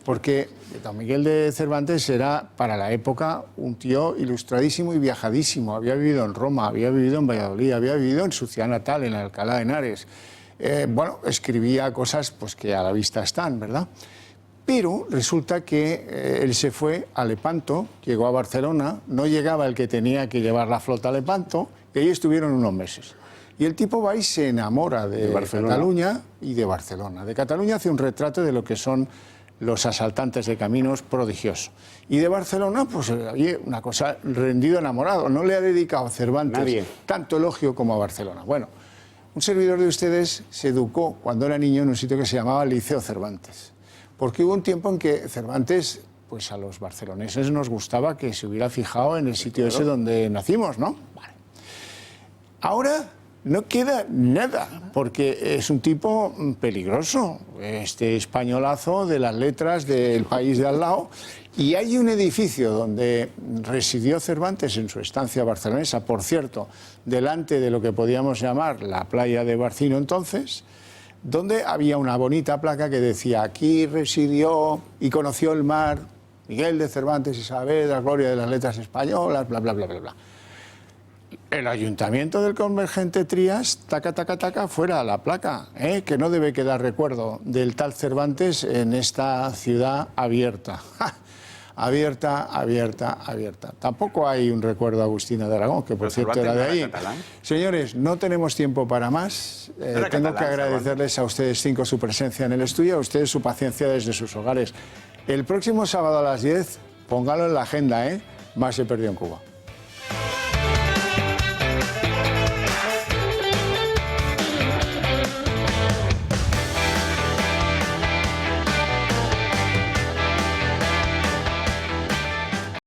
Porque don Miguel de Cervantes era, para la época, un tío ilustradísimo y viajadísimo. Había vivido en Roma, había vivido en Valladolid, había vivido en su ciudad natal, en Alcalá de Henares. Bueno, escribía cosas pues, que a la vista están, ¿verdad? Pero resulta que él se fue a Lepanto, llegó a Barcelona, no llegaba el que tenía que llevar la flota a Lepanto, y ahí estuvieron unos meses. Y el tipo va y se enamora de Cataluña y de Barcelona. De Cataluña hace un retrato de lo que son los asaltantes de caminos prodigioso. Y de Barcelona, pues oye, una cosa, rendido enamorado. No le ha dedicado Cervantes tanto elogio como a Barcelona. Bueno, un servidor de ustedes se educó cuando era niño en un sitio que se llamaba Liceo Cervantes. Porque hubo un tiempo en que Cervantes, pues a los barceloneses nos gustaba que se hubiera fijado en el sitio ese donde nacimos, ¿no? Vale. Ahora no queda nada, porque es un tipo peligroso, este españolazo de las letras del país de al lado, y hay un edificio donde residió Cervantes en su estancia barcelonesa, por cierto, delante de lo que podíamos llamar la playa de Barcino entonces, donde había una bonita placa que decía: aquí residió y conoció el mar Miguel de Cervantes y Saavedra, gloria de las letras españolas, bla, bla, bla, bla, bla. El ayuntamiento del Convergente Trías, taca, taca, taca, fuera la placa, que no debe quedar recuerdo del tal Cervantes en esta ciudad abierta. Abierta, abierta, abierta. Tampoco hay un recuerdo a Agustina de Aragón, que por cierto era de ahí. Señores, no tenemos tiempo para más. Tengo que agradecerles a ustedes 5 su presencia en el estudio, a ustedes su paciencia desde sus hogares. El próximo sábado a las 10, póngalo en la agenda, Más se perdió en Cuba.